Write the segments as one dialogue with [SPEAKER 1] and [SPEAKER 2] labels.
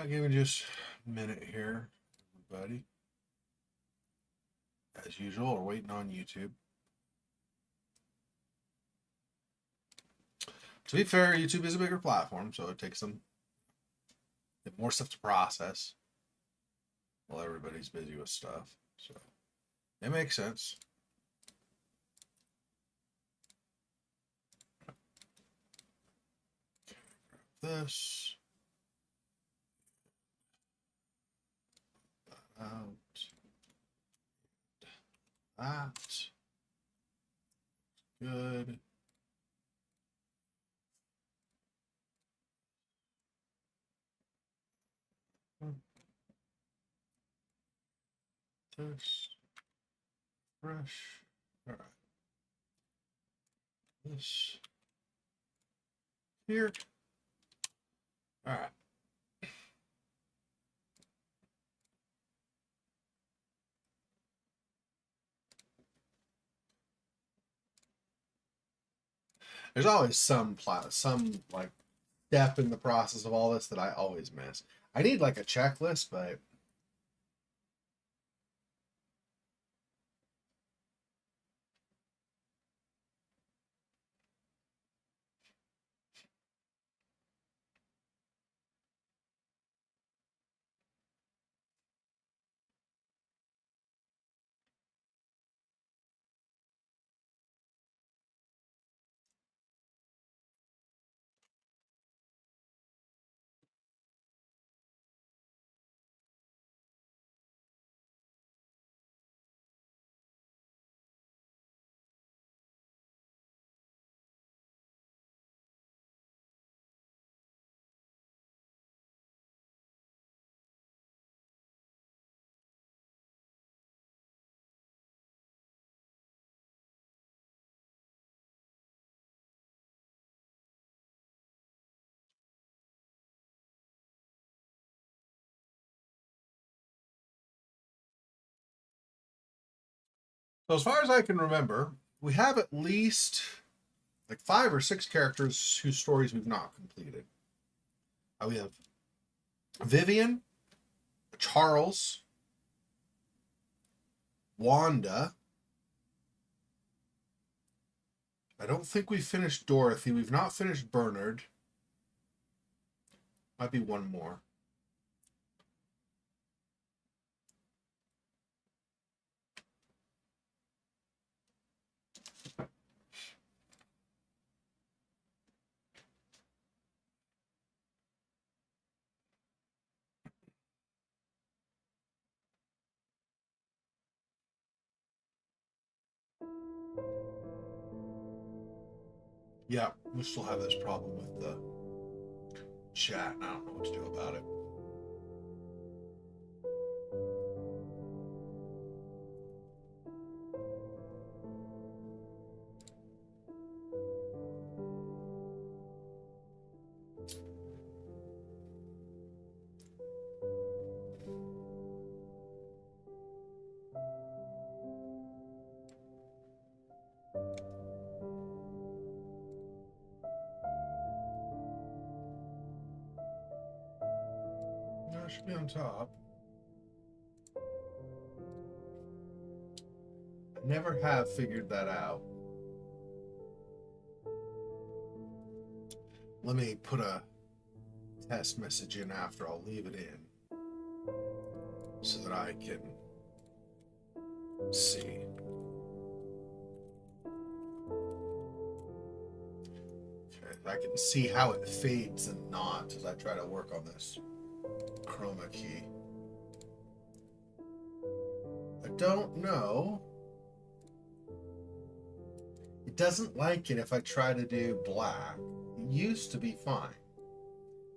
[SPEAKER 1] Give me just a minute here, everybody. As usual, we're waiting on YouTube. To be fair, YouTube is a bigger platform, so it takes them more stuff to process while everybody's busy with stuff. So it makes sense. This out, that good. This fresh. All right. This here. All right. There's always some like step in the process of all this that I always miss. I need like a checklist, but so as far as I can remember, we have at least like 5 or 6 characters whose stories we've not completed. We have Vivian, Charles, Wanda. I don't think we finished Dorothy. We've not finished Bernard. Might be one more. Yeah, we still have this problem with the chat, and I don't know what to do about it. No, it should be on top. I never have figured that out. Let me put a test message in after. I'll leave it in so that I can see. Okay, I can see how it fades and not as I try to work on this chroma key. I don't know. It doesn't like it if I try to do black. It used to be fine.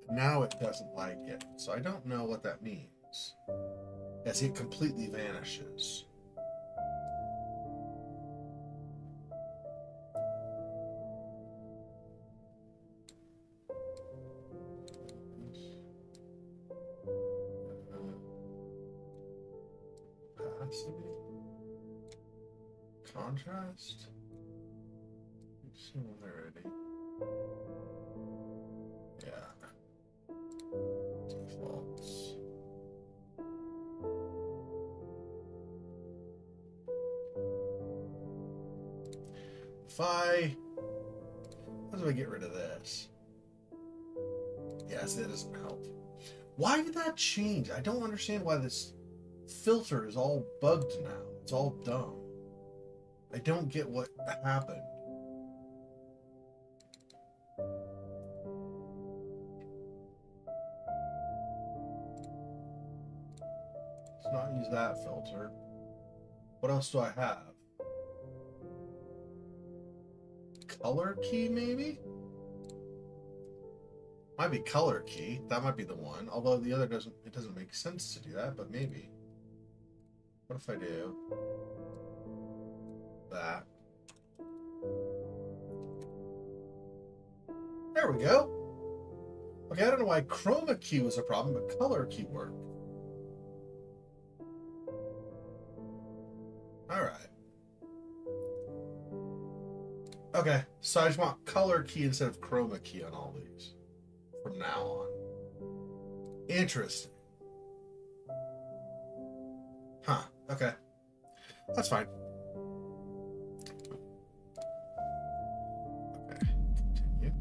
[SPEAKER 1] Now it doesn't like it. So I don't know what that means. As it completely vanishes. Opacity. Contrast. Similarity. Yeah. Default. how do I get rid of this? Yes, it doesn't help. Why did that change? I don't understand why this filter is all bugged now. It's all dumb. I don't get what happened. Let's not use that filter. What else do I have? Color key, maybe? Might be color key. That might be the one. Although the other doesn't, it doesn't make sense to do that, but maybe. What if I do that? There we go. Okay, I don't know why chroma key was a problem, but color key worked. Alright. Okay, so I just want color key instead of chroma key on all these from now on. Interesting. Huh, okay. That's fine. Okay, continue.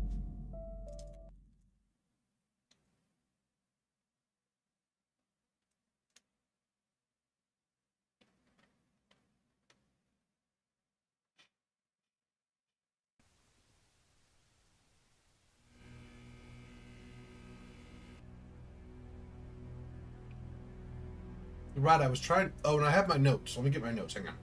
[SPEAKER 1] Right, I was trying. Oh, and I have my notes. Let me get my notes. Hang on.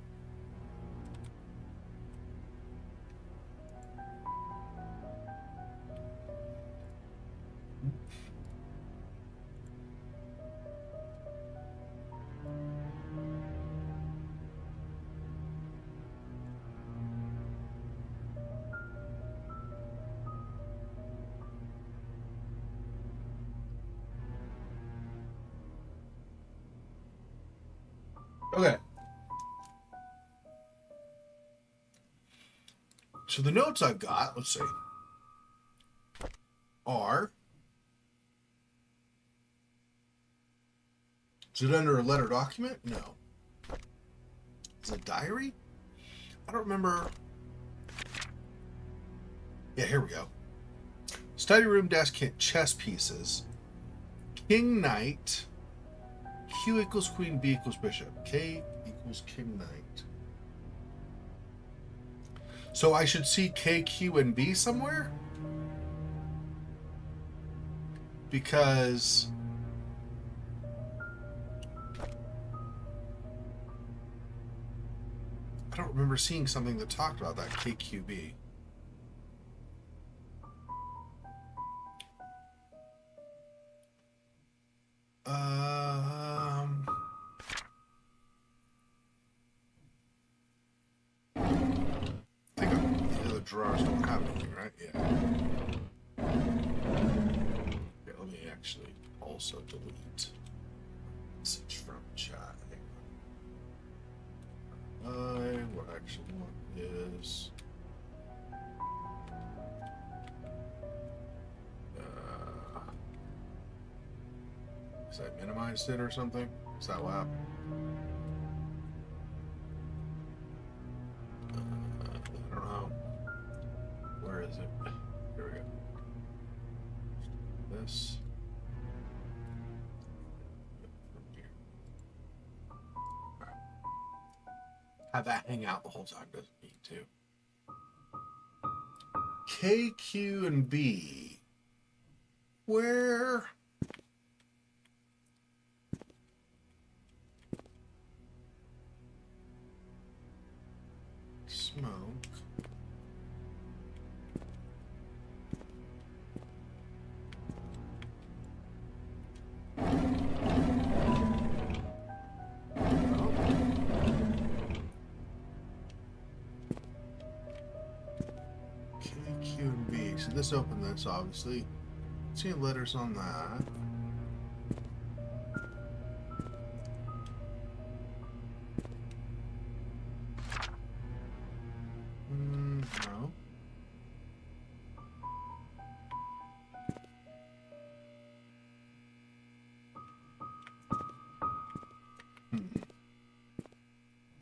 [SPEAKER 1] Okay. So the notes I've got, let's see, are, is it under a letter document? No. Is it a diary? I don't remember. Yeah, here we go. Study room, desk, chess pieces. King, knight. Q equals queen, B equals bishop. K equals king, knight. So I should see K, Q, and B somewhere? Because I don't remember seeing something that talked about that KQB. I think the other drawers don't have anything, right? Yeah. Okay, let me actually also delete message from chat. What I actually want is I minimized it or something? Is that what happened? I don't know. Where is it? Here we go. This. Right. Have that hang out the whole time doesn't need to. K, Q, and B. Where? Smoke. K, Q, and B. So this opened this, obviously. See letters on that. No.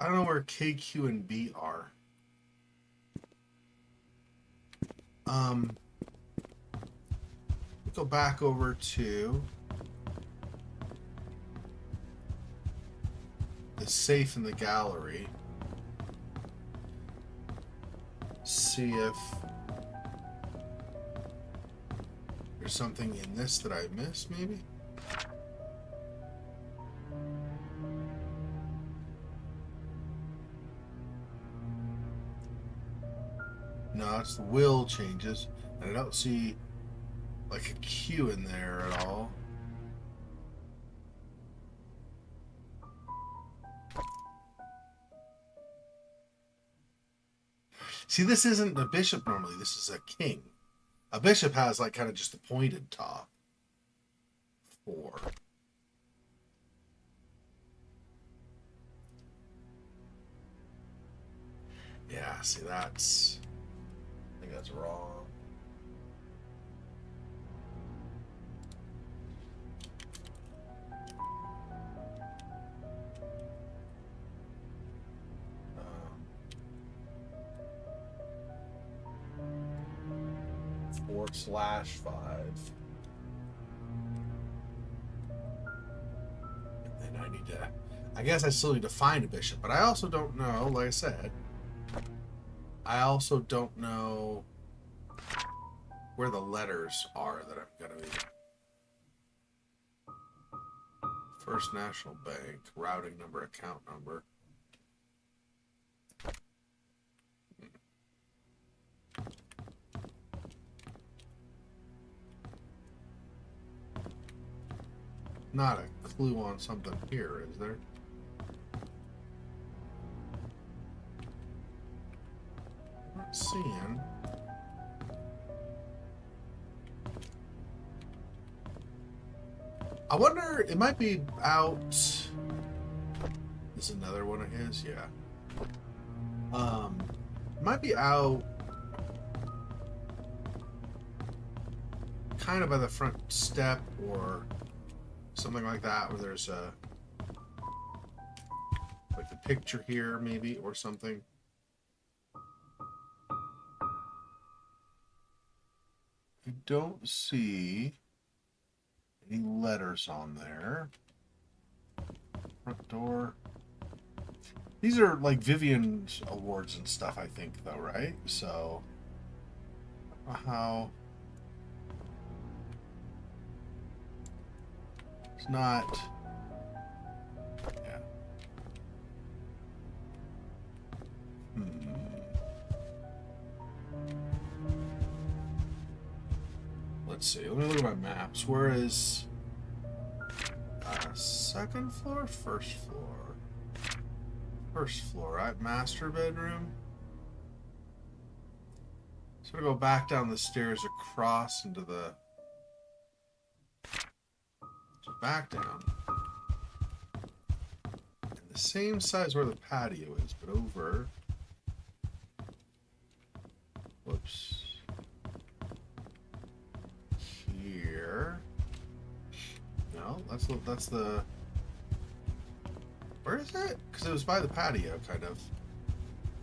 [SPEAKER 1] I don't know where K, Q, and B are. Go back over to the safe in the gallery. See if there's something in this that I missed, maybe? No, it's the will changes, and I don't see like a Q in there at all. See, this isn't a bishop normally. This is a king. A bishop has like kind of just a pointed top. 4. Yeah, see, that's... I think that's wrong. /5. And then I need to... I guess I still need to find a bishop, but I also don't know, like I said, I also don't know where the letters are that I'm going to be. First National Bank, routing number, account number. Not a clue on something here, is there? I'm not seeing. I wonder, it might be out. Is another one of his? Yeah. It might be out kind of by the front step or something like that, where there's a like a picture here maybe or something. I don't see any letters on there. Front door. These are like Vivian awards and stuff, I think, though, right? So how it's not. Yeah. Let's see. Let me look at my maps. Where is second floor, first floor? First floor, right? Master bedroom. So I'm gonna go back down the stairs across into the. So back down. And the same size where the patio is, but over. Whoops. Here. No, that's the. Where is it? Because it was by the patio, kind of.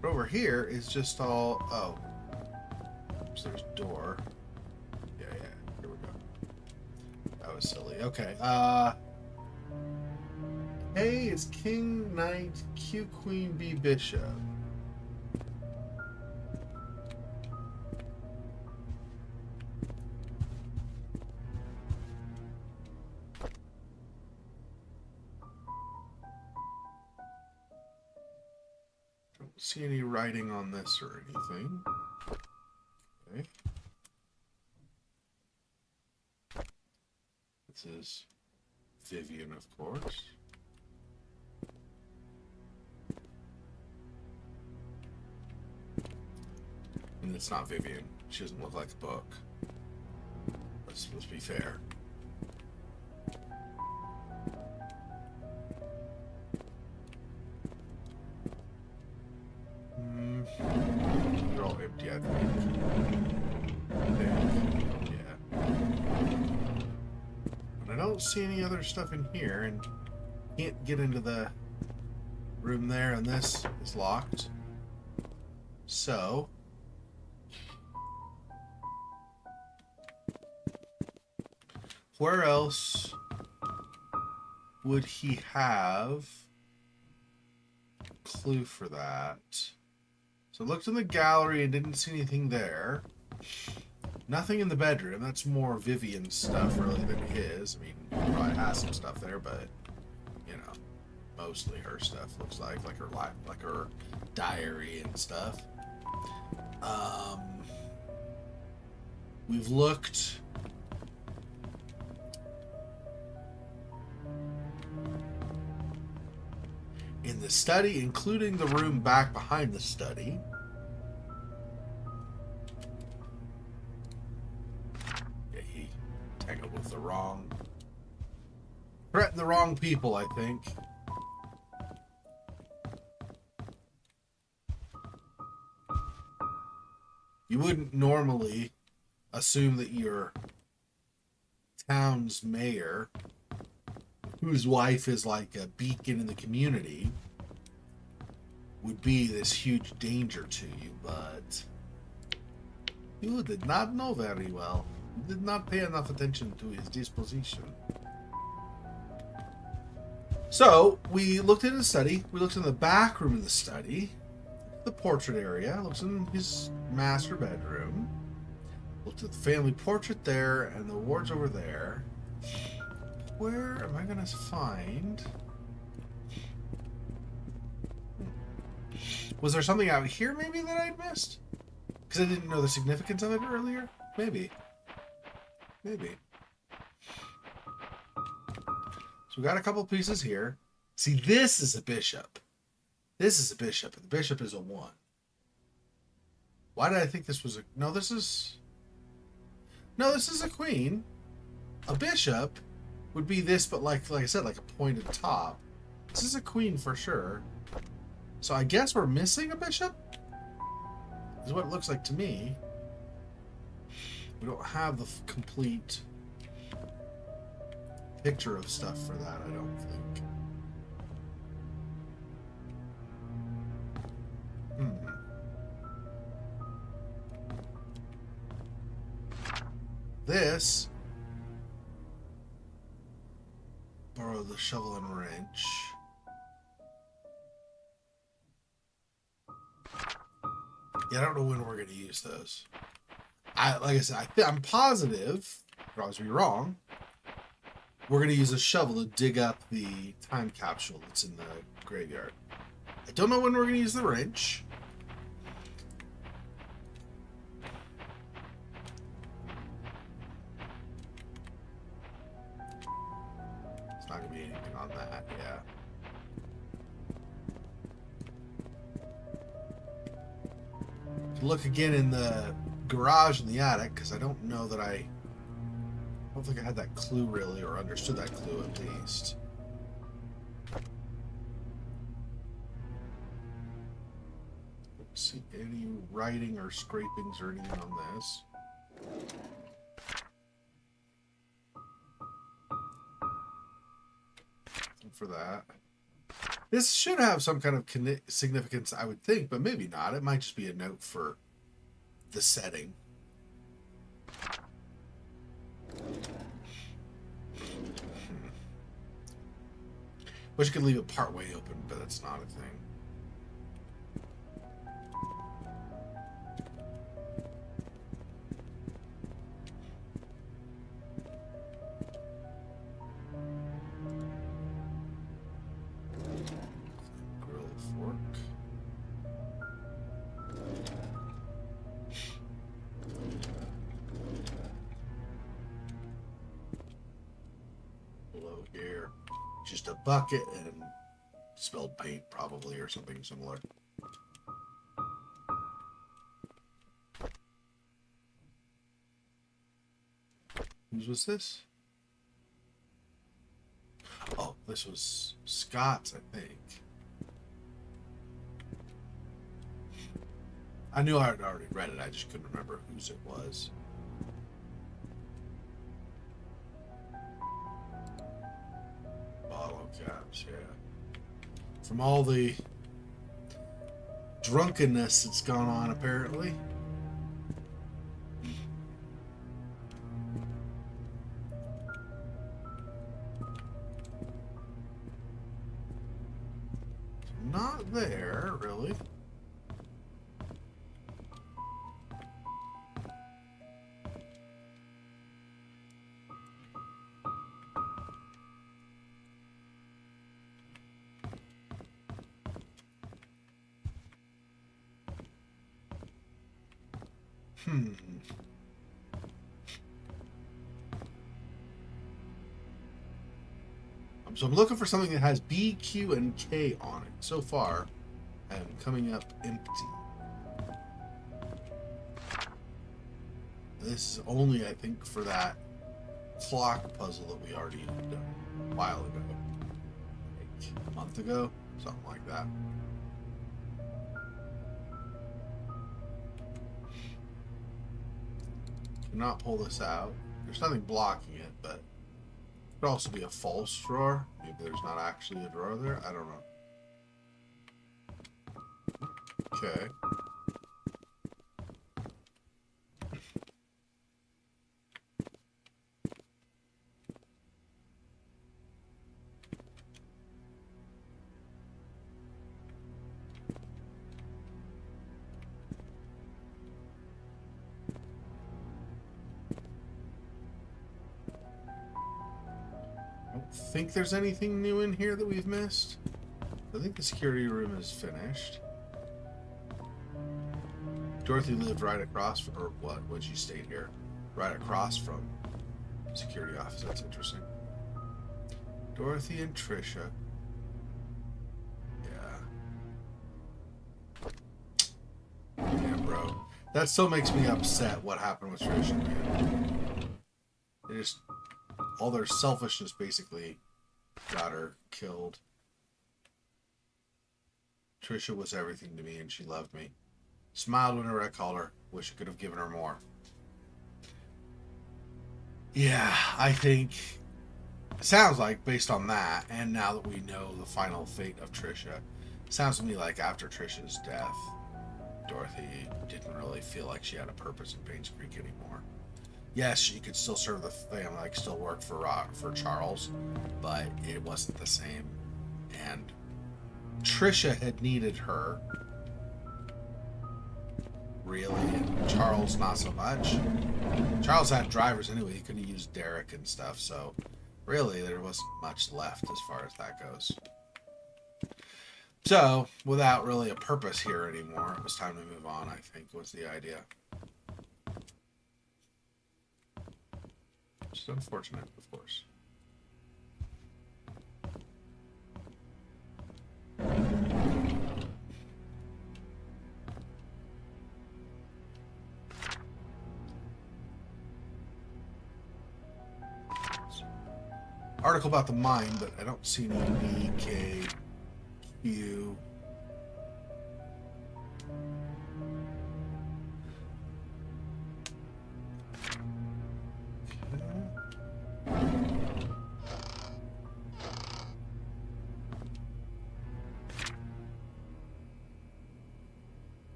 [SPEAKER 1] But over here is just all. Oh. Oops, there's a door. Yeah. Here we go. That was silly. Okay. A is King, Knight, Q, Queen, B, Bishop. See any writing on this or anything. Okay. This is Vivian, of course. And it's not Vivian. She doesn't look like a book. Let's be fair. They're all empty, I think. Yeah. But I don't see any other stuff in here, and can't get into the room there, and this is locked. So where else would he have a clue for that? So I looked in the gallery and didn't see anything there. Nothing in the bedroom. That's more Vivian's stuff, really, than his. I mean, he probably has some stuff there, but, you know, mostly her stuff looks like her life, like her diary and stuff. We've looked in the study, including the room back behind the study. Yeah, he tangled with threatened the wrong people, I think. You wouldn't normally assume that your town's mayor, whose wife is like a beacon in the community, would be this huge danger to you, but you did not know very well. You did not pay enough attention to his disposition. So, we looked in his study, we looked in the back room of the study, the portrait area, looked in his master bedroom, looked at the family portrait there, and the awards over there. Where am I going to find... Was there something out here maybe that I'd missed? Because I didn't know the significance of it earlier? Maybe. Maybe. So we got a couple pieces here. See, this is a bishop. This is a bishop, and the bishop is a 1. Why did I think this was a... No, this is a queen. A bishop would be this, but like I said, like a pointed top. This is a queen for sure. So I guess we're missing a bishop? Is what it looks like to me. We don't have the complete picture of stuff for that, I don't think. This, borrow the shovel and wrench. Yeah, I don't know when we're going to use those. Like I said, I'm positive, could always be wrong, we're going to use a shovel to dig up the time capsule that's in the graveyard. I don't know when we're going to use the wrench. It's not going to be anything on that, yeah. Look again in the garage in the attic, because I don't know that I don't think I had that clue really, or understood that clue at least. Don't see any writing or scrapings or anything on this. Nothing for that. This should have some kind of significance, I would think, but maybe not. It might just be a note for the setting. Wish you could leave it partway open, but that's not a thing. Just a bucket and spilled paint, probably, or something similar. Whose was this? Oh, this was Scott's, I think. I knew I had already read it, I just couldn't remember whose it was. Bottle caps, yeah. From all the drunkenness that's gone on, apparently. not there, really. So I'm looking for something that has B, Q, and K on it. So far, I'm coming up empty. This is only, I think, for that clock puzzle that we already done a while ago. Like a month ago? Something like that. Cannot pull this out. There's nothing blocking it, but it could also be a false drawer. Maybe there's not actually a drawer there. I don't know. Okay. I don't think there's anything new in here that we've missed. I think the security room is finished. Dorothy lived right across, or what? When she stayed here, right across from security office. That's interesting. Dorothy and Trisha. Yeah. Damn, bro. That still makes me upset. What happened with Trisha, man? They just, all their selfishness basically got her killed. Trisha was everything to me, and she loved me. Smiled whenever I called her. Wish I could have given her more. Yeah, I think it sounds like, based on that, and now that we know the final fate of Trisha, it sounds to me like after Trisha's death, Dorothy didn't really feel like she had a purpose in Painscreek anymore. Yes, she could still serve the family, like still work for Charles, but it wasn't the same. And Trisha had needed her, really, and Charles not so much. Charles had drivers anyway. He could have used Derek and stuff, so really there wasn't much left as far as that goes. So, without really a purpose here anymore, it was time to move on, I think, was the idea. Which is unfortunate, of course. Article about the mine, but I don't see any B, K, Q.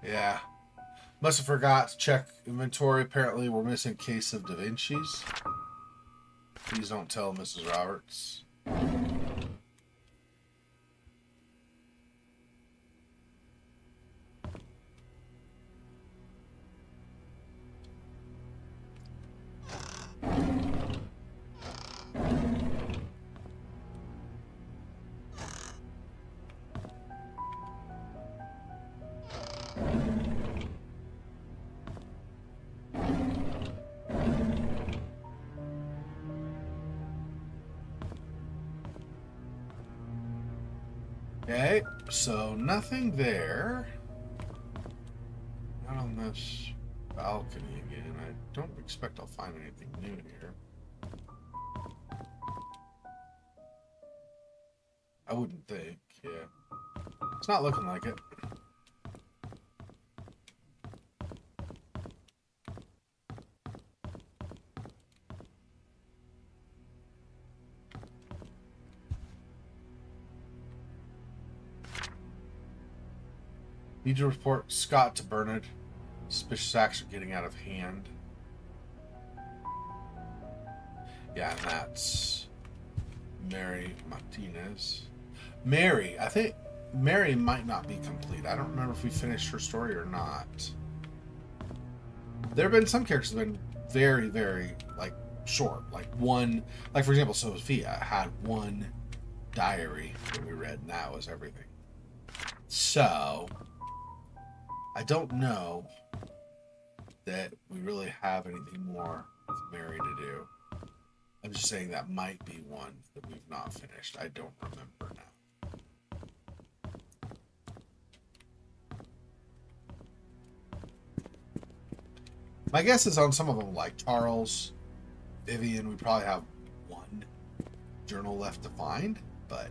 [SPEAKER 1] Yeah. Must have forgot to check inventory. Apparently we're missing a case of Da Vinci's. Please don't tell Mrs. Roberts. Okay, so nothing there. Not on this balcony again. I don't expect I'll find anything new here. I wouldn't think, yeah. It's not looking like it. Need to report Scott to Bernard. Suspicious acts are getting out of hand. Yeah, and that's Mary Martinez. Mary, I think Mary might not be complete. I don't remember if we finished her story or not. There have been some characters that have been very, very, like, short. Like one, like for example, Sophia had one diary that we read, and that was everything. So, I don't know that we really have anything more with Mary to do. I'm just saying that might be one that we've not finished. I don't remember now. My guess is on some of them, like Charles, Vivian, we probably have one journal left to find, but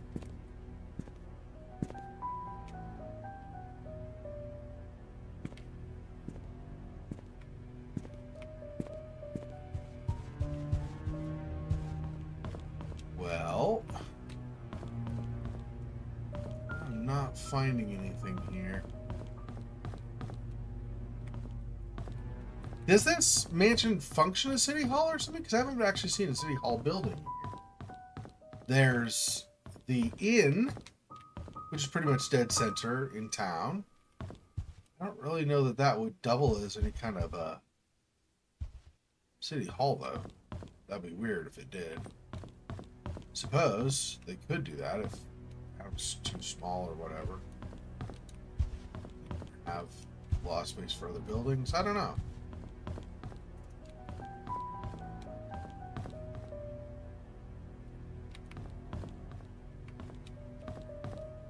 [SPEAKER 1] well, I'm not finding anything here. Does this mansion function as City Hall or something? Because I haven't actually seen a City Hall building here. There's the inn, which is pretty much dead center in town. I don't really know that that would double as any kind of a City Hall, though. That'd be weird if it did. Suppose they could do that if it was too small or whatever. Have law space for other buildings. I don't know.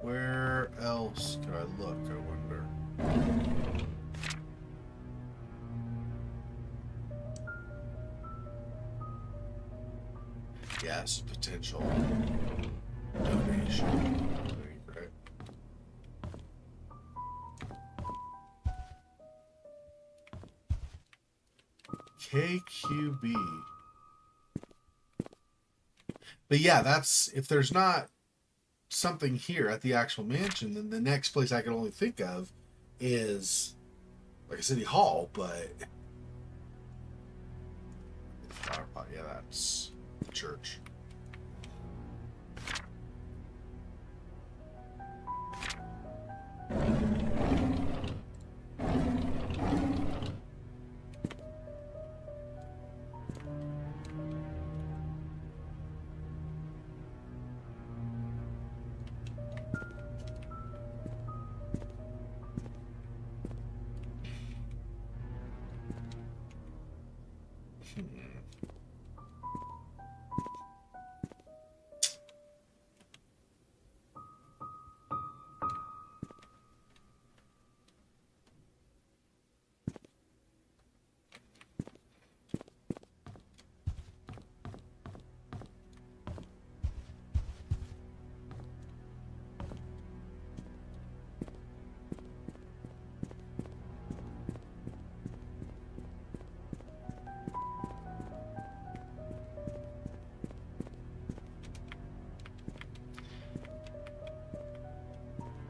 [SPEAKER 1] Where else could I look, I wonder? Yes, potential donation. Right. KQB. But yeah, that's, if there's not something here at the actual mansion, then the next place I can only think of is like a City Hall, but yeah, that's the church.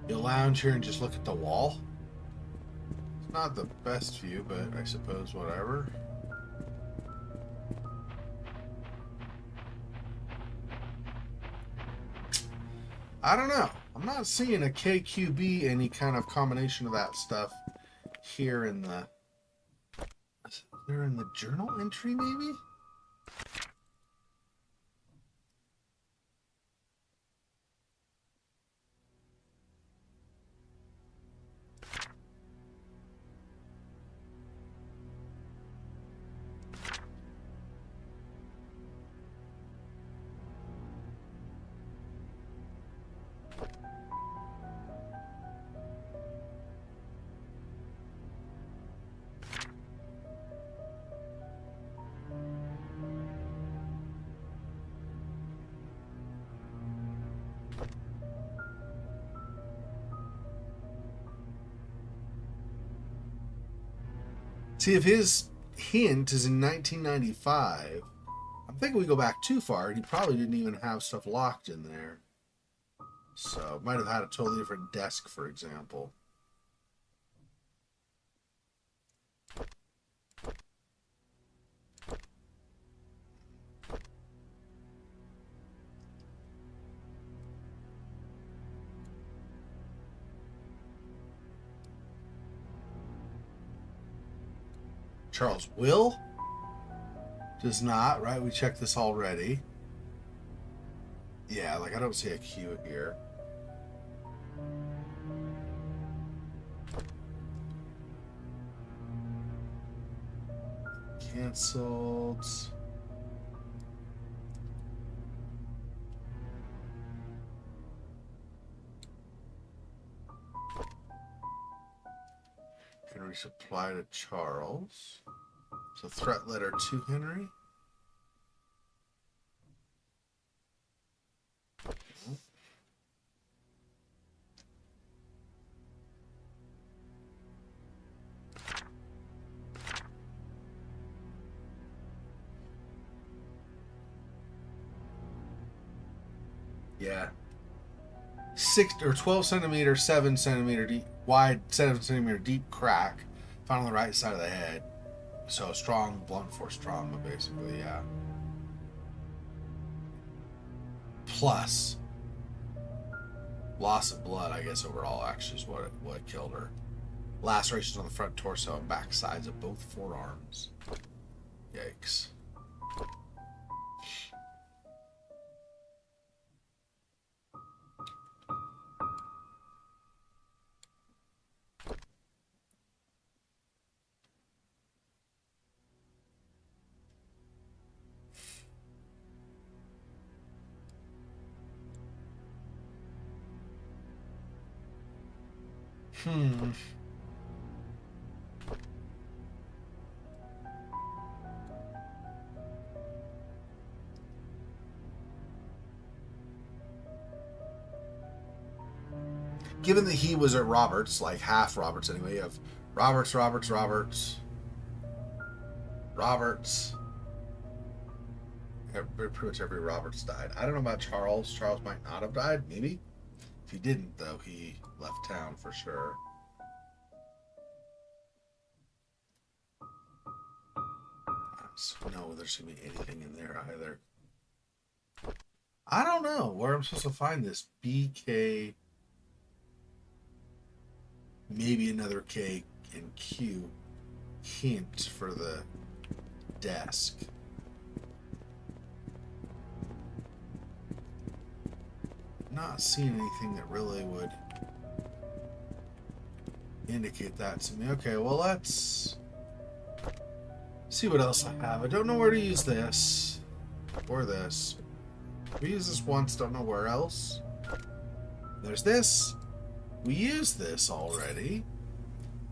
[SPEAKER 1] You lounge here and just look at the wall. It's not the best view, but I suppose whatever. I don't know. I'm not seeing a KQB, any kind of combination of that stuff here in the... Is there in the journal entry, maybe? See, if his hint is in 1995, I'm thinking we go back too far, and he probably didn't even have stuff locked in there. So, might have had a totally different desk, for example. Charles will? Does not, right? We checked this already. Yeah, like I don't see a Q here. Cancelled. Henry supply to Charles. So threat letter to Henry. Yeah. 6 or 12 centimeter, 7 centimeter deep, wide, 7 centimeter deep crack found on the right side of the head. So strong blunt force trauma, basically, yeah. Plus loss of blood, I guess, overall, actually, is what killed her. Lacerations on the front torso and back sides of both forearms. Yikes. Given that he was at Roberts, like half Roberts anyway, you have Roberts. Pretty much every Roberts died. I don't know about Charles. Charles might not have died, maybe. If he didn't, though, he left town for sure. No, there's going to be anything in there either. I don't know where I'm supposed to find this. BK, maybe another K and Q hint for the desk. Not seeing anything that really would indicate that to me. Okay, well, let's see what else I have. I don't know where to use this or this. We used this once, don't know where else. There's this. We used this already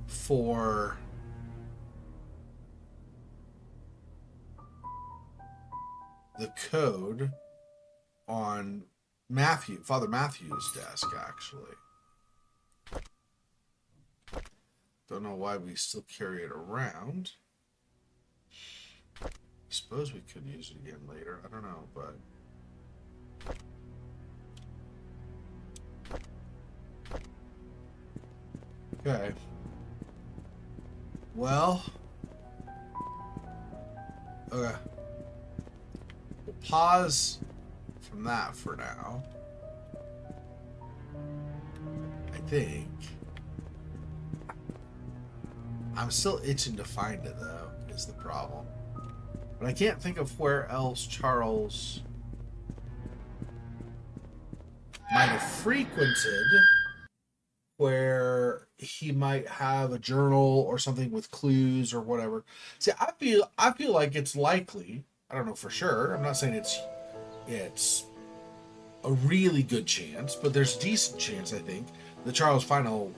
[SPEAKER 1] for the code on Father Matthew's desk, actually. Don't know why we still carry it around. I suppose we could use it again later. I don't know, but... Okay. Well... Okay. We'll pause from that for now. I think. I'm still itching to find it, though, is the problem. But I can't think of where else Charles might have frequented where he might have a journal or something with clues or whatever. See, I feel like it's likely. I don't know for sure. I'm not saying it's a really good chance, but there's a decent chance, I think, that Charles' final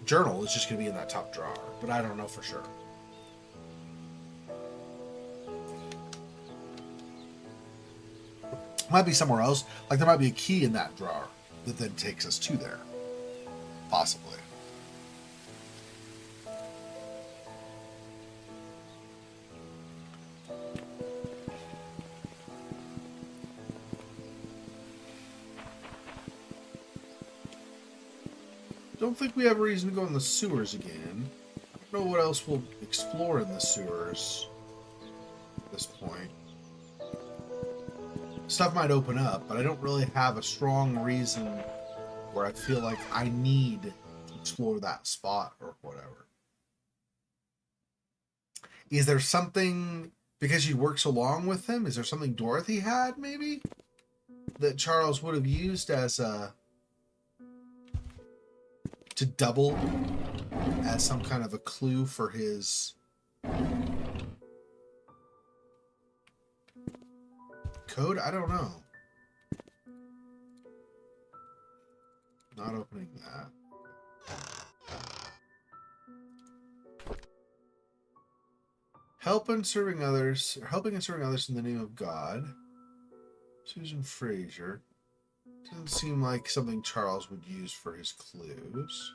[SPEAKER 1] journal is just going to be in that top drawer. But I don't know for sure. Might be somewhere else. Like there might be a key in that drawer that then takes us to there. Possibly. Don't think we have a reason to go in the sewers again. I don't know what else we'll explore in the sewers at this point. Stuff might open up, but I don't really have a strong reason where I feel like I need to explore that spot or whatever. Is there something, because she works along with him, is there something Dorothy had, maybe? That Charles would have used as a... to double as some kind of a clue for his code? I don't know. Not opening that. Helping and serving others in the name of God. Susan Fraser. Doesn't seem like something Charles would use for his clues.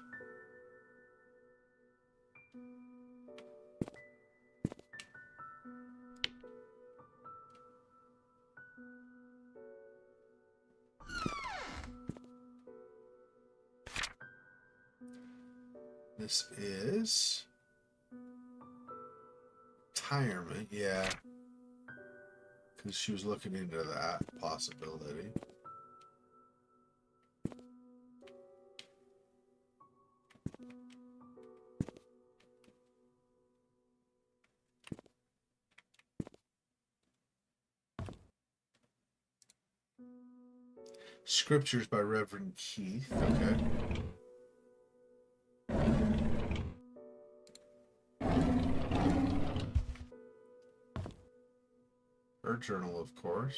[SPEAKER 1] This is retirement, yeah. Because she was looking into that possibility. Scriptures by Reverend Keith, okay. Her journal, of course.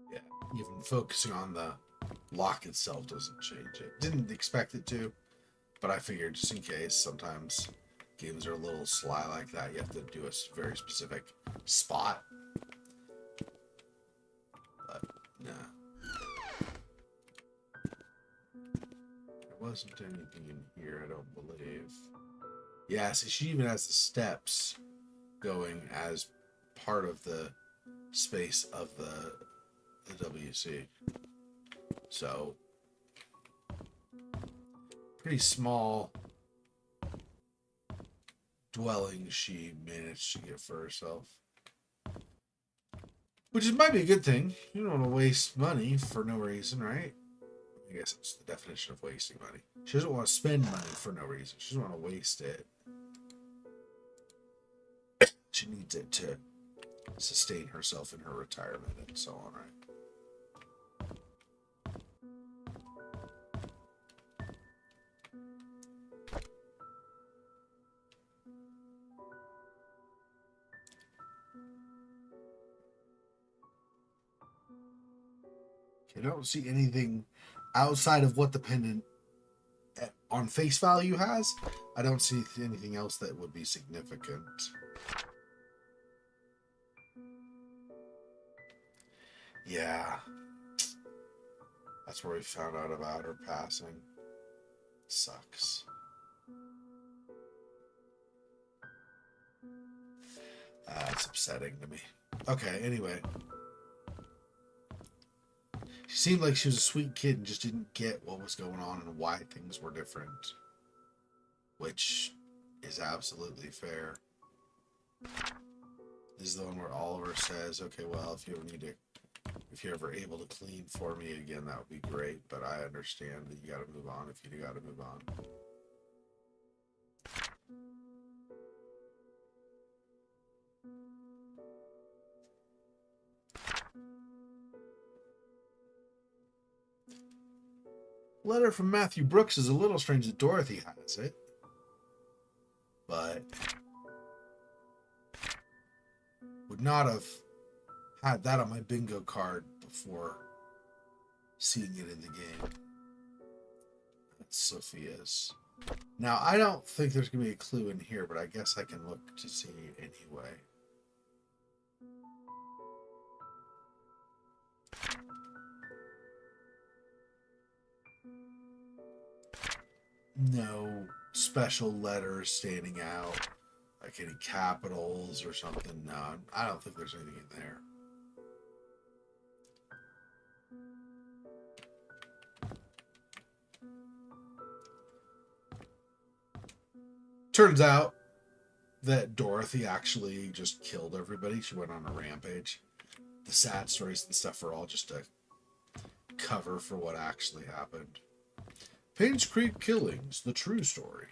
[SPEAKER 1] Yeah, even focusing on the lock itself doesn't change it. Didn't expect it to, but I figured just in case. Sometimes games are a little sly like that. You have to do a very specific spot. But nah, there wasn't anything in here, I don't believe. Yeah, see, she even has the steps going as part of the space of the WC. So, pretty small dwelling she managed to get for herself. Which might be a good thing. You don't want to waste money for no reason, right? I guess it's the definition of wasting money. She doesn't want to spend money for no reason. She doesn't want to waste it. She needs it to sustain herself in her retirement and so on, right? I don't see anything outside of what the pendant on face value has. I don't see anything else that would be significant. Yeah. That's where we found out about her passing. Sucks. It's upsetting to me. Okay, anyway. She seemed like she was a sweet kid and just didn't get what was going on and why things were different. Which is absolutely fair. This is the one where Oliver says, okay, well, if you're ever able to clean for me again, that would be great, but I understand that you gotta move on if you gotta move on. Letter from Matthew Brooks is a little strange that Dorothy has it. But would not have had that on my bingo card before seeing it in the game. That's Sophia's. Now, I don't think there's going to be a clue in here, but I guess I can look to see anyway. No special letters standing out, like any capitals or something. No, I don't think there's anything in there. Turns out that Dorothy actually just killed everybody. She went on a rampage. The sad stories and stuff are all just a cover for what actually happened. Painscreek killings, the true story.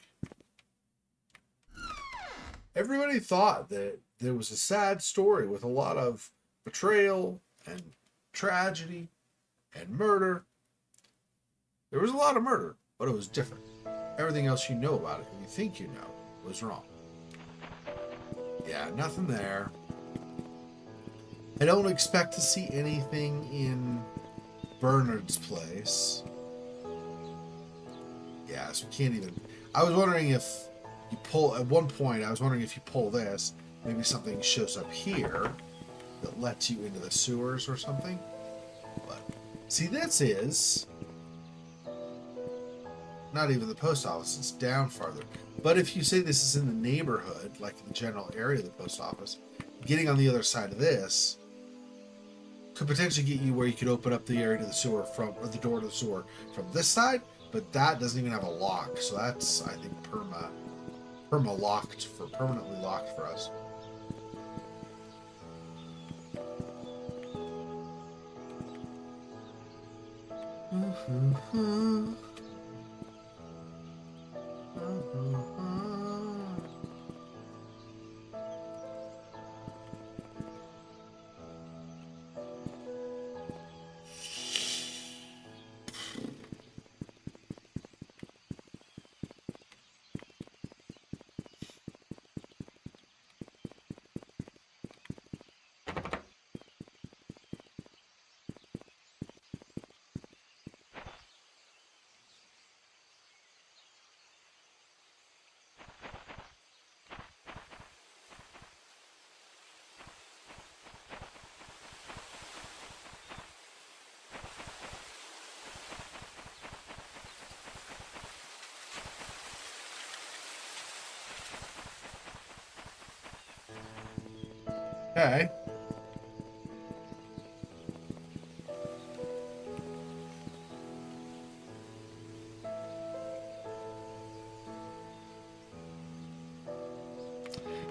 [SPEAKER 1] Everybody thought that there was a sad story with a lot of betrayal and tragedy and murder. There was a lot of murder, but it was different. Everything else you know about it, and you think you know, was wrong. Yeah, nothing there. I don't expect to see anything in Bernard's place. Yeah, so we can't even... I was wondering if you pull... At one point, I was wondering if you pull this, maybe something shows up here that lets you into the sewers or something. But, see, this is... not even the post office, it's down farther. But if you say this is in the neighborhood, like the general area of the post office, getting on the other side of this could potentially get you where you could open up the area to the sewer from, or the door to the sewer from this side, but that doesn't even have a lock, so that's, I think, permanently locked for us. Okay.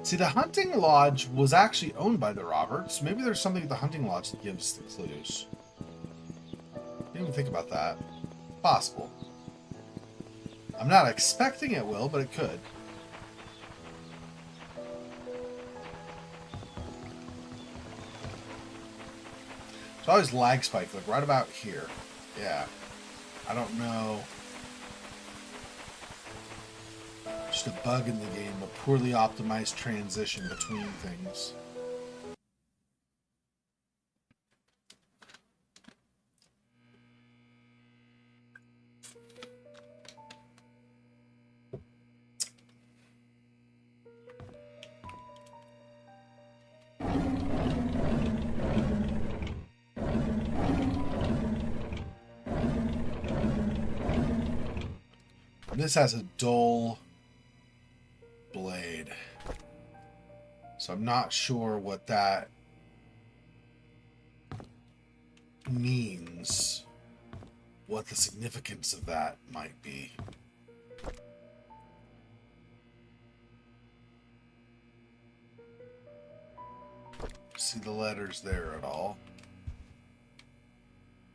[SPEAKER 1] See, the hunting lodge was actually owned by the Roberts. Maybe there's something at the hunting lodge that gives the clues. Didn't even think about that. Possible. I'm not expecting it will, but it could. It's always lag spike, like right about here. Yeah. I don't know. Just a bug in the game, a poorly optimized transition between things. This has a dull blade, so I'm not sure what that means, what the significance of that might be. See the letters there at all?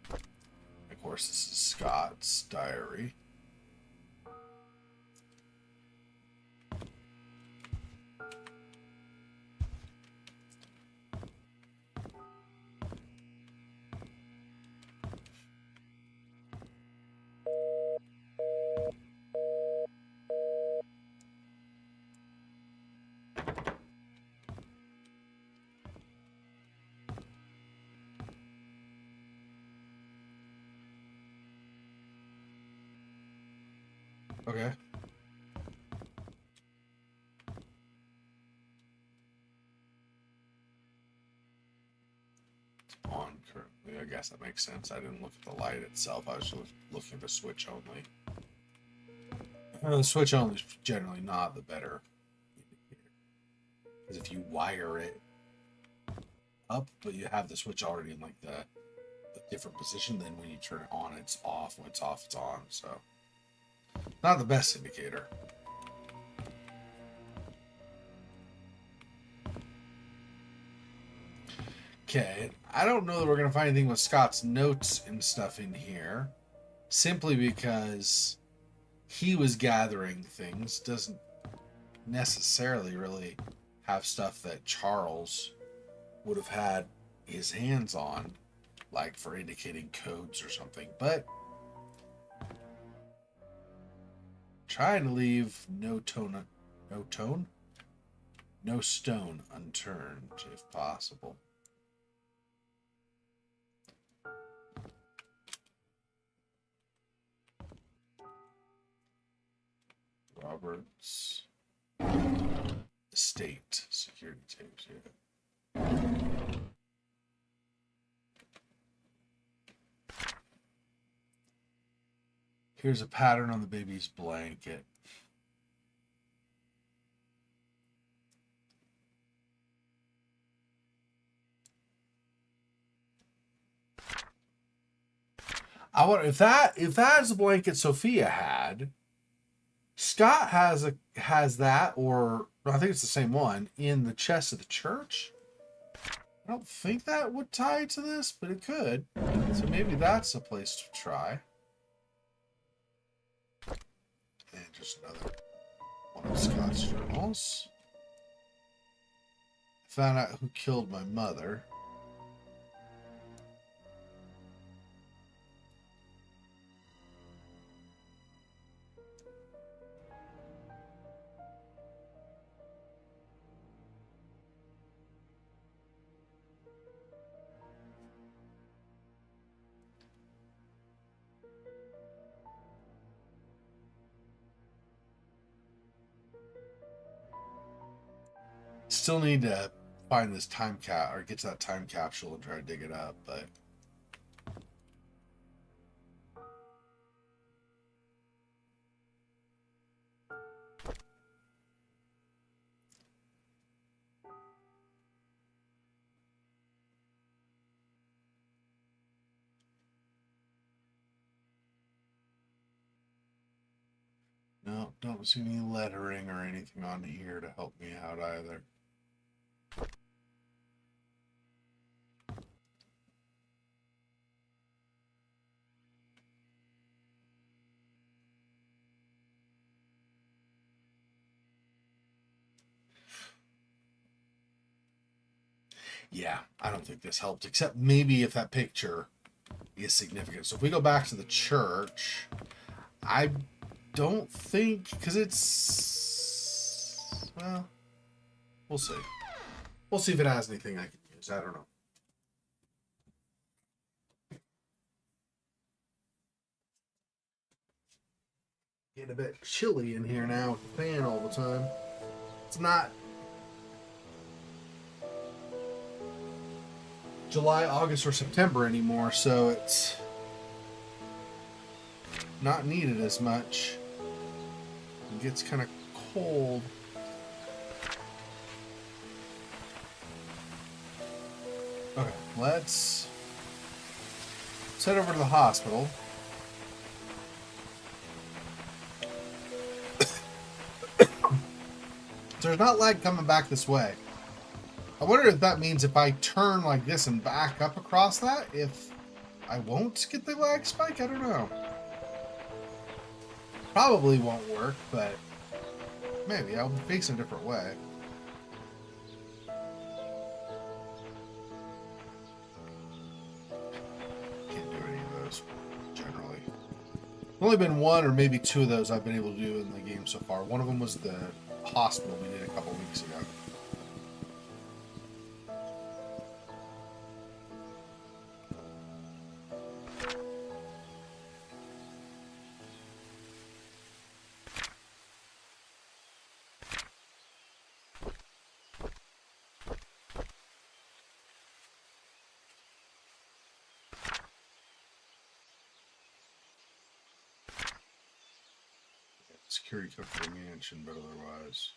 [SPEAKER 1] Of course, this is Scott's diary. Okay. It's on currently. I guess that makes sense. I didn't look at the light itself. I was looking at the switch only. The switch only is generally not the better indicator. Because if you wire it up, but you have the switch already in like the different position, then when you turn it on, it's off. When it's off, it's on. So not the best indicator. Okay, I don't know that we're going to find anything with Scott's notes and stuff in here. Simply because he was gathering things. Doesn't necessarily really have stuff that Charles would have had his hands on, like for indicating codes or something. But trying to leave no stone unturned if possible. Roberts estate security tapes. Yeah. Here's a pattern on the baby's blanket. I wonder if that's the blanket Sophia had. Scott has that, or I think it's the same one, in the chest of the church. I don't think that would tie to this, but it could. So maybe that's a place to try. And just another one of Scott's journals. Found out who killed my mother. Still need to find this time cap or get to that time capsule and try to dig it up, but no, don't see any lettering or anything on here to help me out either. Yeah, I don't think this helped, except maybe if that picture is significant. So if we go back to the church, I don't think, because it's, well, we'll see. We'll see if it has anything I can use. I don't know. Getting a bit chilly in here now with the fan all the time. It's not July, August, or September anymore, so it's not needed as much. It gets kind of cold. Okay, let's head over to the hospital. There's not lag coming back this way. I wonder if that means if I turn like this and back up across that, if I won't get the lag spike? I don't know. Probably won't work, but maybe. I'll face a different way. Can't do any of those, generally. Only been one or maybe two of those I've been able to do in the game so far. One of them was the hospital we did a couple weeks ago. Security code for the mansion, but otherwise.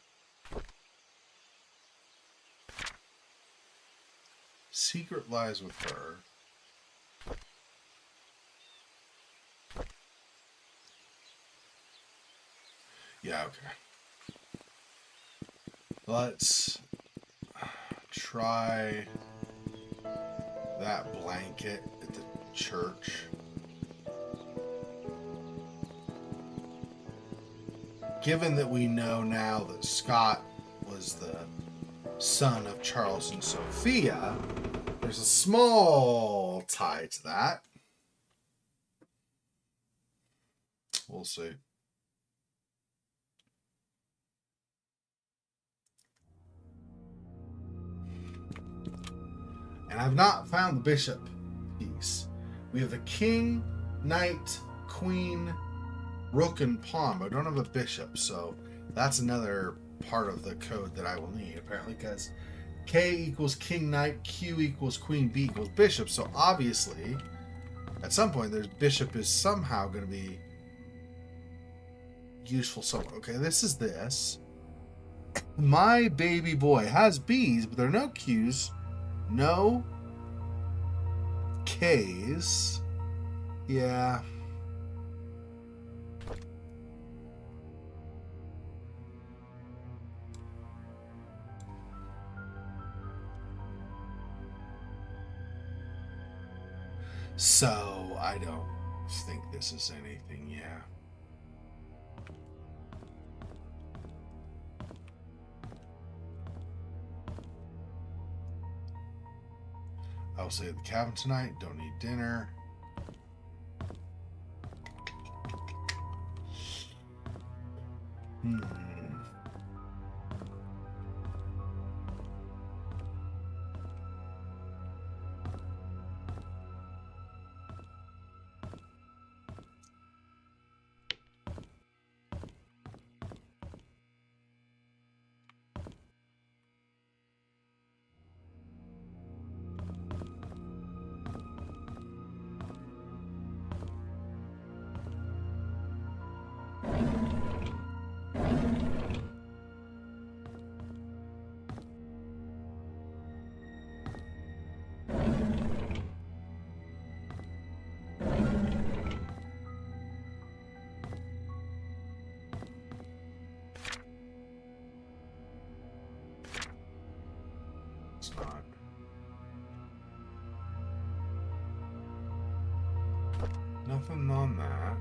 [SPEAKER 1] Secret lies with her. Yeah, okay. Let's try that blanket at the church. Given that we know now that Scott was the son of Charles and Sophia, there's a small tie to that. We'll see. And I've not found the bishop piece. We have the king, knight, queen, rook, and pawn. I don't have a bishop, so that's another part of the code that I will need, apparently, because K equals king, knight, Q equals queen, B equals bishop. So obviously, at some point, there's bishop is somehow going to be useful somewhere. Okay, this is this. My baby boy has B's, but there are no Q's, no K's. Yeah. So I don't think this is anything, yeah. I'll stay at the cabin tonight, don't need dinner. It's not. Nothing on that.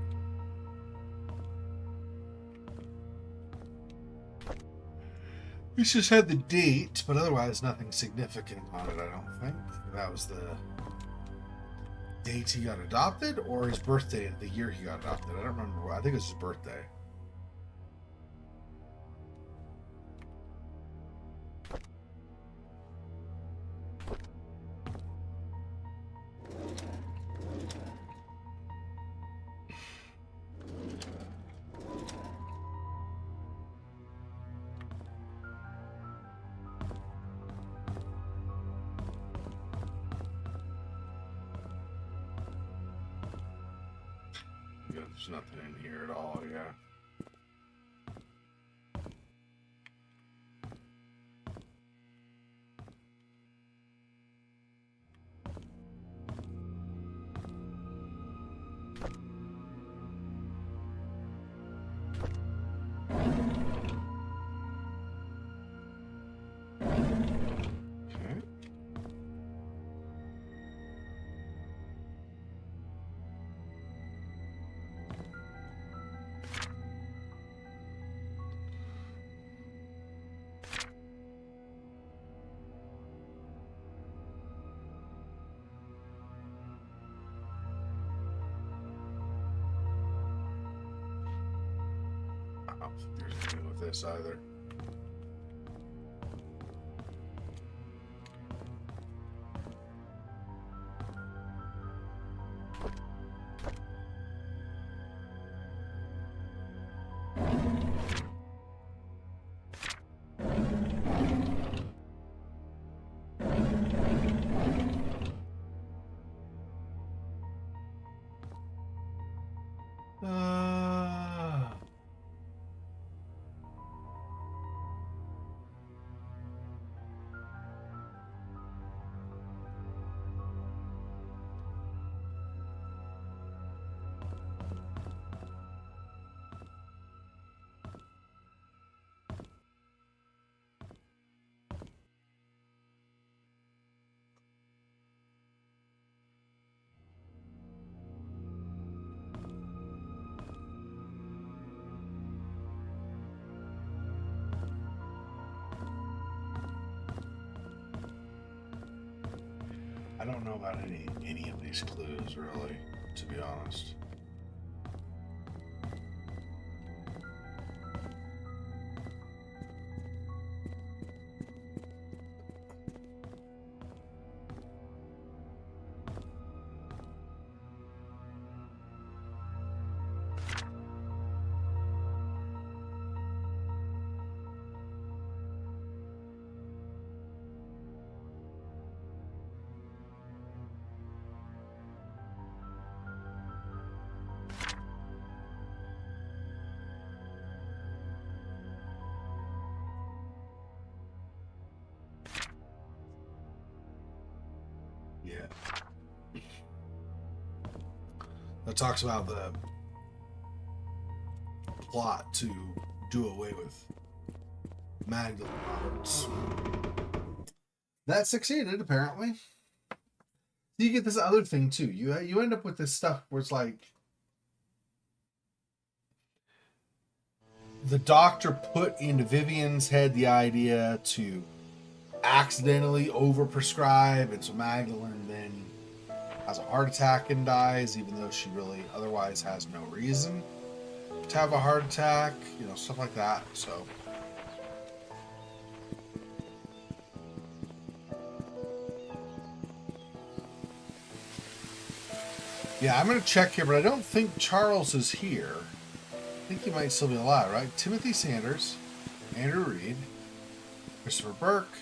[SPEAKER 1] We just had the date, but otherwise nothing significant on it, I don't think. That was the date he got adopted, or his birthday, the year he got adopted. I don't remember. I think it was his birthday. Yeah, there's nothing in here at all, yeah. Okay. I don't think there's anything with this either. I don't know about any of these clues, really, to be honest. Yeah. That talks about the plot to do away with Magdalene Roberts. That succeeded, apparently. You get this other thing too. You end up with this stuff where it's like the doctor put into Vivian's head the idea to accidentally overprescribe, and so Magdalene then has a heart attack and dies, even though she really otherwise has no reason to have a heart attack, you know, stuff like that. So yeah, I'm gonna check here, but I don't think Charles is here. I think he might still be alive, right? Timothy Sanders, Andrew Reed, Christopher Burke,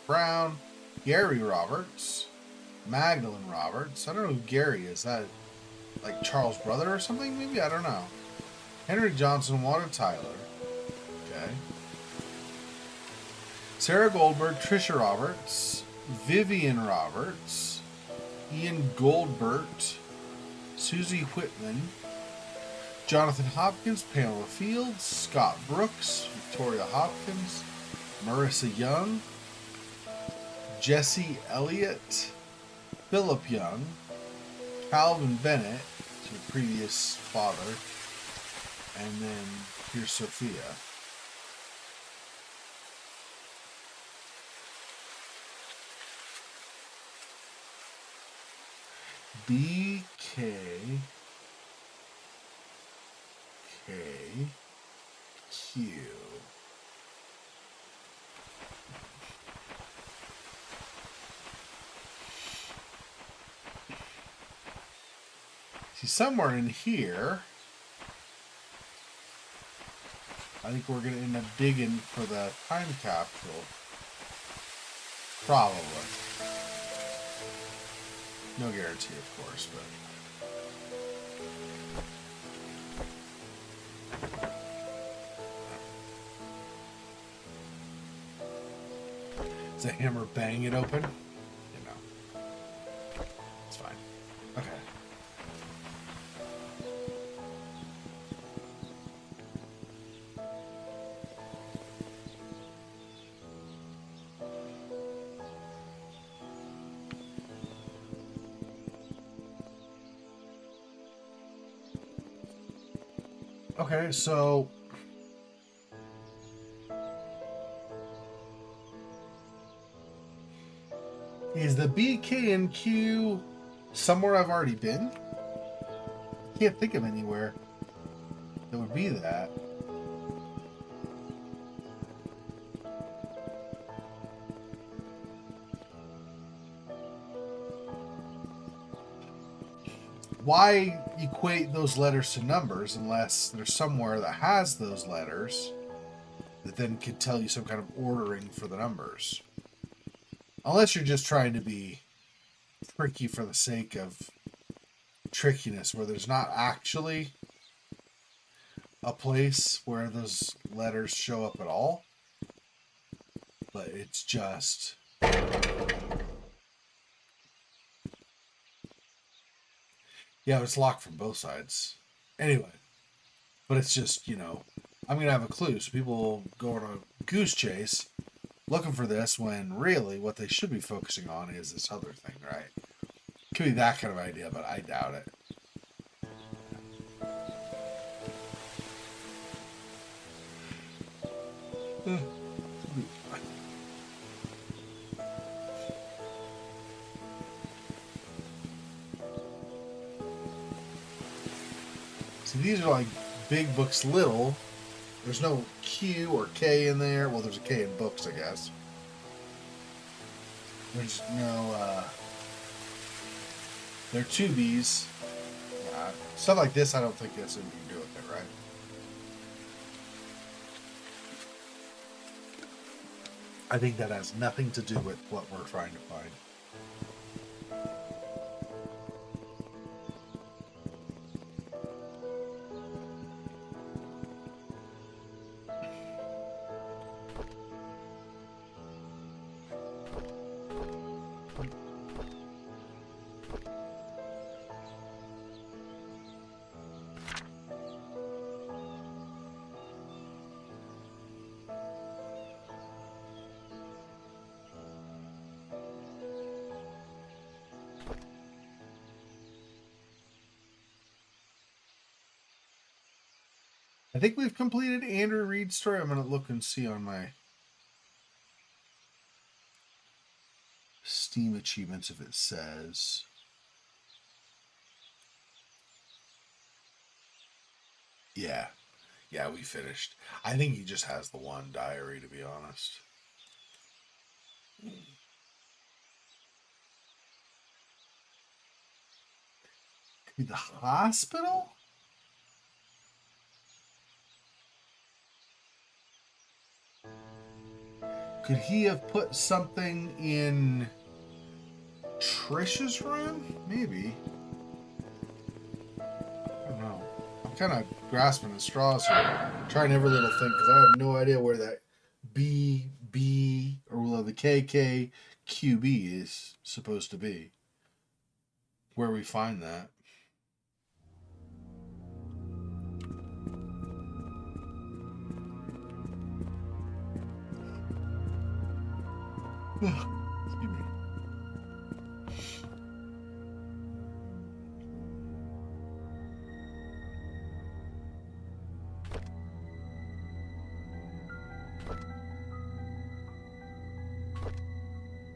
[SPEAKER 1] Brown, Gary Roberts, Magdalene Roberts. I don't know who Gary is. That like Charles' brother or something? Maybe? I don't know. Henry Johnson, Wanda Tyler. Okay. Sarah Goldberg, Trisha Roberts, Vivian Roberts, Ian Goldbert, Susie Whitman, Jonathan Hopkins, Pamela Fields, Scott Brooks, Victoria Hopkins, Marissa Young, Jesse Elliott, Philip Young, Calvin Bennett, your previous father, and then here's Sophia. BK Q. See, somewhere in here, I think we're going to end up digging for the time capsule. Probably. No guarantee, of course, but... Does the hammer bang it open? You know. It's fine. Okay. Okay, so... Is the B, K, and Q somewhere I've already been? I can't think of anywhere that would be that. Why equate those letters to numbers unless there's somewhere that has those letters that then could tell you some kind of ordering for the numbers? Unless you're just trying to be tricky for the sake of trickiness, where there's not actually a place where those letters show up at all, but it's just... Yeah, it's locked from both sides. Anyway, but it's just, you know, I'm going to have a clue, so people will go on a goose chase looking for this when really what they should be focusing on is this other thing, right? Could be that kind of idea, but I doubt it. So these are like big books, little. There's no Q or K in there. Well, there's a K in books, I guess. There's no, they're 2Bs. Stuff like this, I don't think that's anything to do with it, right? I think that has nothing to do with what we're trying to find. I think we've completed Andrew Reed's story. I'm going to look and see on my Steam achievements if it says. Yeah. Yeah, we finished. I think he just has the one diary, to be honest. Could be the hospital? Could he have put something in Trisha's room? Maybe. I don't know. I'm kind of grasping at straws here. Trying every little thing because I have no idea where that B, or the KK, QB is supposed to be. Where we find that. Excuse me.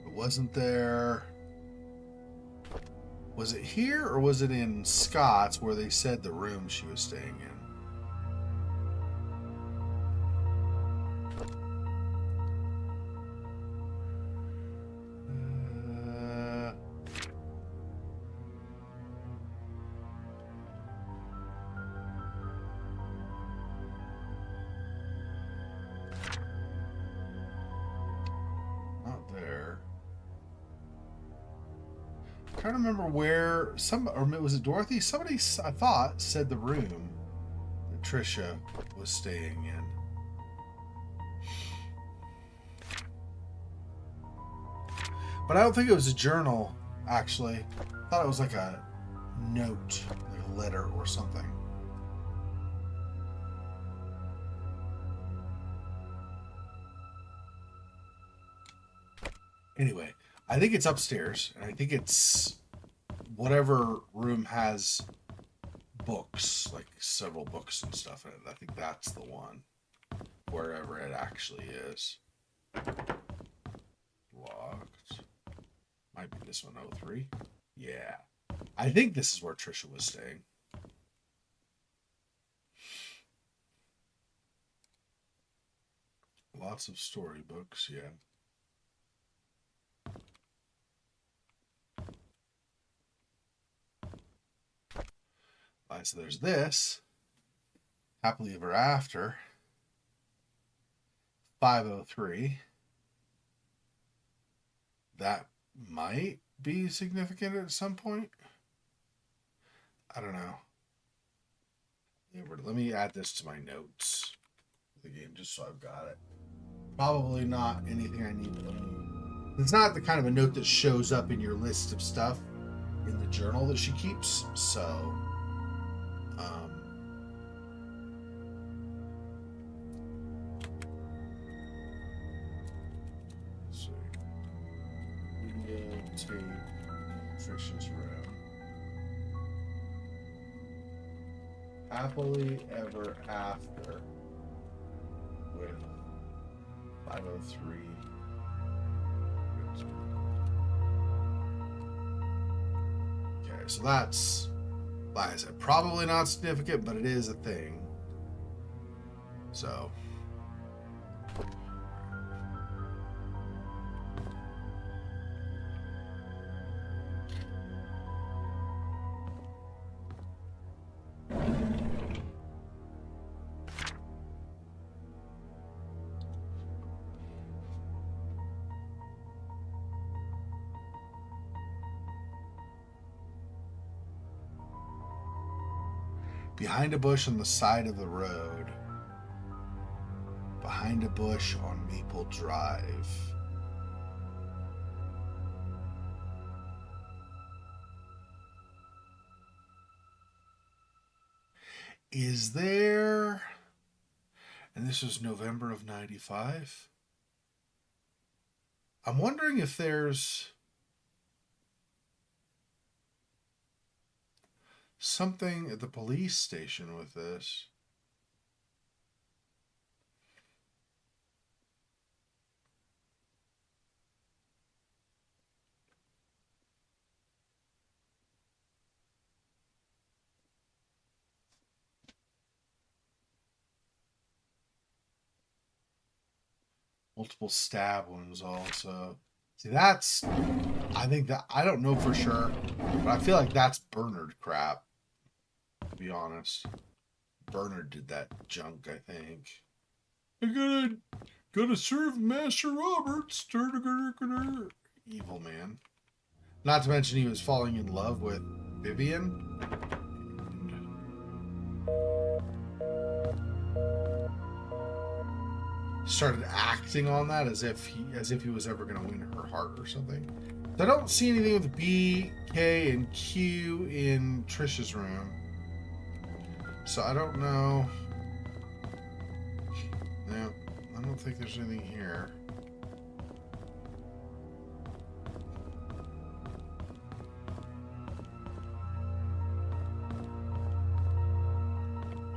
[SPEAKER 1] It wasn't there. Was it here or was it in Scott's where they said the room she was staying in? I can't remember where or was it Dorothy? Somebody, I thought, said the room that Trisha was staying in. But I don't think it was a journal, actually. I thought it was like a note, like a letter or something. Anyway, I think it's upstairs, and I think it's whatever room has books, like several books and stuff in it. I think that's the one, wherever it actually is. Locked. Might be this one, 03. Yeah. I think this is where Trisha was staying. Lots of storybooks, yeah. Alright, so there's this. Happily Ever After. 503. That might be significant at some point. I don't know. Let me add this to my notes of the game just so I've got it. Probably not anything I need. It's not the kind of a note that shows up in your list of stuff in the journal that she keeps. So, let's see. Videotape Trisha's room. Happily Ever After with 503. Okay, so that's Like I said, probably not significant, but it is a thing. So. Behind a bush on the side of the road. Behind a bush on Maple Drive. Is there... And this was November of 95. I'm wondering if there's something at the police station with this. Multiple stab wounds also. See, that's... I think that... I don't know for sure, but I feel like that's Bernard crap, to be honest. Bernard did that junk, I think. I gotta serve Master Roberts. Evil man. Not to mention he was falling in love with Vivian. Started acting on that as if he was ever going to win her heart or something. I don't see anything with B, K, and Q in Trish's room, so I don't know. No, I don't think there's anything here.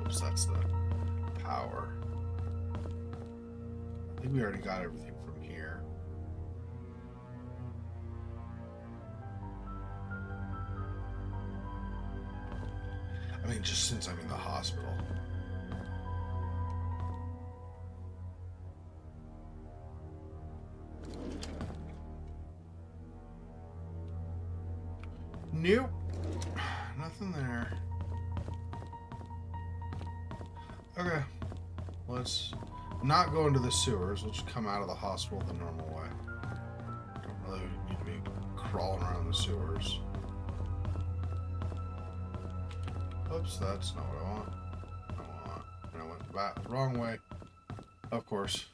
[SPEAKER 1] Oops, that's the power. I think we already got everything from here. I mean, just since I'm in the hospital. Nope. Nothing there. Okay. Let's not go into the sewers. We'll just come out of the hospital the normal way. Don't really need to be crawling around the sewers. Oops, that's not what I want. And I went back the wrong way. Of course.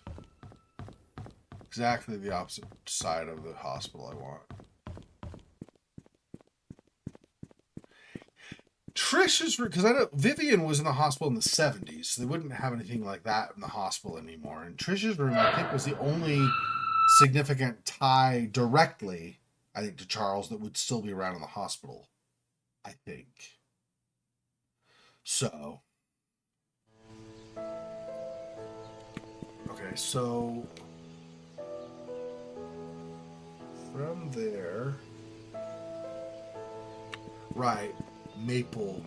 [SPEAKER 1] Exactly the opposite side of the hospital I want. Trish's, because I know Vivian was in the hospital in the 70s, so they wouldn't have anything like that in the hospital anymore. And Trish's room, I think, was the only significant tie directly, I think, to Charles that would still be around in the hospital. I think. So. Okay, so. From there. Right. Maple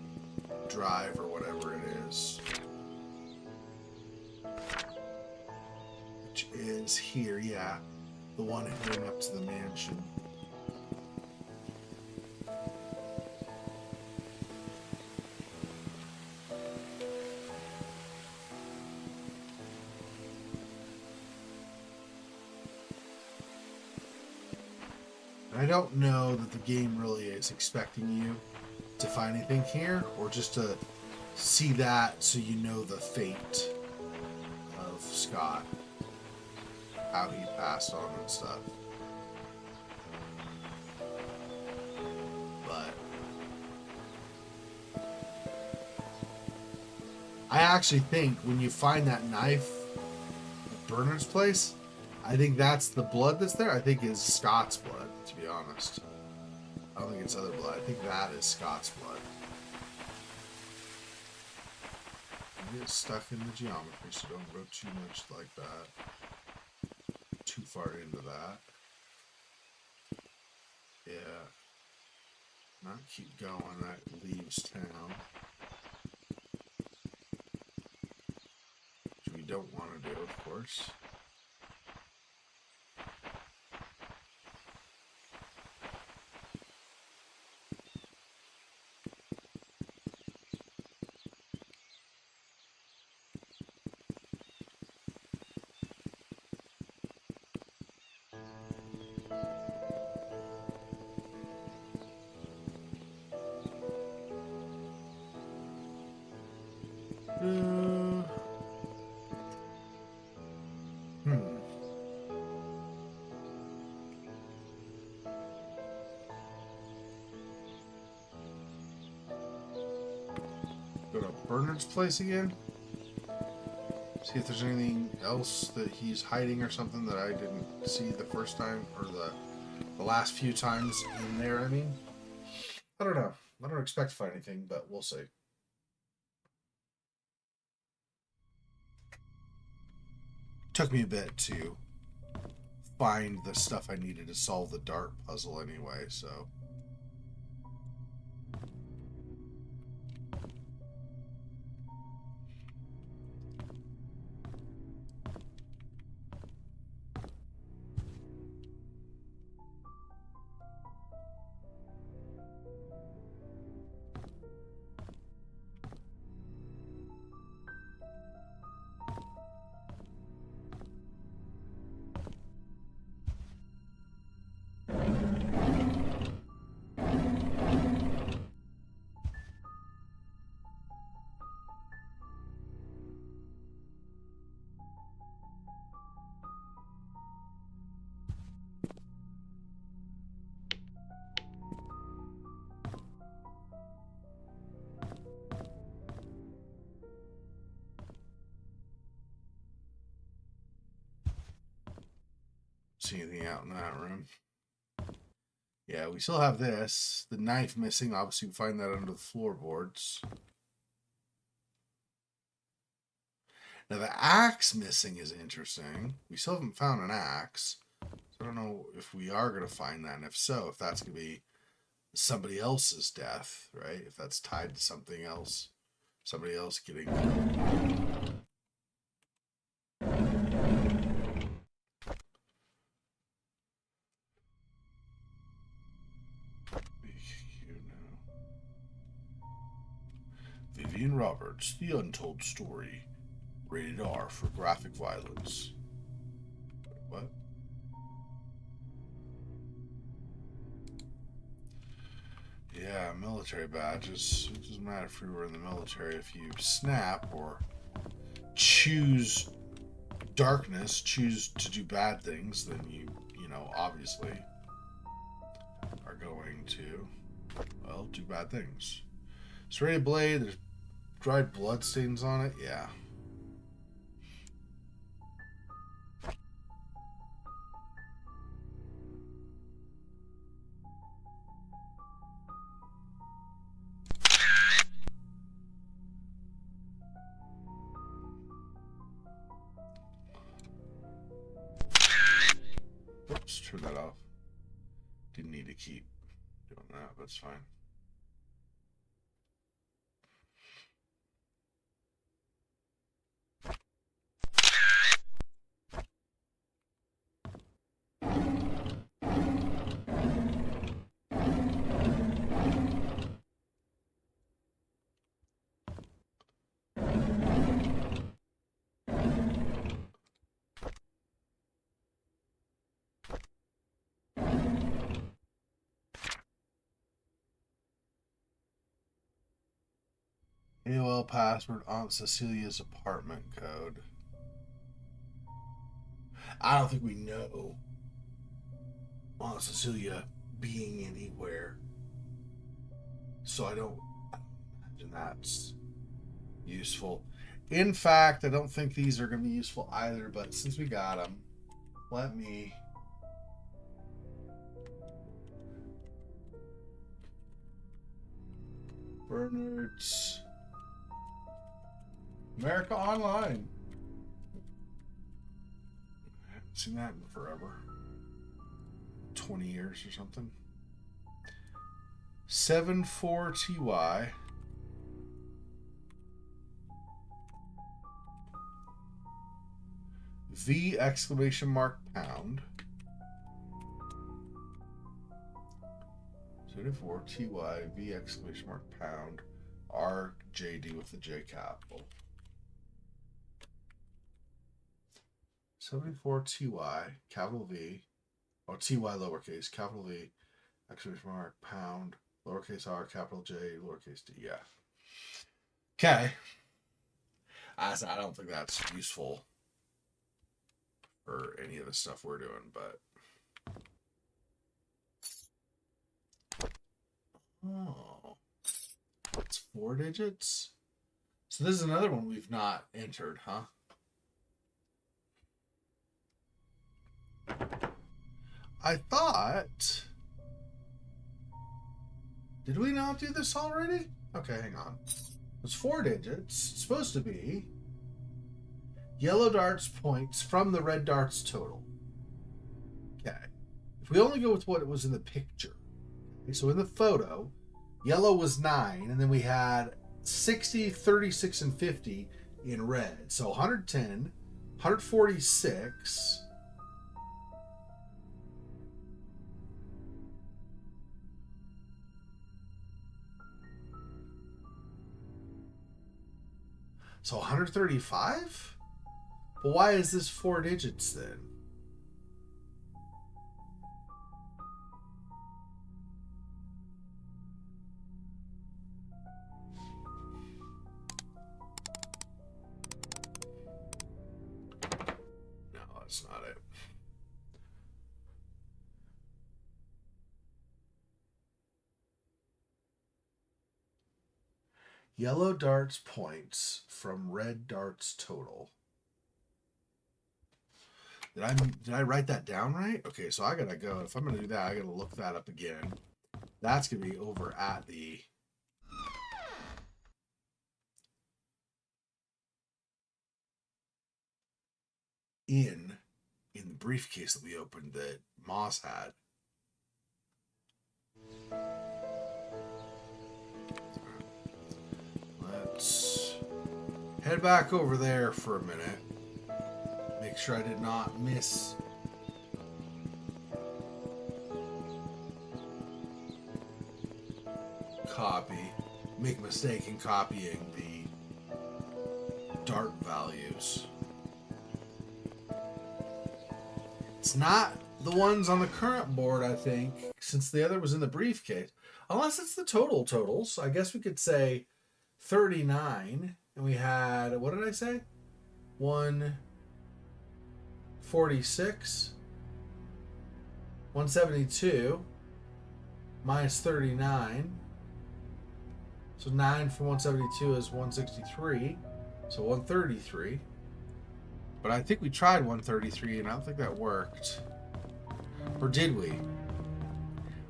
[SPEAKER 1] Drive or whatever it is, which is here, yeah, the one heading up to the mansion. I don't know that the game really is expecting you to find anything here, or just to see that so you know the fate of Scott, how he passed on and stuff. But I actually think when you find that knife at Bernard's place, I think that's the blood that's there. I think is Scott's blood, to be honest. I don't think it's other blood. I think that is Scott's blood. You get stuck in the geometry, so don't go too much like that. Too far into that. Yeah. Not keep going. That leaves town. Which we don't want to do, of course. Go to Bernard's place again. See if there's anything else that he's hiding or something that I didn't see the first time or the last few times in there. I mean, I don't know. I don't expect to find anything, but we'll see. Took me a bit to find the stuff I needed to solve the dart puzzle anyway, so. See anything out in that room? Yeah, we still have this. The knife missing. Obviously, we find that under the floorboards. Now, the axe missing is interesting. We still haven't found an axe. So I don't know if we are going to find that. And if so, if that's going to be somebody else's death, right? If that's tied to something else. Somebody else getting killed. Vivian Roberts, The Untold Story. Rated R for graphic violence. What? Yeah, military badges. It doesn't matter if you were in the military. If you snap or choose darkness, choose to do bad things, then you obviously are going to, well, do bad things. Serrated blade, there's dried blood stains on it. Yeah. Oops, turn that off. Didn't need to keep doing that, but it's fine. AOL password, Aunt Cecilia's apartment code. I don't think we know Aunt Cecilia being anywhere. So I don't imagine that's useful. In fact, I don't think these are going to be useful either, but since we got them, let me... Bernard's America Online. I haven't seen that in forever. 20 years or something. 74TY. V exclamation mark pound. 74TY V exclamation mark pound RJD with the J capital. 74TY capital V, or TY lowercase capital V exclamation mark pound lowercase r capital J lowercase d. Yeah. Okay. I don't think that's useful for any of the stuff we're doing, but oh, it's 4 digits. So this is another one we've not entered, huh? I thought. Did we not do this already? Okay, hang on. It's 4 digits. It's supposed to be yellow darts points from the red darts total. Okay. If we only go with what it was in the picture. Okay, so in the photo, yellow was 9, and then we had 60, 36, and 50 in red. So 110, 146. So 135? But why is this 4 digits then? No, that's not it. Yellow darts points from red darts total. Did I write that down right? Okay, so I gotta go. If I'm gonna do that, I gotta look that up again. That's gonna be over at the in the briefcase that we opened that Moss had. Let's head back over there for a minute. Make sure I did not miss make a mistake in copying the dart values. It's not the ones on the current board, I think, since the other was in the briefcase. Unless it's the totals. I guess we could say 39, and we had, what did I say? 146, 172, minus 39. So 9 from 172 is 163, so 133. But I think we tried 133, and I don't think that worked. Or did we?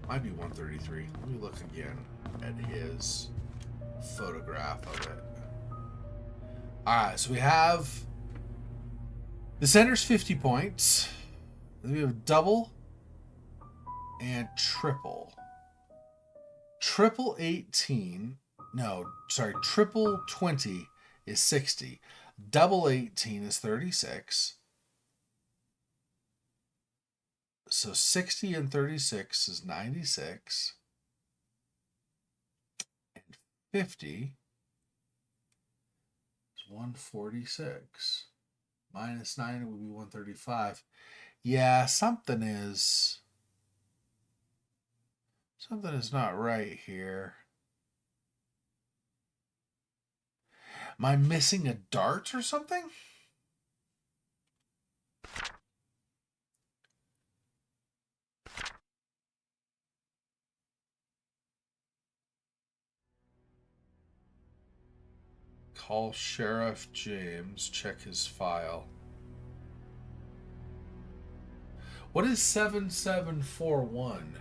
[SPEAKER 1] Might be 133. Let me look again at his photograph of it. Alright, so we have the center's 50 points. Then we have double and triple. Triple 18. No, sorry, triple 20 is 60. Double 18 is 36. So 60 and 36 is 96. And 50 is 146. Minus 9 would be 135. Yeah, something is not right here. Am I missing a dart or something? Call Sheriff James, check his file. What is 7741?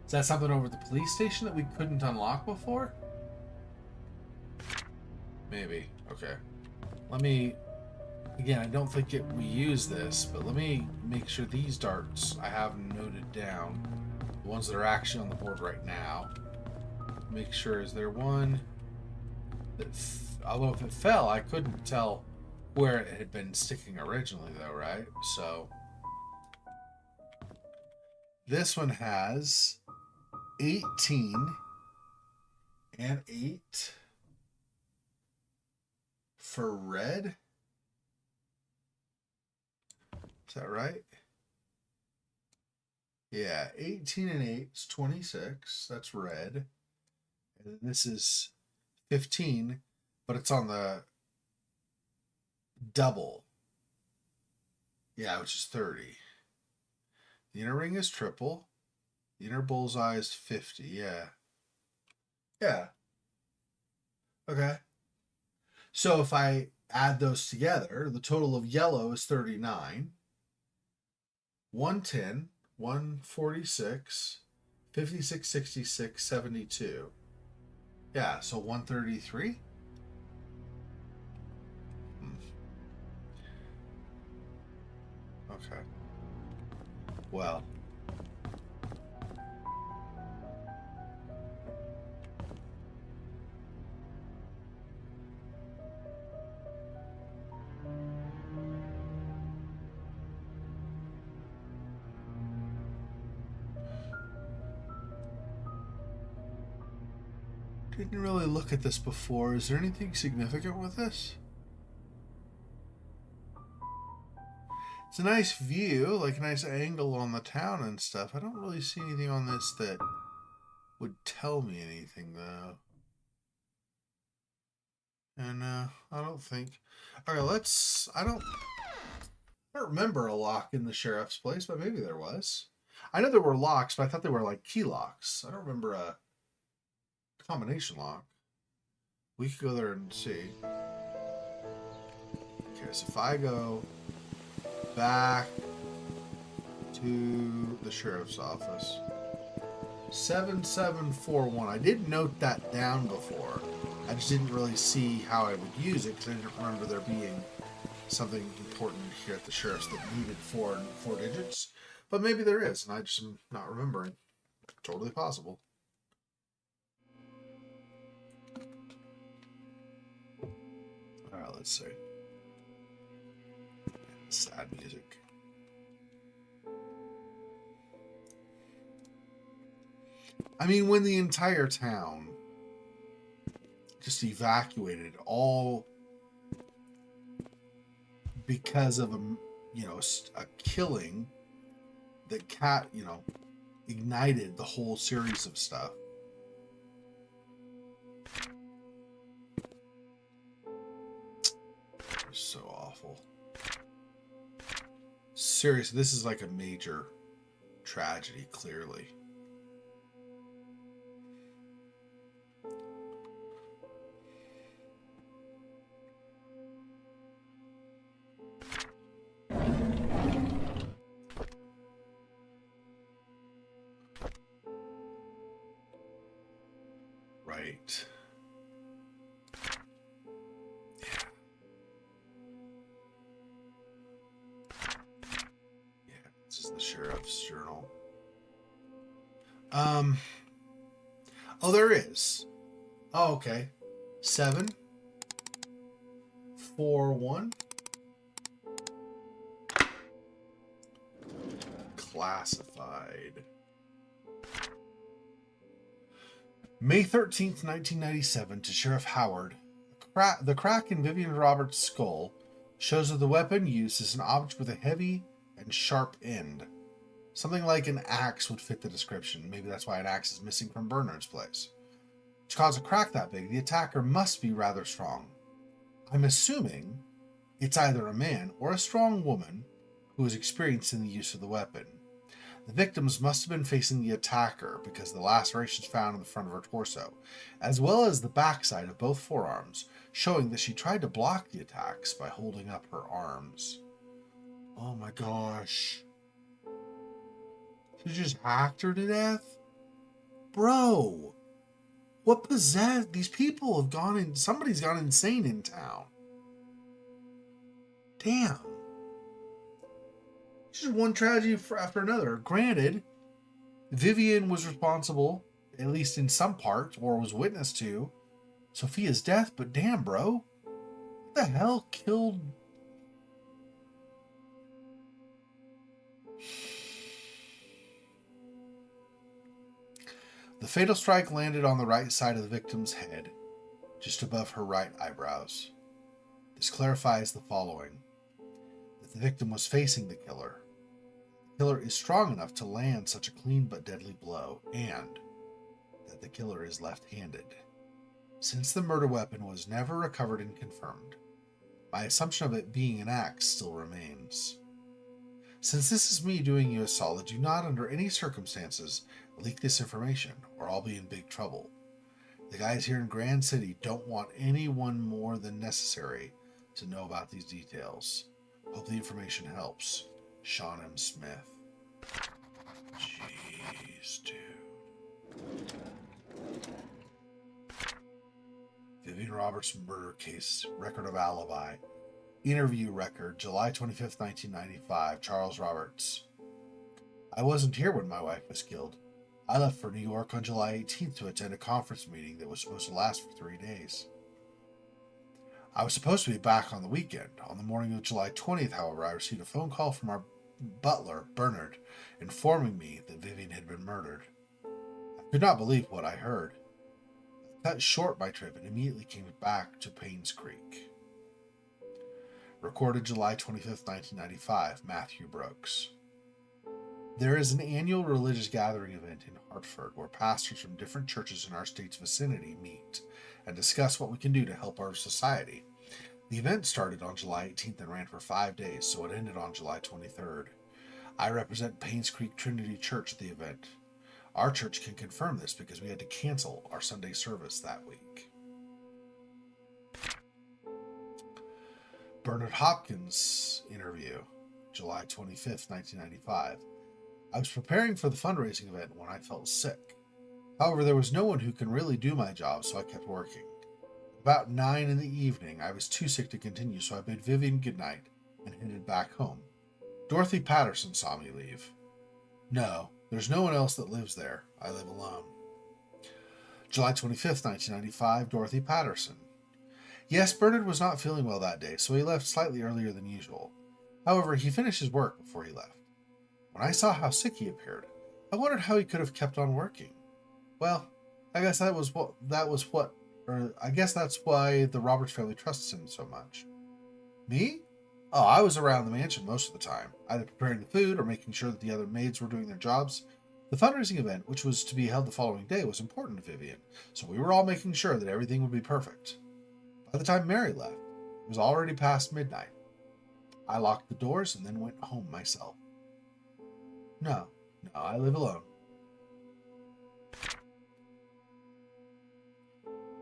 [SPEAKER 1] Is that something over at the police station that we couldn't unlock before? Maybe. Okay. Let me... Again, I don't think we use this, but let me make sure these darts I have noted down The ones that are actually on the board right now. Make sure, is there one that, although if it fell, I couldn't tell where it had been sticking originally, though, right? So this one has 18 and 8 for red. Is that right? Yeah, 18 and 8 is 26. That's red. And this is 15, but it's on the double. Yeah, which is 30. The inner ring is triple. The inner bullseye is 50. Yeah. Yeah. Okay. So if I add those together, the total of yellow is 39. 110, 146, 56, 66, 72. Yeah, so 133. Okay. Well. Didn't really look at this before. Is there anything significant with this? It's a nice view, like a nice angle on the town and stuff. I don't really see anything on this that would tell me anything, though. And I don't think. Okay, let's. I don't remember a lock in the sheriff's place, but maybe there was. I know there were locks, but I thought they were like key locks. I don't remember a combination lock. We could go there and see. Okay, so if I go back to the sheriff's office, 7741. I did note that down before. I just didn't really see how I would use it because I didn't remember there being something important here at the sheriff's that needed four digits. But maybe there is, and I just am not remembering. Totally possible. Alright, let's see. Sad music. I mean, when the entire town just evacuated, all because of a killing that ignited the whole series of stuff. So awful. Seriously, this is like a major tragedy, clearly. Right. This is the sheriff's journal. Oh, there is. Oh, okay. 741. Classified. May 13th, 1997, to Sheriff Howard. The crack in Vivian Roberts' skull shows that the weapon used is an object with a heavy and sharp end. Something like an axe would fit the description. Maybe that's why an axe is missing from Bernard's place. To cause a crack that big, the attacker must be rather strong. I'm assuming it's either a man or a strong woman who is experienced in the use of the weapon. The victims must have been facing the attacker because the lacerations found in the front of her torso, as well as the backside of both forearms, showing that she tried to block the attacks by holding up her arms. Oh my gosh. She just hacked her to death? Bro, what possessed? These people have gone in. Somebody's gone insane in town. Damn. Just one tragedy after another. Granted, Vivian was responsible, at least in some part, or was witness to, Sophia's death, but damn, bro. What the hell killed... The fatal strike landed on the right side of the victim's head, just above her right eyebrows. This clarifies the following: that the victim was facing the killer. The killer is strong enough to land such a clean but deadly blow, and that the killer is left-handed. Since the murder weapon was never recovered and confirmed, my assumption of it being an axe still remains. Since this is me doing you a solid, do not under any circumstances leak this information, or I'll be in big trouble. The guys here in Grand City don't want anyone more than necessary to know about these details. Hope the information helps. Sean M. Smith. Jeez, dude. Vivian Roberts murder case, record of alibi. Interview record, July 25th, 1995. Charles Roberts. I wasn't here when my wife was killed. I left for New York on July 18th to attend a conference meeting that was supposed to last for 3 days. I was supposed to be back on the weekend. On the morning of July 20th, however, I received a phone call from our butler, Bernard, informing me that Vivian had been murdered. I could not believe what I heard. I cut short my trip and immediately came back to Painscreek. Recorded July 25th, 1995, Matthew Brooks. There is an annual religious gathering event in Hartford where pastors from different churches in our state's vicinity meet and discuss what we can do to help our society. The event started on July 18th and ran for 5 days, so it ended on July 23rd. I represent Painscreek Trinity Church at the event. Our church can confirm this because we had to cancel our Sunday service that week. Bernard Hopkins interview, July 25th, 1995. I was preparing for the fundraising event when I felt sick. However, there was no one who can really do my job, so I kept working. About 9 in the evening, I was too sick to continue, so I bid Vivian goodnight and headed back home. Dorothy Patterson saw me leave. No, there's no one else that lives there. I live alone. July 25th, 1995, Dorothy Patterson. Yes, Bernard was not feeling well that day, so he left slightly earlier than usual. However, he finished his work before he left. When I saw how sick he appeared, I wondered how he could have kept on working. Well, I guess that's why the Roberts family trusts him so much. Me? Oh, I was around the mansion most of the time, either preparing the food or making sure that the other maids were doing their jobs. The fundraising event, which was to be held the following day, was important to Vivian, so we were all making sure that everything would be perfect. By the time Mary left, it was already past midnight. I locked the doors and then went home myself. No, I live alone.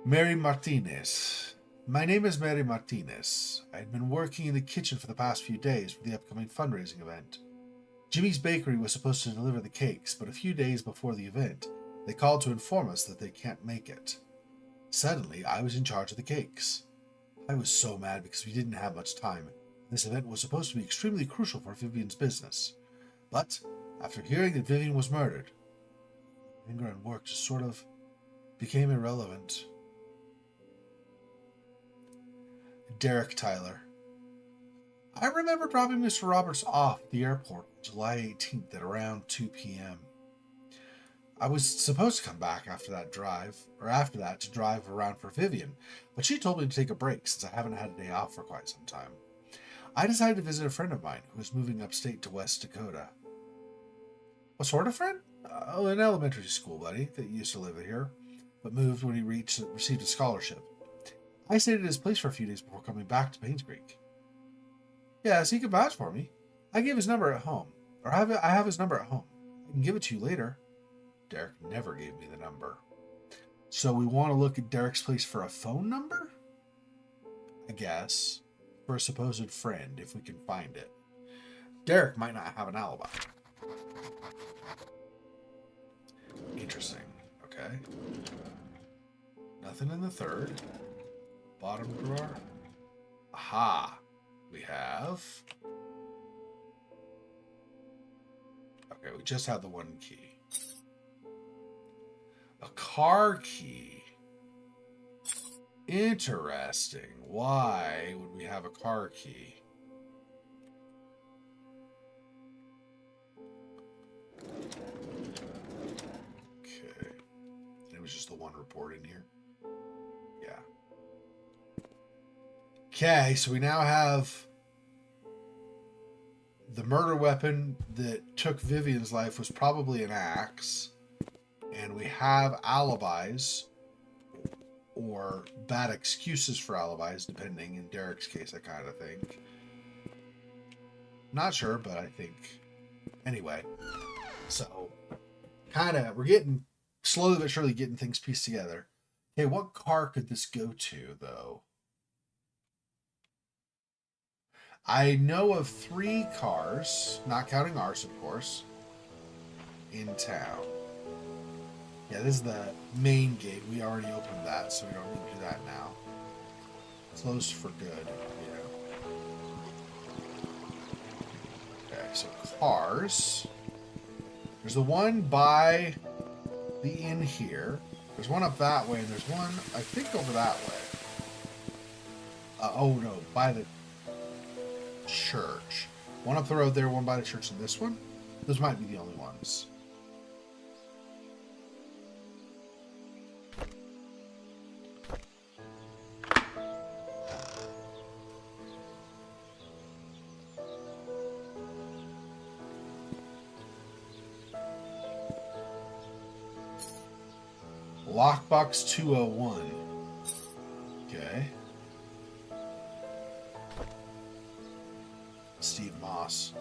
[SPEAKER 1] Mary Martinez. My name is Mary Martinez. I had been working in the kitchen for the past few days for the upcoming fundraising event. Jimmy's Bakery was supposed to deliver the cakes, but a few days before the event, they called to inform us that they can't make it. Suddenly, I was in charge of the cakes. I was so mad because we didn't have much time. This event was supposed to be extremely crucial for Vivian's business. But after hearing that Vivian was murdered, anger and work just sort of became irrelevant. Derek Tyler. I remember dropping Mr. Roberts off at the airport on July 18th at around 2 p.m. I was supposed to come back after that to drive around for Vivian, but she told me to take a break since I haven't had a day off for quite some time. I decided to visit a friend of mine who was moving upstate to West Dakota. What sort of friend? An elementary school buddy that used to live here, but moved when he received a scholarship. I stayed at his place for a few days before coming back to Painscreek. Yes, he can vouch for me. I gave his number at home. I have his number at home. I can give it to you later. Derek never gave me the number. So we want to look at Derek's place for a phone number? I guess. For a supposed friend, if we can find it. Derek might not have an alibi. Interesting. Okay. Nothing in the third. Bottom drawer. Aha. We have... Okay, we just have the one key. A car key. Interesting. Why would we have a car key? Okay. It was just the one report in here. Yeah. Okay, so we now have the murder weapon that took Vivian's life was probably an axe. And we have alibis or bad excuses for alibis, depending. In Derek's case, I kind of think. Not sure, but I think. Anyway, so kind of, we're getting slowly but surely getting things pieced together. Okay, what car could this go to, though? I know of 3 cars, not counting ours, of course, in town. Yeah, this is the main gate. We already opened that, so we don't need to do that now. Closed for good, Okay, so cars. There's the one by the inn here. There's one up that way, and there's one, I think, over that way. Oh, no, by the church. One up the road there, one by the church, and this one. Those might be the only ones. Lockbox 201. Okay. Steve Moss.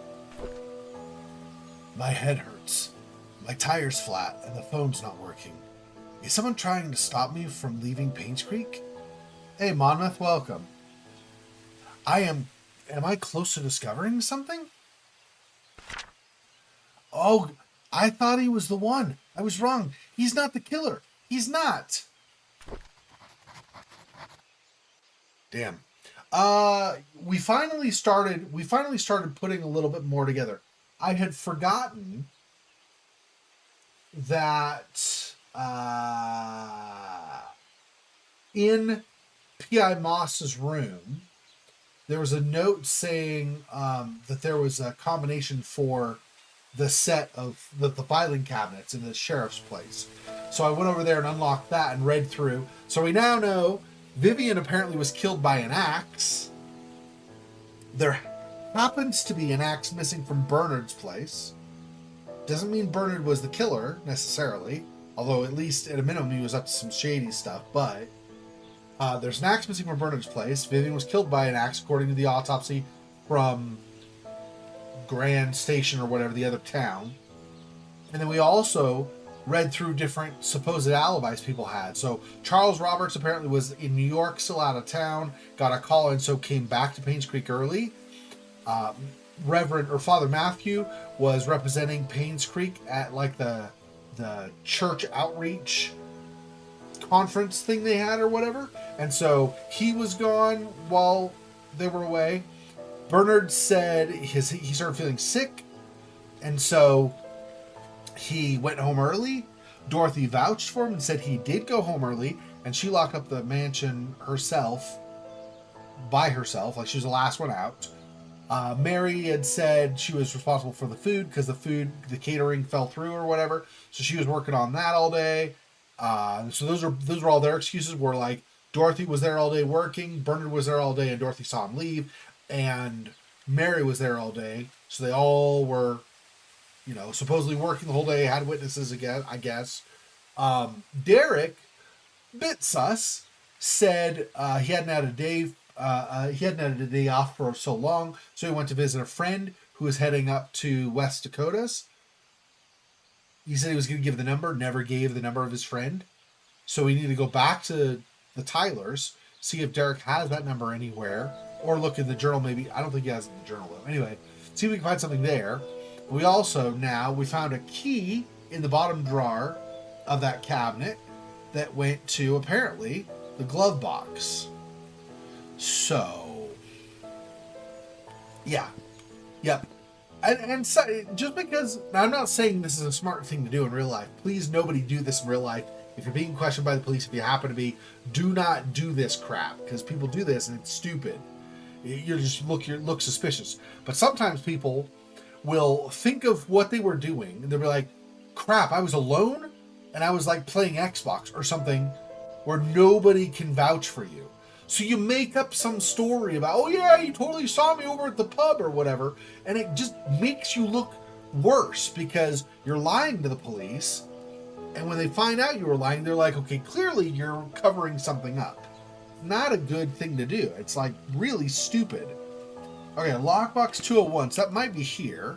[SPEAKER 1] My head hurts. My tire's flat and the phone's not working. Is someone trying to stop me from leaving Painscreek? Hey, Monmouth, welcome. Am I close to discovering something? Oh, I thought he was the one. I was wrong. He's not the killer. He's not. Damn. We finally started putting a little bit more together. I had forgotten that in P.I. Moss's room, there was a note saying that there was a combination for the set of the filing cabinets in the sheriff's place. So I went over there and unlocked that and read through. So we now know Vivian apparently was killed by an axe. There happens to be an axe missing from Bernard's place. Doesn't mean Bernard was the killer, necessarily. Although, at least, at a minimum, he was up to some shady stuff. But there's an axe missing from Bernard's place. Vivian was killed by an axe, according to the autopsy from Grand Station or whatever, the other town. And then we also read through different supposed alibis people had. So Charles Roberts apparently was in New York, still out of town, got a call, and so came back to Painscreek early. Reverend or Father Matthew was representing Painscreek at like the church outreach conference thing they had or whatever, and so he was gone while they were away. Bernard said he started feeling sick, and so he went home early. Dorothy vouched for him and said he did go home early, and she locked up the mansion herself, by herself, like she was the last one out. Mary had said she was responsible for the food because the catering fell through or whatever, so she was working on that all day. So those were all their excuses. Were like Dorothy was there all day working, Bernard was there all day, and Dorothy saw him leave, and Mary was there all day, so they all were, supposedly working the whole day, had witnesses again, I guess. Derek, bit sus, said he hadn't had a day off for so long, so he went to visit a friend who was heading up to West Dakotas. He said he was going to give the number, never gave the number of his friend. So we need to go back to the Tylers, see if Derek has that number anywhere, or look in the journal maybe. I don't think he has it in the journal though. Anyway, see if we can find something there. We found a key in the bottom drawer of that cabinet that went to, apparently, the glove box. So, yeah. Yep. And so, just because, now I'm not saying this is a smart thing to do in real life. Please, nobody do this in real life. If you're being questioned by the police, if you happen to be, do not do this crap, because people do this and it's stupid. You just look suspicious. But sometimes people will think of what they were doing and they'll be like, crap, I was alone and I was like playing Xbox or something where nobody can vouch for you. So you make up some story about, oh yeah, you totally saw me over at the pub or whatever, and it just makes you look worse because you're lying to the police, and when they find out you were lying, they're like, okay, clearly you're covering something up. Not a good thing to do. It's like really stupid. Okay, lockbox 201, so that might be here.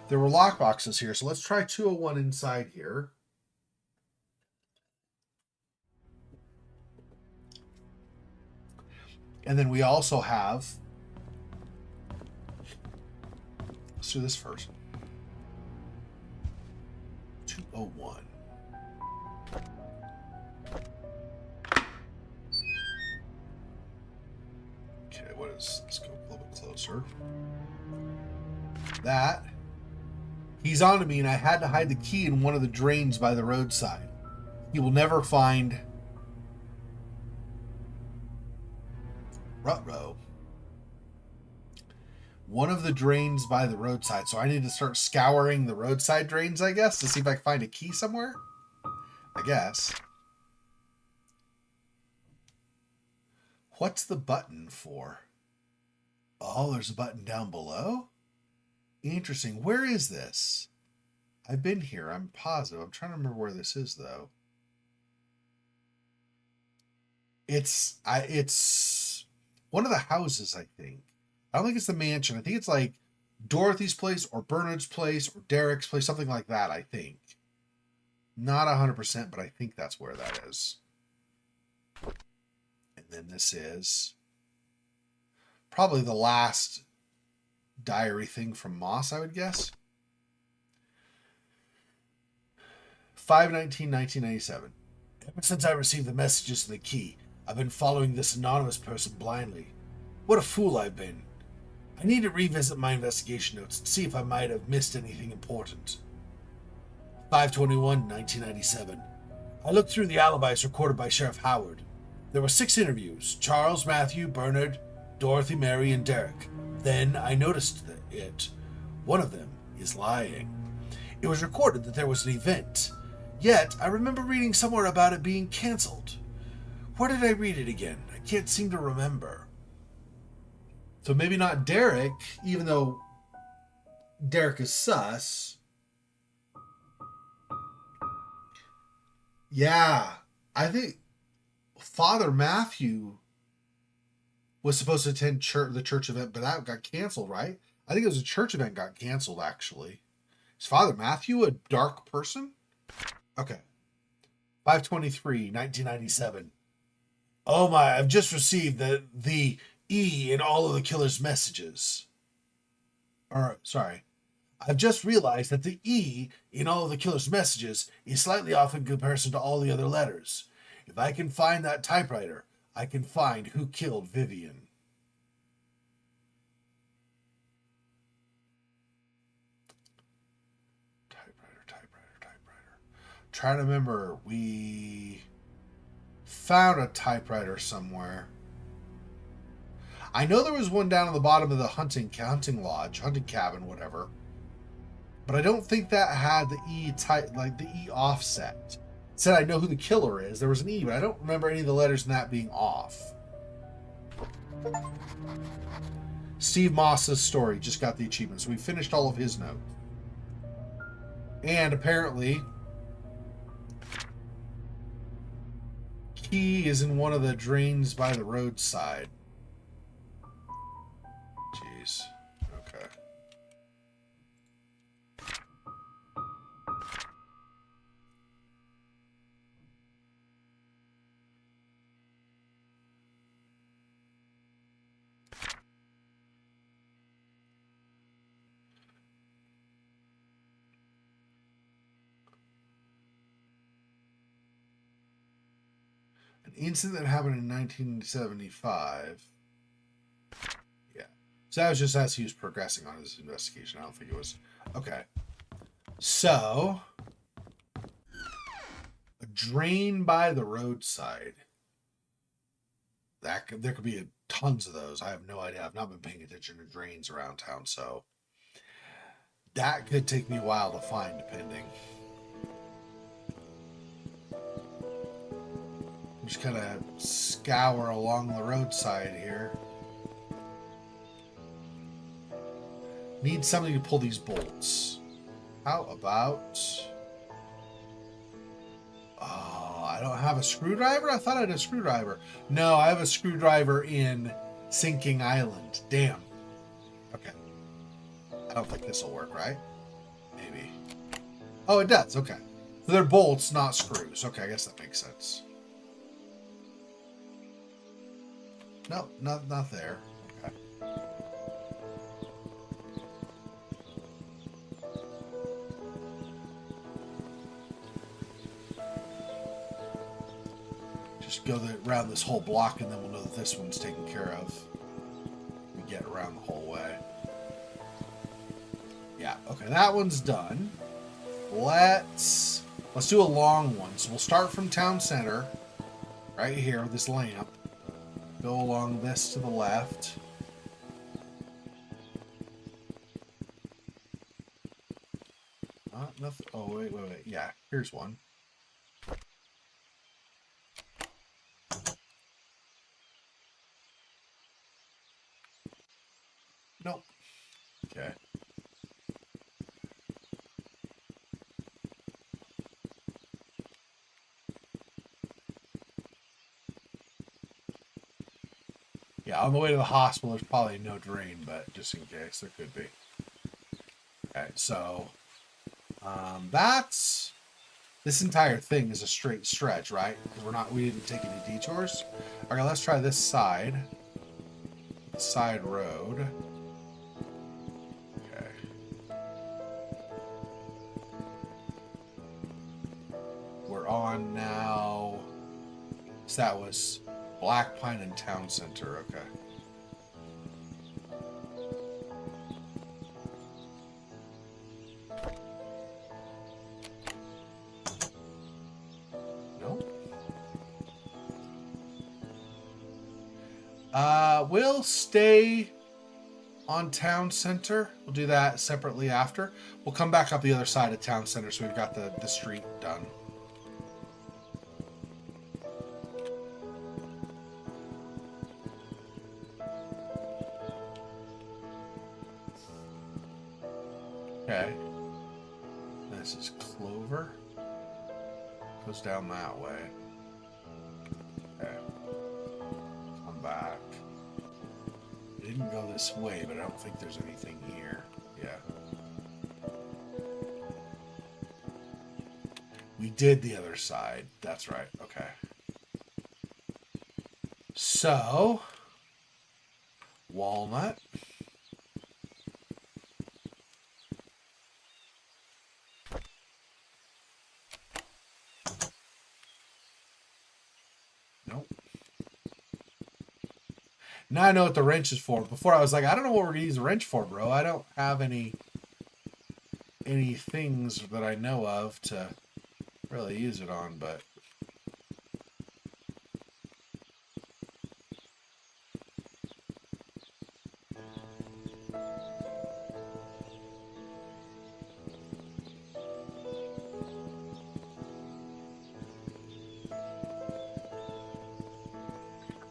[SPEAKER 1] There were lockboxes here, so let's try 201 inside here. And then we also have, let's do this first. 201. Okay, let's go a little bit closer. That, he's on to me and I had to hide the key in one of the drains by the roadside. He will never find Rutrow. One of the drains by the roadside. So I need to start scouring the roadside drains, I guess, to see if I can find a key somewhere. I guess. What's the button for? Oh, there's a button down below? Interesting. Where is this? I've been here. I'm positive. I'm trying to remember where this is, though. It's one of the houses, I think. I don't think it's the mansion. I think it's like Dorothy's place or Bernard's place or Derek's place, something like that, I think. Not 100%, but I think that's where that is. And then this is probably the last diary thing from Moss, I would guess. 5/19/1997. Ever since I received the messages to the key, I've been following this anonymous person blindly. What a fool I've been. I need to revisit my investigation notes and see if I might have missed anything important. 5/21/1997. I looked through the alibis recorded by Sheriff Howard. There were 6 interviews: Charles, Matthew, Bernard, Dorothy, Mary, and Derek. Then I noticed it. One of them is lying. It was recorded that there was an event. Yet, I remember reading somewhere about it being cancelled. Where did I read it again? I can't seem to remember. So maybe not Derek, even though Derek is sus. Yeah, I think Father Matthew was supposed to attend the church event, but that got canceled, right? I think it was a church event got canceled, actually. Is Father Matthew a dark person? Okay. 5/23/1997. Oh my, I've just received the E in all of the killer's messages. I've just realized that the E in all of the killer's messages is slightly off in comparison to all the other letters. If I can find that typewriter, I can find who killed Vivian. Typewriter. Trying to remember, we found a typewriter somewhere. I know there was one down on the bottom of the hunting lodge, hunting cabin, whatever. But I don't think that had the E the E offset. It said I know who the killer is. There was an E, but I don't remember any of the letters in that being off. Steve Moss's story just got the achievement, so we finished all of his notes. And apparently, key is in one of the drains by the roadside. Jeez. Okay. An incident that happened in 1975. Yeah. So that was just as he was progressing on his investigation. I don't think it was... Okay. So... Drain by the roadside. There could be tons of those. I have no idea. I've not been paying attention to drains around town, so that could take me a while to find, depending. Just kind of scour along the roadside here. Need something to pull these bolts. How about... Oh, I don't have a screwdriver? I thought I had a screwdriver. No, I have a screwdriver in Sinking Island. Damn. Okay. I don't think this will work, right? Maybe. Oh, it does. Okay. So they're bolts, not screws. Okay, I guess that makes sense. No, not there. Okay. Just go around this whole block and then we'll know that this one's taken care of. We get around the whole way. Yeah, okay, that one's done. Let's do a long one. So we'll start from town center, right here with this lamp. Go along this to the left. Nothing. Oh, wait. Yeah, here's one. Nope. Okay. Yeah, on the way to the hospital, there's probably no drain, but just in case, there could be. Okay, so that's this entire thing is a straight stretch, right? Because we didn't take any detours. Okay, let's try this side. Side road. Okay. We're on now. So that was Black Pine and Town Center. Okay. We'll stay on Town Center. We'll do that separately after. We'll come back up the other side of Town Center so we've got the street done. Okay. This is Clover. Goes down that way. Okay. Come back. It didn't go this way, but I don't think there's anything here. Yeah. We did the other side. That's right. Okay. So, Walnut. Nope. Now I know what the wrench is for. Before I was like, I don't know what we're gonna use the wrench for, bro. I don't have any things that I know of to really use it on, but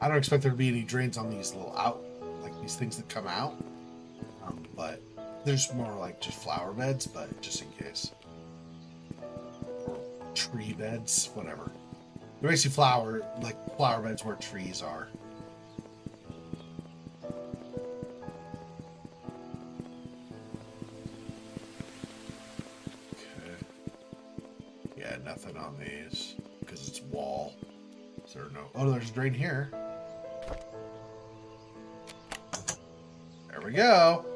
[SPEAKER 1] I don't expect there to be any drains on these little like these things that come out. But there's more like just flower beds, but just in case. Or tree beds, whatever. They're basically flower beds where trees are. Okay. Yeah, nothing on these because it's wall. So there are no. Oh, there's a drain here. There we go.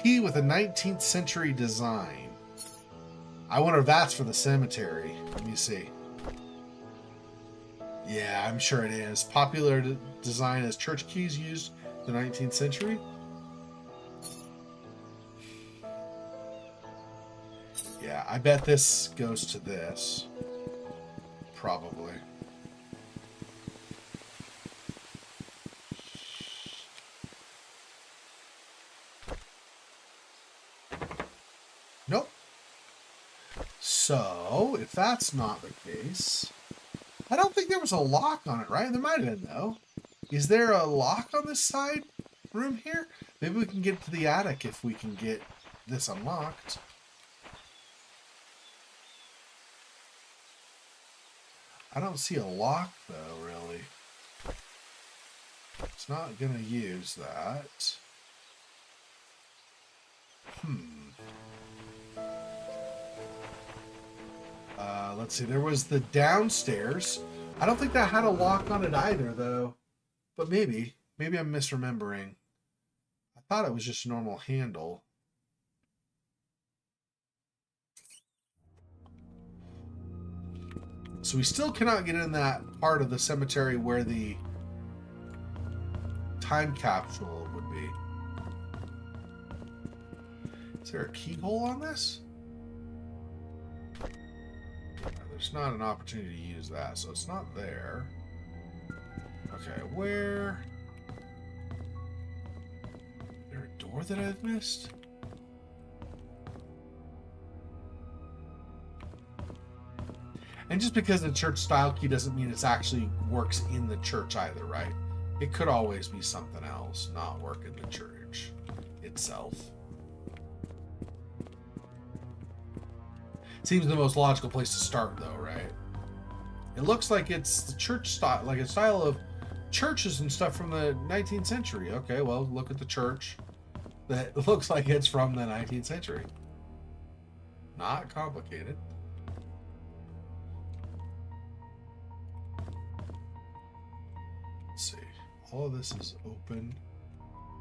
[SPEAKER 1] Key with a 19th century design. I wonder if that's for the cemetery. Let me see. Yeah, I'm sure it is. Popular design as church keys used in the 19th century. Yeah, I bet this goes to this. Probably. Nope. So, if that's not the case, I don't think there was a lock on it, right? There might have been, though. Is there a lock on this side room here? Maybe we can get to the attic if we can get this unlocked. I don't see a lock, though, really. It's not going to use that. Let's see. There was the downstairs. I don't think that had a lock on it either, though. But maybe. Maybe I'm misremembering. I thought it was just a normal handle. So we still cannot get in that part of the cemetery where the time capsule would be. Is there a keyhole on this? There's not an opportunity to use that, so it's not there. Okay, where? Is there a door that I've missed? And just because the church style key doesn't mean it actually works in the church either, right? It could always be something else, not work in the church itself. Seems the most logical place to start, though, right? It looks like it's the church style, like a style of churches and stuff from the 19th century. Okay, well, look at the church. That looks like it's from the 19th century. Not complicated. Let's see. All of this is open.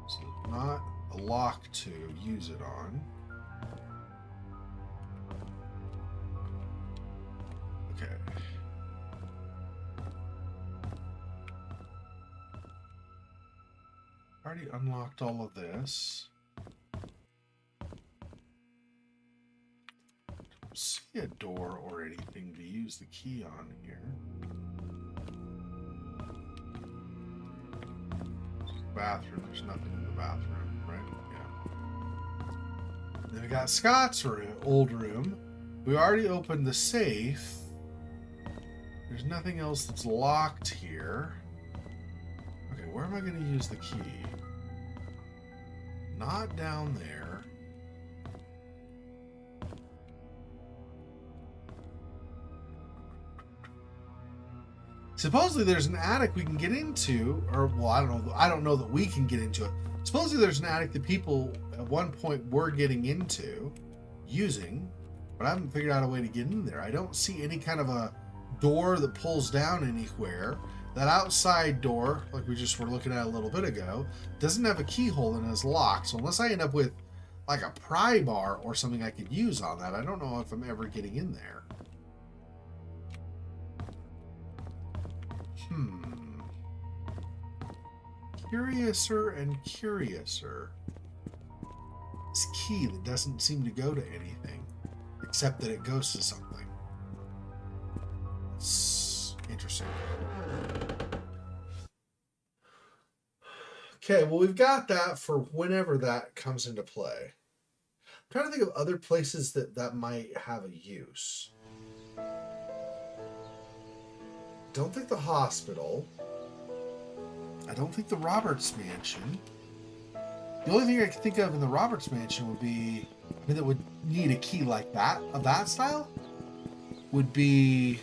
[SPEAKER 1] So not a lock to use it on. Okay. Already unlocked all of this. Don't see a door or anything to use the key on here. Bathroom. There's nothing in the bathroom, right? Yeah. Then we got Scott's room, old room. We already opened the safe. There's nothing else that's locked here. Okay, where am I going to use the key? Not down there. Supposedly there's an attic we can get into, or well, I don't know that we can get into it. Supposedly there's an attic that people at one point were getting into, using, but I haven't figured out a way to get in there. I don't see any kind of a door that pulls down anywhere. That outside door, like we just were looking at a little bit ago, doesn't have a keyhole and is locked. So unless I end up with like a pry bar or something I could use on that, I don't know if I'm ever getting in there. Curiouser and curiouser. This key that doesn't seem to go to anything, except that it goes to something. It's interesting. Okay, well, we've got that for whenever that comes into play. I'm trying to think of other places that might have a use. Don't think the hospital. I don't think the Roberts mansion. The only thing I can think of in the Roberts mansion would be, I mean, that would need a key like that, of that style, would be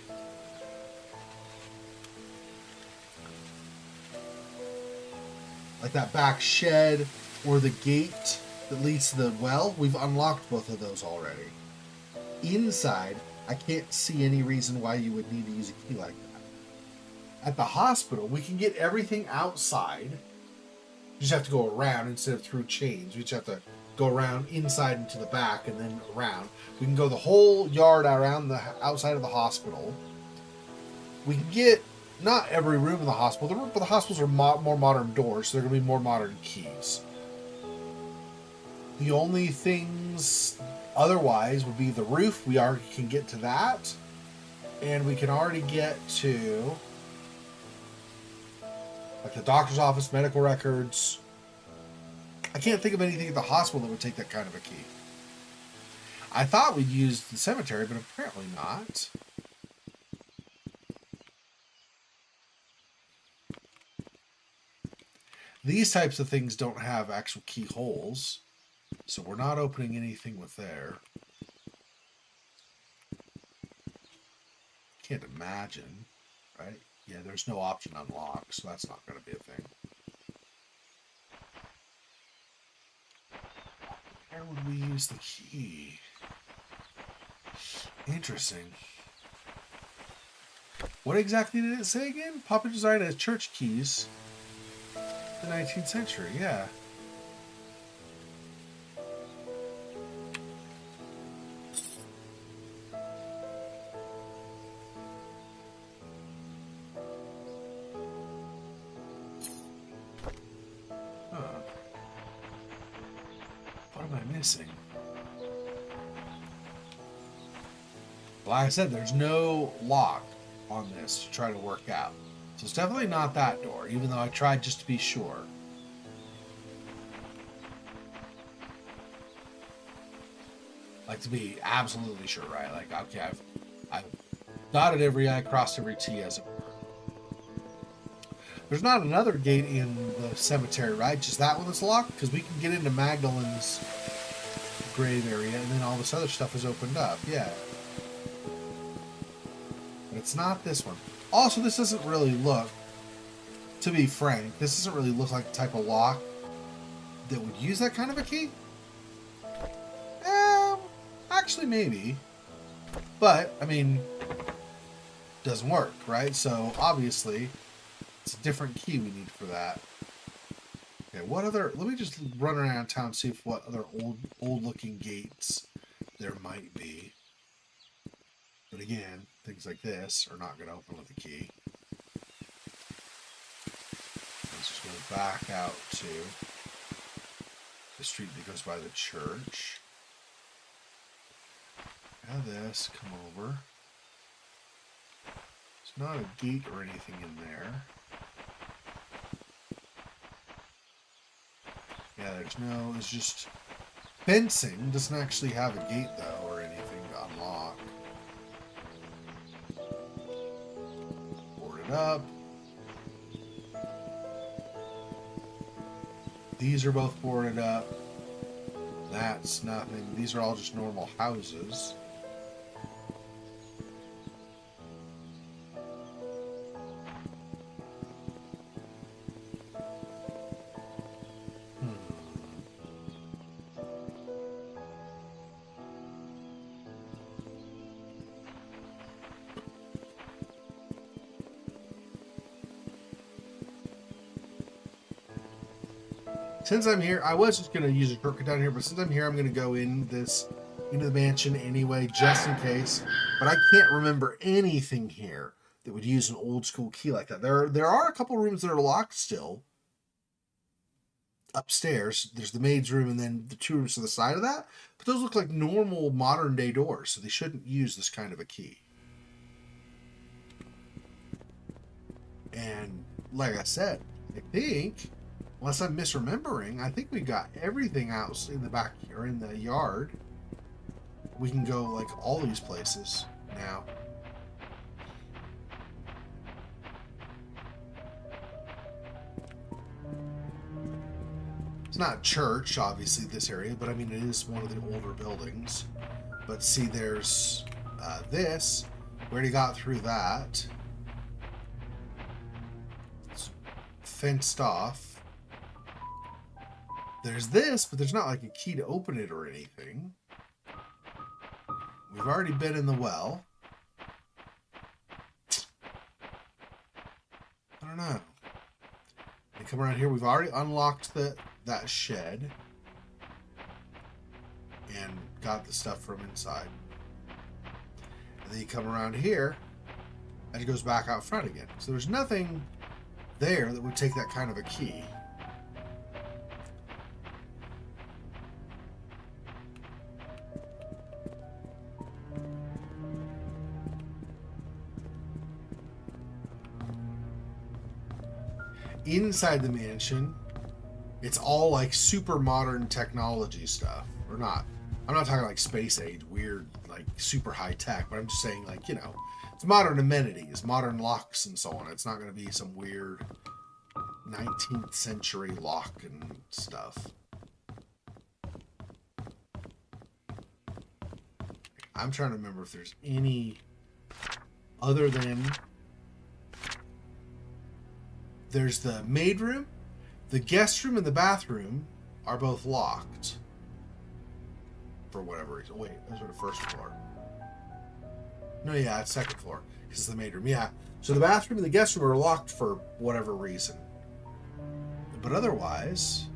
[SPEAKER 1] like that back shed or the gate that leads to the well. We've unlocked both of those already. Inside, I can't see any reason why you would need to use a key like that. At the hospital, we can get everything outside. You just have to go around instead of through chains. We just have to go around inside into the back and then around. We can go the whole yard around the outside of the hospital. We can get not every room in the hospital, but the hospitals are more modern doors, so they're going to be more modern keys. The only things Otherwise would be the roof. We already can get to that. And we can already get to like the doctor's office, medical records. I can't think of anything at the hospital that would take that kind of a key. I thought we'd use the cemetery, but apparently not. These types of things don't have actual keyholes, so we're not opening anything with there. Can't imagine, right? Yeah, there's no option unlock, so that's not going to be a thing. Where would we use the key? Interesting. What exactly did it say again? Papa designed as church keys. The 19th century, yeah. Huh. What am I missing? Like I said, there's no lock on this to try to work out. So it's definitely not that door, even though I tried just to be sure. Like to be absolutely sure, right? Like, okay, I've dotted every I, crossed every T, as it were. There's not another gate in the cemetery, right? Just that one that's locked? Because we can get into Magdalen's grave area, and then all this other stuff is opened up. Yeah. But it's not this one. Also, this doesn't really look, to be frank, this doesn't really look like the type of lock that would use that kind of a key. Actually, maybe. But, I mean, doesn't work, right? So, obviously, it's a different key we need for that. Okay, what other... Let me just run around town and see if what other old-looking gates there might be. But again, things like this are not going to open with a key. Let's just go back out to the street that goes by the church. Now this, come over. There's not a gate or anything in there. Yeah, there's just fencing. Doesn't actually have a gate though or anything to unlock. Board it up. These are both boarded up. That's nothing. These are all just normal houses. Since I'm here, I was just going to use a shortcut down here, but since I'm here, I'm going to go into the mansion anyway, just in case. But I can't remember anything here that would use an old school key like that. There are a couple rooms that are locked still. Upstairs, there's the maid's room and then the two rooms to the side of that. But those look like normal modern day doors, so they shouldn't use this kind of a key. And like I said, I think... Unless I'm misremembering, I think we got everything out in the back or in the yard. We can go like all these places now. It's not church, obviously, this area, but I mean, it is one of the older buildings. But see, there's this. We already got through that. It's fenced off. There's this, but there's not like a key to open it or anything. We've already been in the well. I don't know. You come around here, we've already unlocked that shed. And got the stuff from inside. And then you come around here, and it goes back out front again. So there's nothing there that would take that kind of a key. inside the mansion, it's all like super modern technology stuff. Or not. I'm not talking like space age, weird, like super high tech, but I'm just saying like, you know, it's modern amenities, modern locks and so on. It's not going to be some weird 19th century lock and stuff. I'm trying to remember if there's any other than there's the maid room, the guest room, and the bathroom are both locked for whatever reason. Wait, those are the first floor. No, yeah, it's second floor. It's the maid room. Yeah. So the bathroom and the guest room are locked for whatever reason. But otherwise,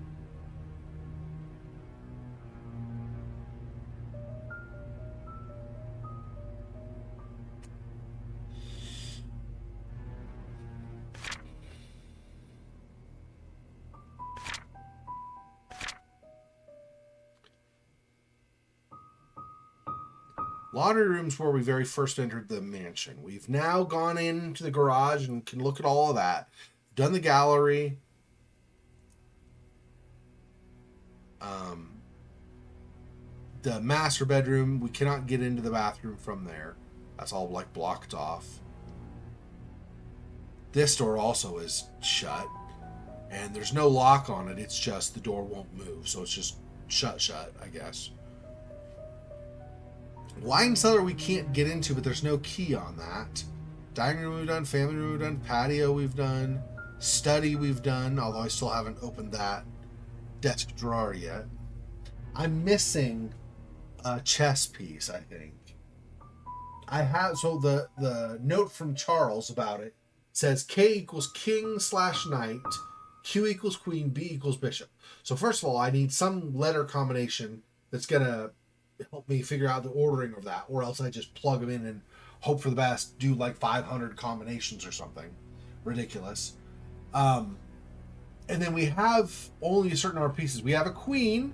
[SPEAKER 1] laundry room's where we very first entered the mansion. We've now gone into the garage and can look at all of that. Done the gallery. The master bedroom, we cannot get into the bathroom from there. That's all like blocked off. This door also is shut. And there's no lock on it. It's just the door won't move. So it's just shut, I guess. Wine cellar we can't get into, but there's no key on that. Dining room we've done, family room we've done, patio we've done, study we've done, although I still haven't opened that desk drawer yet. I'm missing a chess piece, I think. I have, so the note from Charles about it says K equals king/knight, Q equals queen, B equals bishop. So first of all, I need some letter combination that's going to help me figure out the ordering of that, or else I just plug them in and hope for the best, do like 500 combinations or something ridiculous. And then we have only a certain number of pieces. We have a queen.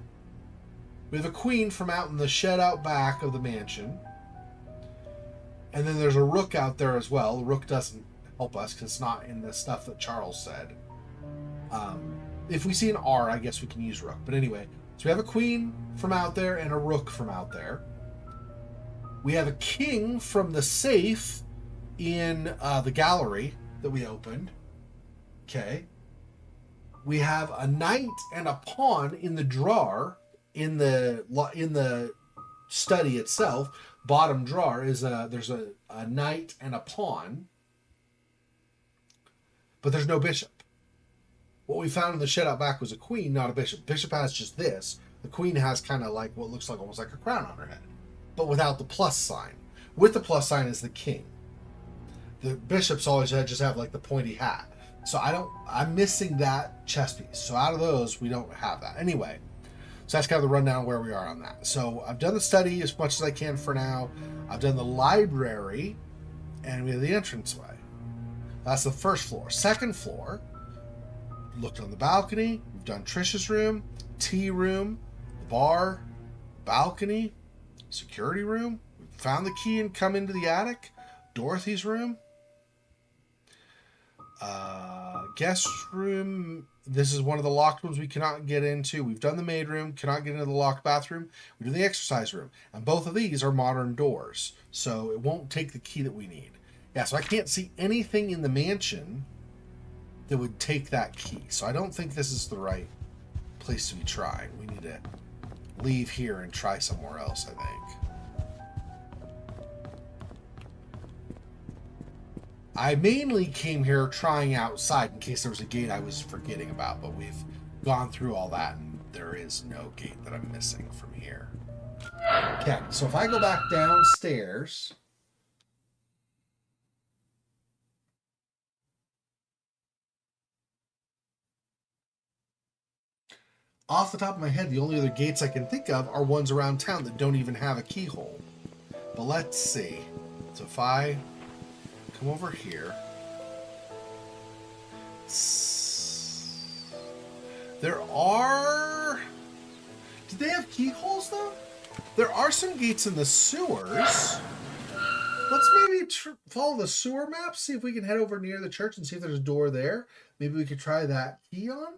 [SPEAKER 1] We have a queen from out in the shed out back of the mansion. And then there's a rook out there as well. The rook doesn't help us because it's not in the stuff that Charles said. If we see an R, I guess we can use rook. But anyway, so we have a queen from out there and a rook from out there. We have a king from the safe in the gallery that we opened. Okay. We have a knight and a pawn in the drawer in the study itself. Bottom drawer is there's a knight and a pawn, but there's no bishop. What we found in the shed out back was a queen, not a bishop. Bishop has just this. The queen has kind of like what looks like almost like a crown on her head, but without the plus sign. With the plus sign is the king. The bishops always just have like the pointy hat. So I'm missing that chess piece. So out of those, we don't have that. Anyway, so that's kind of the rundown of where we are on that. So I've done the study as much as I can for now. I've done the library, and we have the entranceway. That's the first floor. Second floor, looked on the balcony. We've done Trish's room, tea room, the bar, balcony, security room. We found the key and come into the attic. Dorothy's room. Guest room. This is one of the locked ones we cannot get into. We've done the maid room, cannot get into the locked bathroom. We do the exercise room. And both of these are modern doors, so it won't take the key that we need. Yeah, so I can't see anything in the mansion that would take that key. So I don't think this is the right place to be trying. We need to leave here and try somewhere else, I think. I mainly came here trying outside in case there was a gate I was forgetting about, but we've gone through all that and there is no gate that I'm missing from here. Okay, so if I go back downstairs, off the top of my head, the only other gates I can think of are ones around town that don't even have a keyhole. But let's see. So if I come over here, there are... Did they have keyholes though? There are some gates in the sewers. Let's maybe follow the sewer map, see if we can head over near the church and see if there's a door there. Maybe we could try that key on.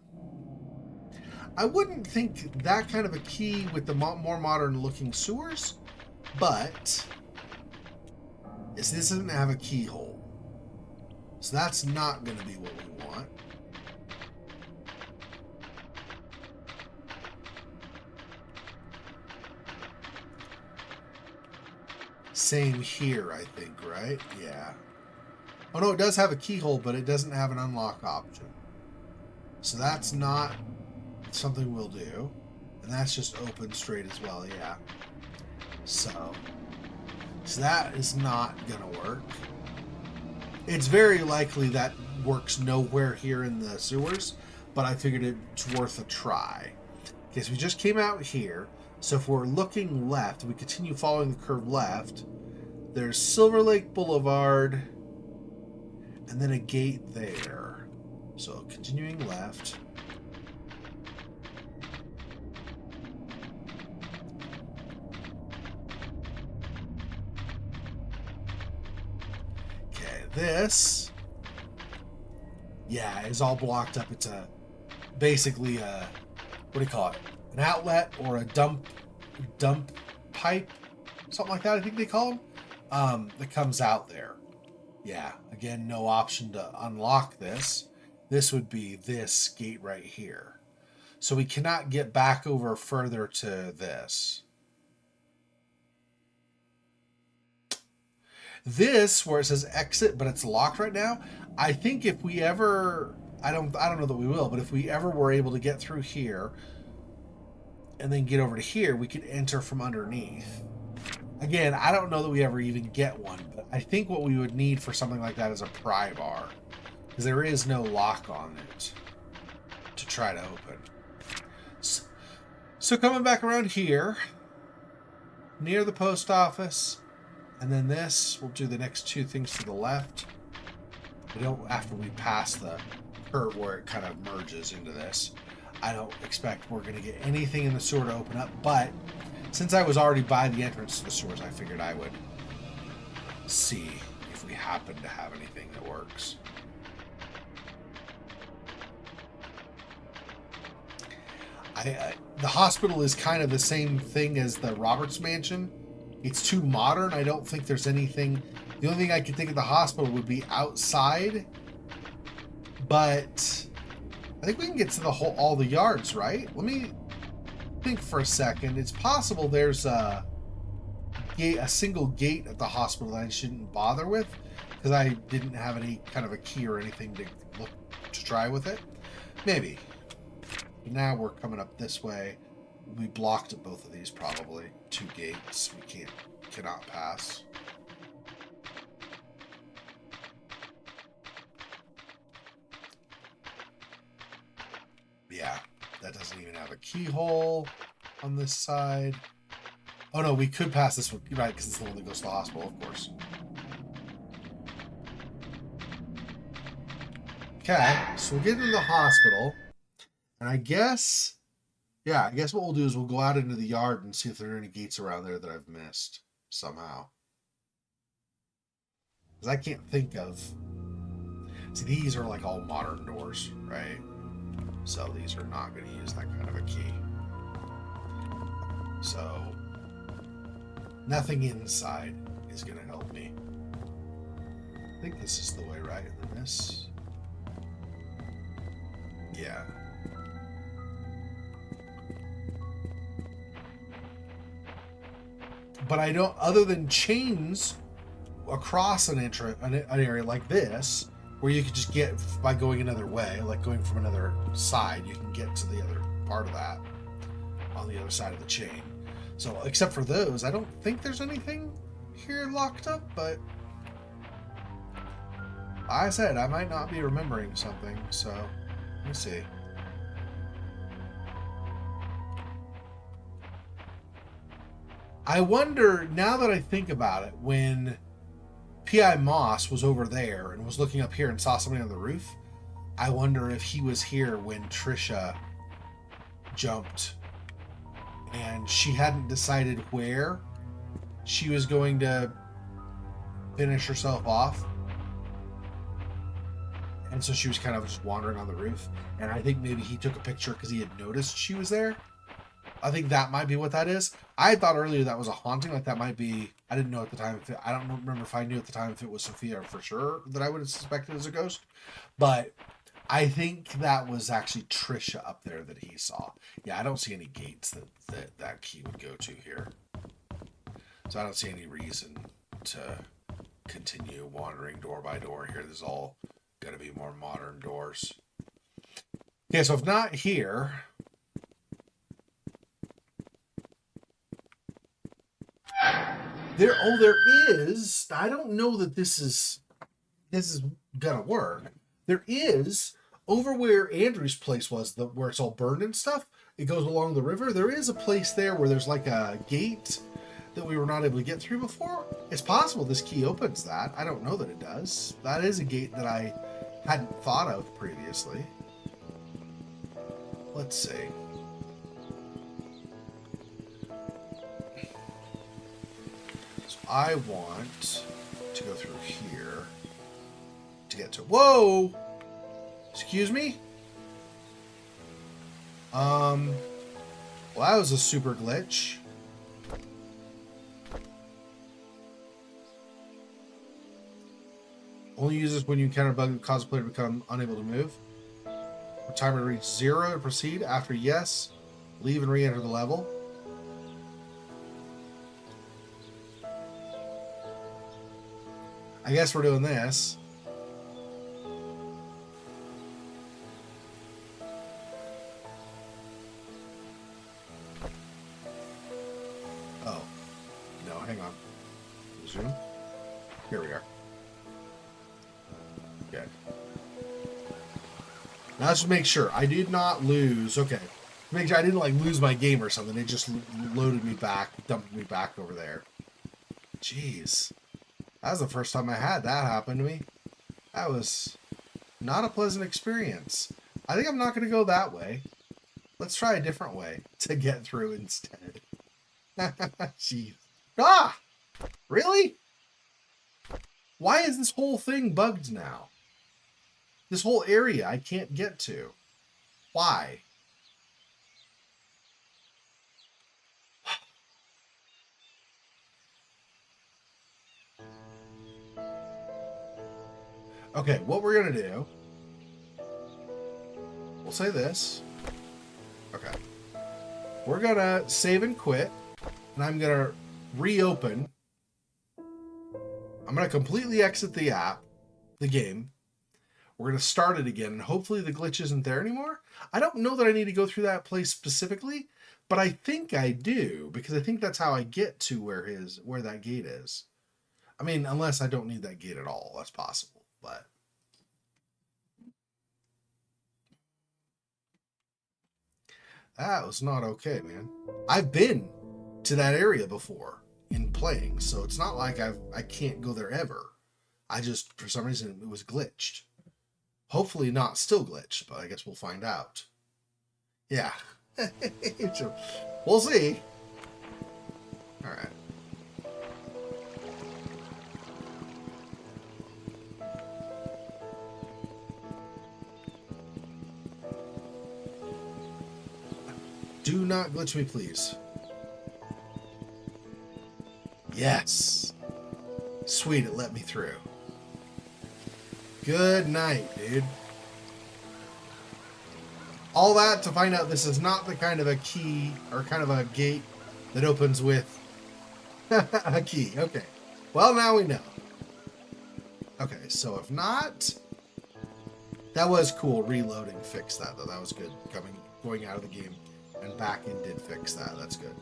[SPEAKER 1] I wouldn't think that kind of a key with the more modern looking sewers, but this doesn't have a keyhole. So that's not going to be what we want. Same here, I think, right? Yeah. Oh, no, it does have a keyhole, but it doesn't have an unlock option. So that's not something we'll do. And that's just open straight as well, yeah. So that is not going to work. It's very likely that works nowhere here in the sewers, but I figured it's worth a try. Okay, so we just came out here. So if we're looking left, we continue following the curve left, there's Silver Lake Boulevard, and then a gate there. So continuing left. Okay, this, yeah, is all blocked up. It's basically a, what do you call it? An outlet or a dump pipe, something like that, I think they call them, that comes out there. Yeah, again, no option to unlock this. This would be this gate right here. So we cannot get back over further to this. This, where it says exit, but it's locked right now, I think if we ever, I don't know that we will, but if we ever were able to get through here, and then get over to here, we could enter from underneath. Again, I don't know that we ever even get one, but I think what we would need for something like that is a pry bar, because there is no lock on it to try to open. So coming back around here, near the post office, and then this, we'll do the next two things to the left. We don't, after we pass the curve where it kind of merges into this. I don't expect we're going to get anything in the sewer to open up, but since I was already by the entrance to the sewers, I figured I would see if we happen to have anything that works. The hospital is kind of the same thing as the Roberts mansion. It's too modern. I don't think there's anything. The only thing I could think of the hospital would be outside, but I think we can get to the all the yards, right? Let me think for a second. It's possible there's a single gate at the hospital that I shouldn't bother with because I didn't have any kind of a key or anything to try with it. Maybe. But now we're coming up this way. We blocked at both of these probably. Two gates we cannot pass. Yeah, that doesn't even have a keyhole on this side. Oh no, we could pass this one, right, because it's the one that goes to the hospital, of course. Okay, so we'll get into the hospital, and I guess what we'll do is we'll go out into the yard and see if there are any gates around there that I've missed somehow. Because I can't think of... See, these are like all modern doors, right? So these are not going to use that kind of a key. So nothing inside is going to help me. I think this is the way, right? And then this. Yeah. But I don't, other than chains across an area like this, where you could just get by going another way, like going from another side, you can get to the other part of that on the other side of the chain. So except for those, I don't think there's anything here locked up, but like I said, I might not be remembering something, so let me see. I wonder, now that I think about it, when P.I. Moss was over there and was looking up here and saw somebody on the roof, I wonder if he was here when Trisha jumped and she hadn't decided where she was going to finish herself off. And so she was kind of just wandering on the roof. And I think maybe he took a picture because he had noticed she was there. I think that might be what that is. I thought earlier that was a haunting. Like that might be, I didn't know at the time. I don't remember if I knew at the time if it was Sophia for sure that I would have suspected as a ghost. But I think that was actually Trisha up there that he saw. Yeah, I don't see any gates that key would go to here. So I don't see any reason to continue wandering door by door here. This is all going to be more modern doors. Okay, so if not here... there is. I don't know that this is gonna work. There is over where Andrew's place was, where it's all burned and stuff. It goes along the river. There is a place there where there's like a gate that we were not able to get through before. It's possible this key opens that. I don't know that it does. That is a gate that I hadn't thought of previously. Let's see. I want to go through here to get to... Whoa! Excuse me? Well, that was a super glitch. Only uses when you encounter a bug that causes a player to become unable to move. Timer to reach 0 to proceed. After yes, leave and re-enter the level. I guess we're doing this. Oh. No, hang on. Zoom. Here we are. Okay. Now let's just make sure. I did not lose. Okay. Make sure I didn't like lose my game or something. It just loaded me back, dumped me back over there. Jeez. That was the first time I had that happen to me. That was not a pleasant experience. I think I'm not going to go that way. Let's try a different way to get through instead. Jeez. Ah! Really? Why is this whole thing bugged now? This whole area I can't get to. Why? Okay, what we're going to do... We'll say this. Okay. We're going to save and quit. And I'm going to reopen. I'm going to completely exit the app, the game. We're going to start it again. And hopefully the glitch isn't there anymore. I don't know that I need to go through that place specifically. But I think I do. Because I think that's how I get to where that gate is. I mean, unless I don't need that gate at all. That's possible. But that was not okay, man. I've been to that area before in playing, so it's not like I can't go there ever. I just, for some reason, it was glitched. Hopefully not still glitched, but I guess we'll find out. Yeah. We'll see. All right. Do not glitch me, please. Yes. Sweet, it let me through. Good night, dude. All that to find out this is not the kind of a key or kind of a gate that opens with a key. Okay. Well, now we know. Okay, so if not... That was cool. Reloading fixed that, though. That was good. Going out of the game. And back in did fix that. That's good.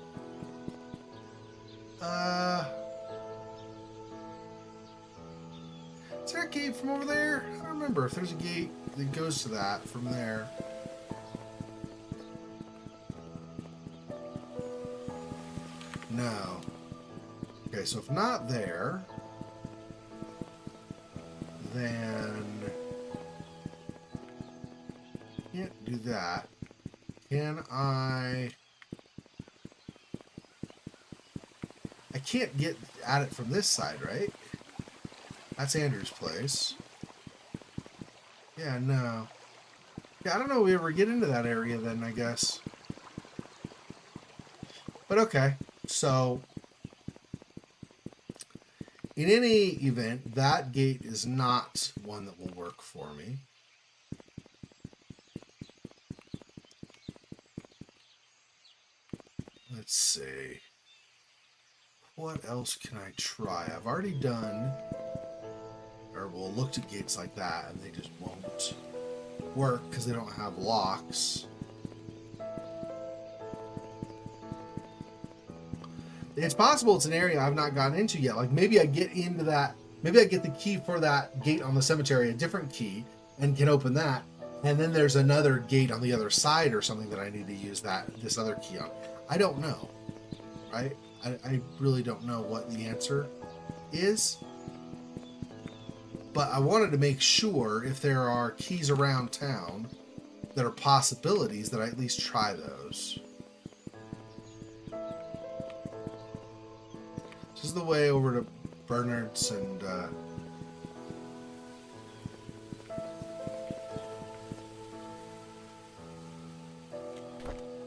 [SPEAKER 1] Is there a gate from over there? I don't remember if there's a gate that goes to that from there. No. Okay, so if not there, then can't do that. Can I can't get at it from this side, right? That's Andrew's place. Yeah, no. Yeah, I don't know if we ever get into that area then, I guess. But okay. So, in any event, that gate is not one that will work for me. Let's see. What else can I try? I've already done, or well, looked at gates like that, and they just won't work because they don't have locks. It's possible it's an area I've not gotten into yet. Like maybe I get into that, maybe I get the key for that gate on the cemetery, a different key, and can open that. And then there's another gate on the other side or something that I need to use this other key on. I don't know, right? I really don't know what the answer is. But I wanted to make sure if there are keys around town that are possibilities that I at least try those. This is the way over to Bernard's and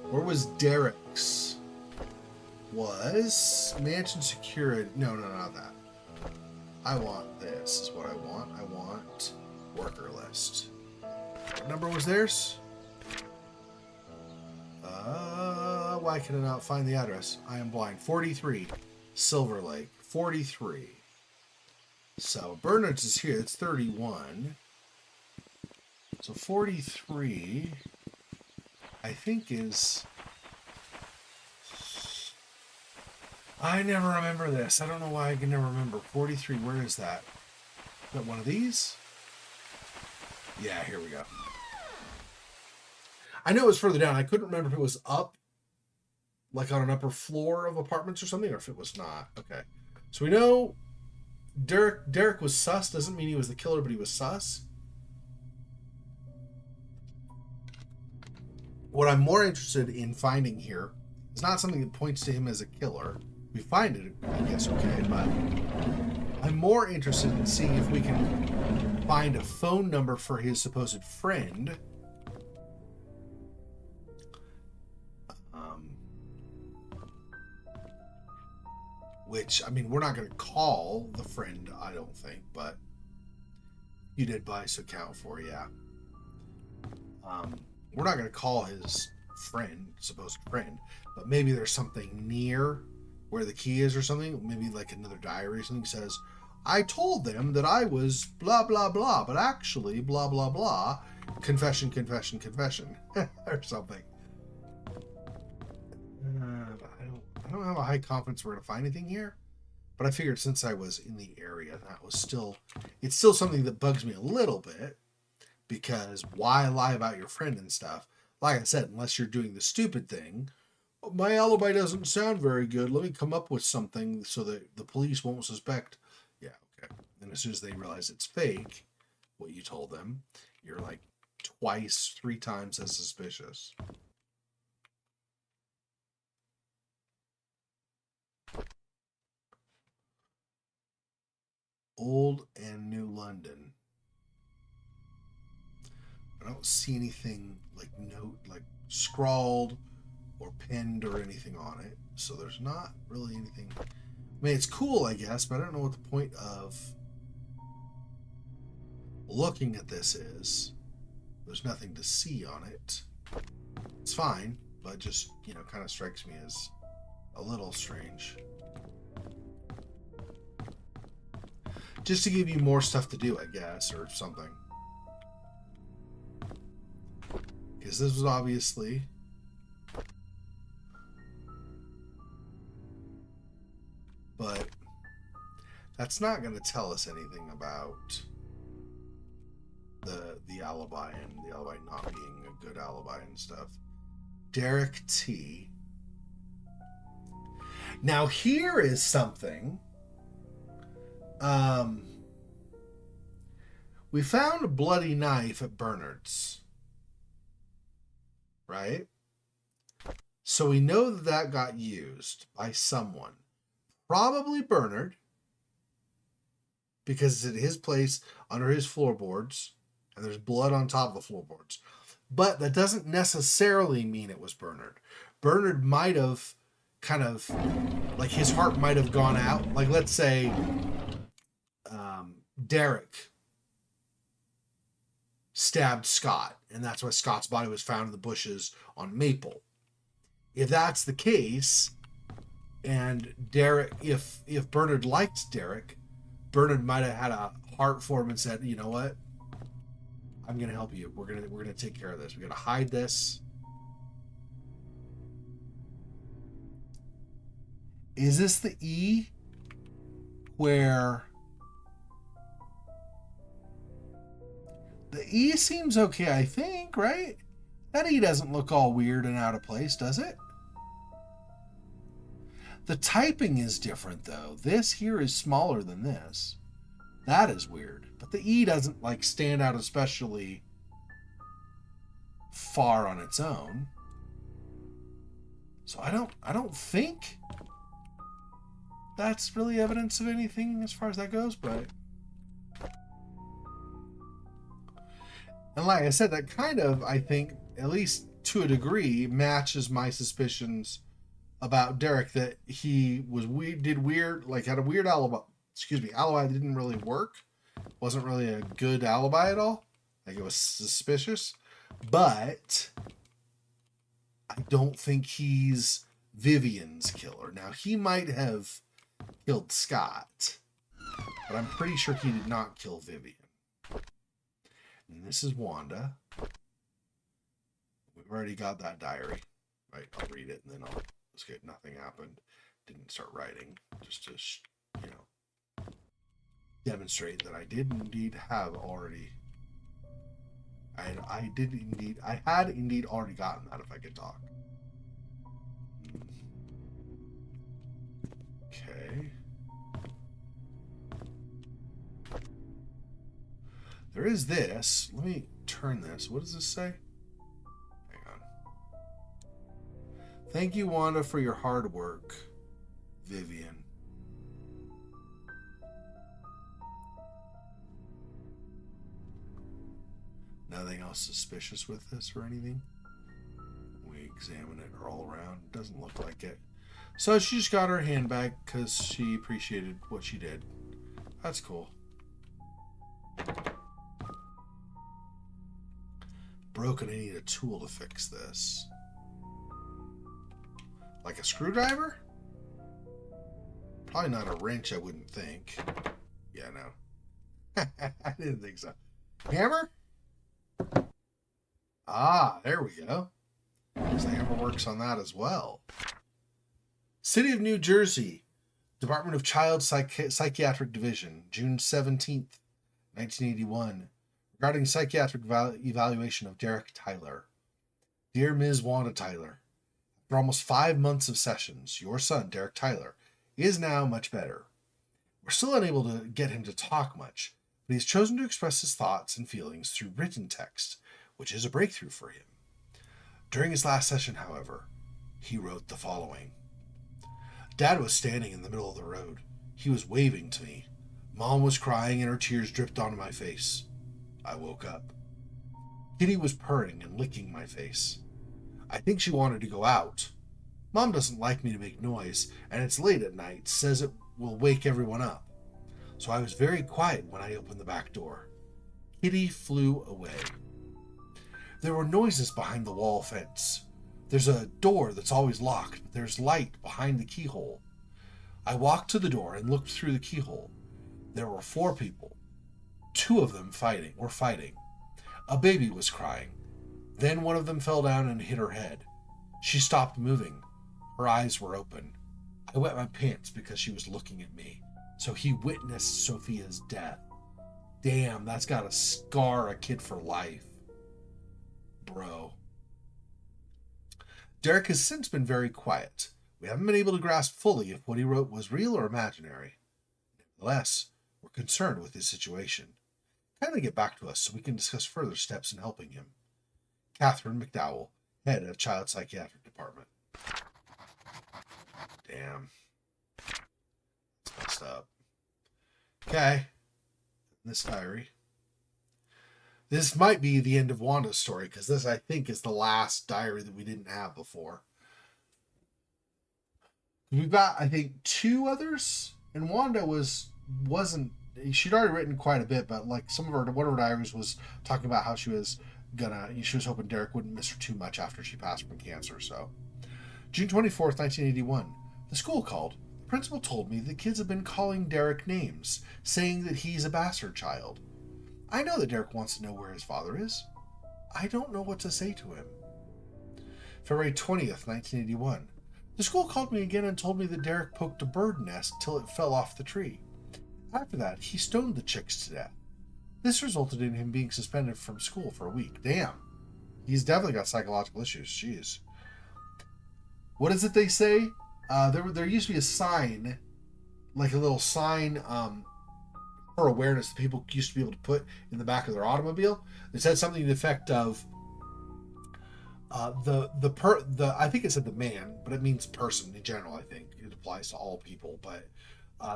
[SPEAKER 1] where was Derek's? Was mansion security? No, not that. I want this. Is what I want. I want worker list. What number was theirs? Why can I not find the address? I am blind. 43, Silver Lake. 43. So Bernard's is here. It's 31. So 43, I think is. I never remember this. I don't know why I can never remember. 43, where is that? Is that one of these? Yeah, here we go. I know it was further down. I couldn't remember if it was up, like on an upper floor of apartments or something, or if it was not. Okay. So we know Derek was sus. Doesn't mean he was the killer, but he was sus. What I'm more interested in finding here is not something that points to him as a killer. We find it, I guess, okay, but I'm more interested in seeing if we can find a phone number for his supposed friend. Which, I mean, we're not going to call the friend, I don't think, but you did buy his account for, yeah. We're not going to call his friend, supposed friend, but maybe there's something near where the key is or something, maybe like another diary or something says, I told them that I was blah, blah, blah, but actually blah, blah, blah, confession, confession, confession, or something. I don't have a high confidence we're going to find anything here, but I figured since I was in the area, it's still something that bugs me a little bit, because why lie about your friend and stuff? Like I said, unless you're doing the stupid thing, my alibi doesn't sound very good. Let me come up with something so that the police won't suspect. Yeah, okay. And as soon as they realize it's fake, what you told them, you're like twice, 3 times as suspicious. Old and New London. I don't see anything like scrawled or pinned or anything on it, so there's not really anything. I mean, it's cool, I guess, but I don't know what the point of looking at this is. There's nothing to see on it. It's fine, but just, kind of strikes me as a little strange. Just to give you more stuff to do, I guess, or something. Because this was obviously... But that's not going to tell us anything about the alibi and the alibi not being a good alibi and stuff. Derek T. Now here is something. We found a bloody knife at Bernard's. Right? So we know that got used by someone. Probably Bernard. because it's at his place under his floorboards, and there's blood on top of the floorboards. But that doesn't necessarily mean it was Bernard. Bernard might have kind of, like, his heart might have gone out. Like, let's say Derek stabbed Scott, and that's why Scott's body was found in the bushes on Maple. If that's the case, and Derek, if Bernard liked Derek, Bernard might have had a heart for him and said, you know what, I'm gonna help you. We're gonna take care of this. We're gonna hide this. Is this the E where the E seems okay, I think, right? That E doesn't look all weird and out of place, does it? The typing is different, though. This here is smaller than this. That is weird. But the E doesn't, like, stand out especially far on its own. So I don't think that's really evidence of anything as far as that goes, but... And like I said, that kind of, I think, at least to a degree, matches my suspicions about Derek, that he was did weird, like, had a weird alibi. Alibi that didn't really work. Wasn't really a good alibi at all. Like, it was suspicious. But I don't think he's Vivian's killer. Now, he might have killed Scott, but I'm pretty sure he did not kill Vivian. And this is Wanda. We've already got that diary. Right, I'll read it and then I'll just get nothing happened. Didn't start writing, just to, you know, demonstrate that I did indeed have already. I had indeed already gotten that, if I could talk. Okay. There is this. Let me turn this. What does this say? Hang on. Thank you, Wanda, for your hard work. Vivian. Nothing else suspicious with this or anything? We examine it all around. Doesn't look like it. So she just got her hand back because she appreciated what she did. That's cool. Broken, I need a tool to fix this. Like a screwdriver? Probably not a wrench, I wouldn't think. Yeah, no. I didn't think so. Hammer? Ah, there we go. The hammer works on that as well. City of New Jersey, Department of Child Psychiatric Division, June 17th, 1981. Regarding psychiatric evaluation of Derek Tyler. Dear Ms. Wanda Tyler, after almost 5 months of sessions, your son, Derek Tyler, is now much better. We're still unable to get him to talk much, but he's chosen to express his thoughts and feelings through written text, which is a breakthrough for him. During his last session, however, he wrote the following. Dad was standing in the middle of the road. He was waving to me. Mom was crying and her tears dripped onto my face. I woke up. Kitty was purring and licking my face. I think she wanted to go out. Mom doesn't like me to make noise, and it's late at night, says it will wake everyone up. So I was very quiet when I opened the back door. Kitty flew away. There were noises behind the wall fence. There's a door that's always locked, but there's light behind the keyhole. I walked to the door and looked through the keyhole. There were 4 people. 2 of them were fighting. A baby was crying. Then one of them fell down and hit her head. She stopped moving. Her eyes were open. I wet my pants because she was looking at me. So he witnessed Sophia's death. Damn, that's gotta scar a kid for life. Bro. Derek has since been very quiet. We haven't been able to grasp fully if what he wrote was real or imaginary. Nevertheless, we're concerned with his situation. Kindly get back to us so we can discuss further steps in helping him. Catherine McDowell, Head of Child Psychiatric Department. Damn. That's messed up. Okay. this diary. This might be the end of Wanda's story, because this, I think, is the last diary that we didn't have before. We've got, I think, 2 others, and Wanda wasn't. She'd already written quite a bit, but like one of her diaries was talking about how she was hoping Derek wouldn't miss her too much after she passed from cancer. So, June 24th, 1981, the school called. The principal told me the kids have been calling Derek names, saying that he's a bastard child. I know that Derek wants to know where his father is. I don't know what to say to him. February 20th, 1981. The school called me again and told me that Derek poked a bird nest till it fell off the tree. After that, he stoned the chicks to death. This resulted in him being suspended from school for a week. Damn. He's definitely got psychological issues. Jeez. What is it they say? There used to be a sign, like a little sign for awareness that people used to be able to put in the back of their automobile. It said something to the effect of I think it said the man, but it means person in general. I think it applies to all people. But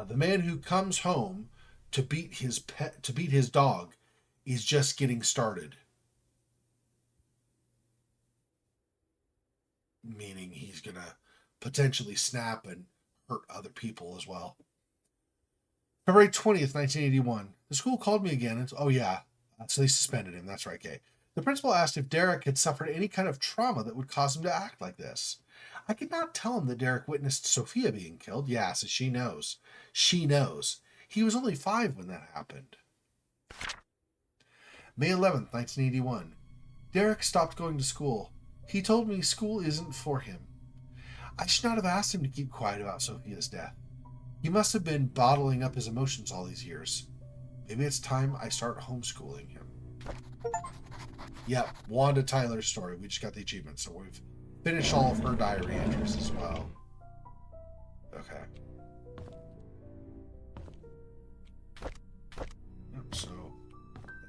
[SPEAKER 1] the man who comes home to beat his dog is just getting started. Meaning he's gonna potentially snap and hurt other people as well. February 20th, 1981. The school called me again. So they suspended him. That's right, Kay. The principal asked if Derek had suffered any kind of trauma that would cause him to act like this. I could not tell him that Derek witnessed Sophia being killed. Yeah, so she knows. She knows. He was only 5 when that happened. May 11th, 1981. Derek stopped going to school. He told me school isn't for him. I should not have asked him to keep quiet about Sophia's death. He must have been bottling up his emotions all these years. Maybe it's time I start homeschooling him. Yep, Wanda Tyler's story. We just got the achievement, so we've finished all of her diary entries as well. Okay. Yep, so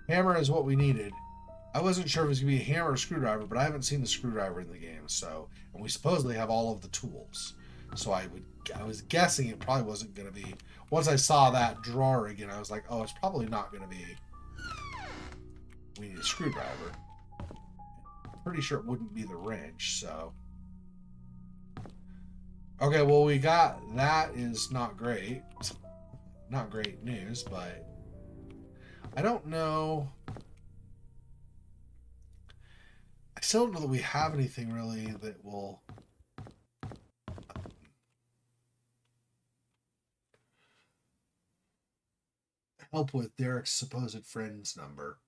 [SPEAKER 1] the hammer is what we needed. I wasn't sure if it was going to be a hammer or a screwdriver, but I haven't seen the screwdriver in the game, so... And we supposedly have all of the tools. So I was guessing it probably wasn't going to be... Once I saw that drawer again, I was like, oh, it's probably not going to be... We need a screwdriver. Pretty sure it wouldn't be the wrench, so... Okay, well, we got... That is not great. Not great news, but... I don't know... I still don't know that we have anything really that will help with Derek's supposed friend's number.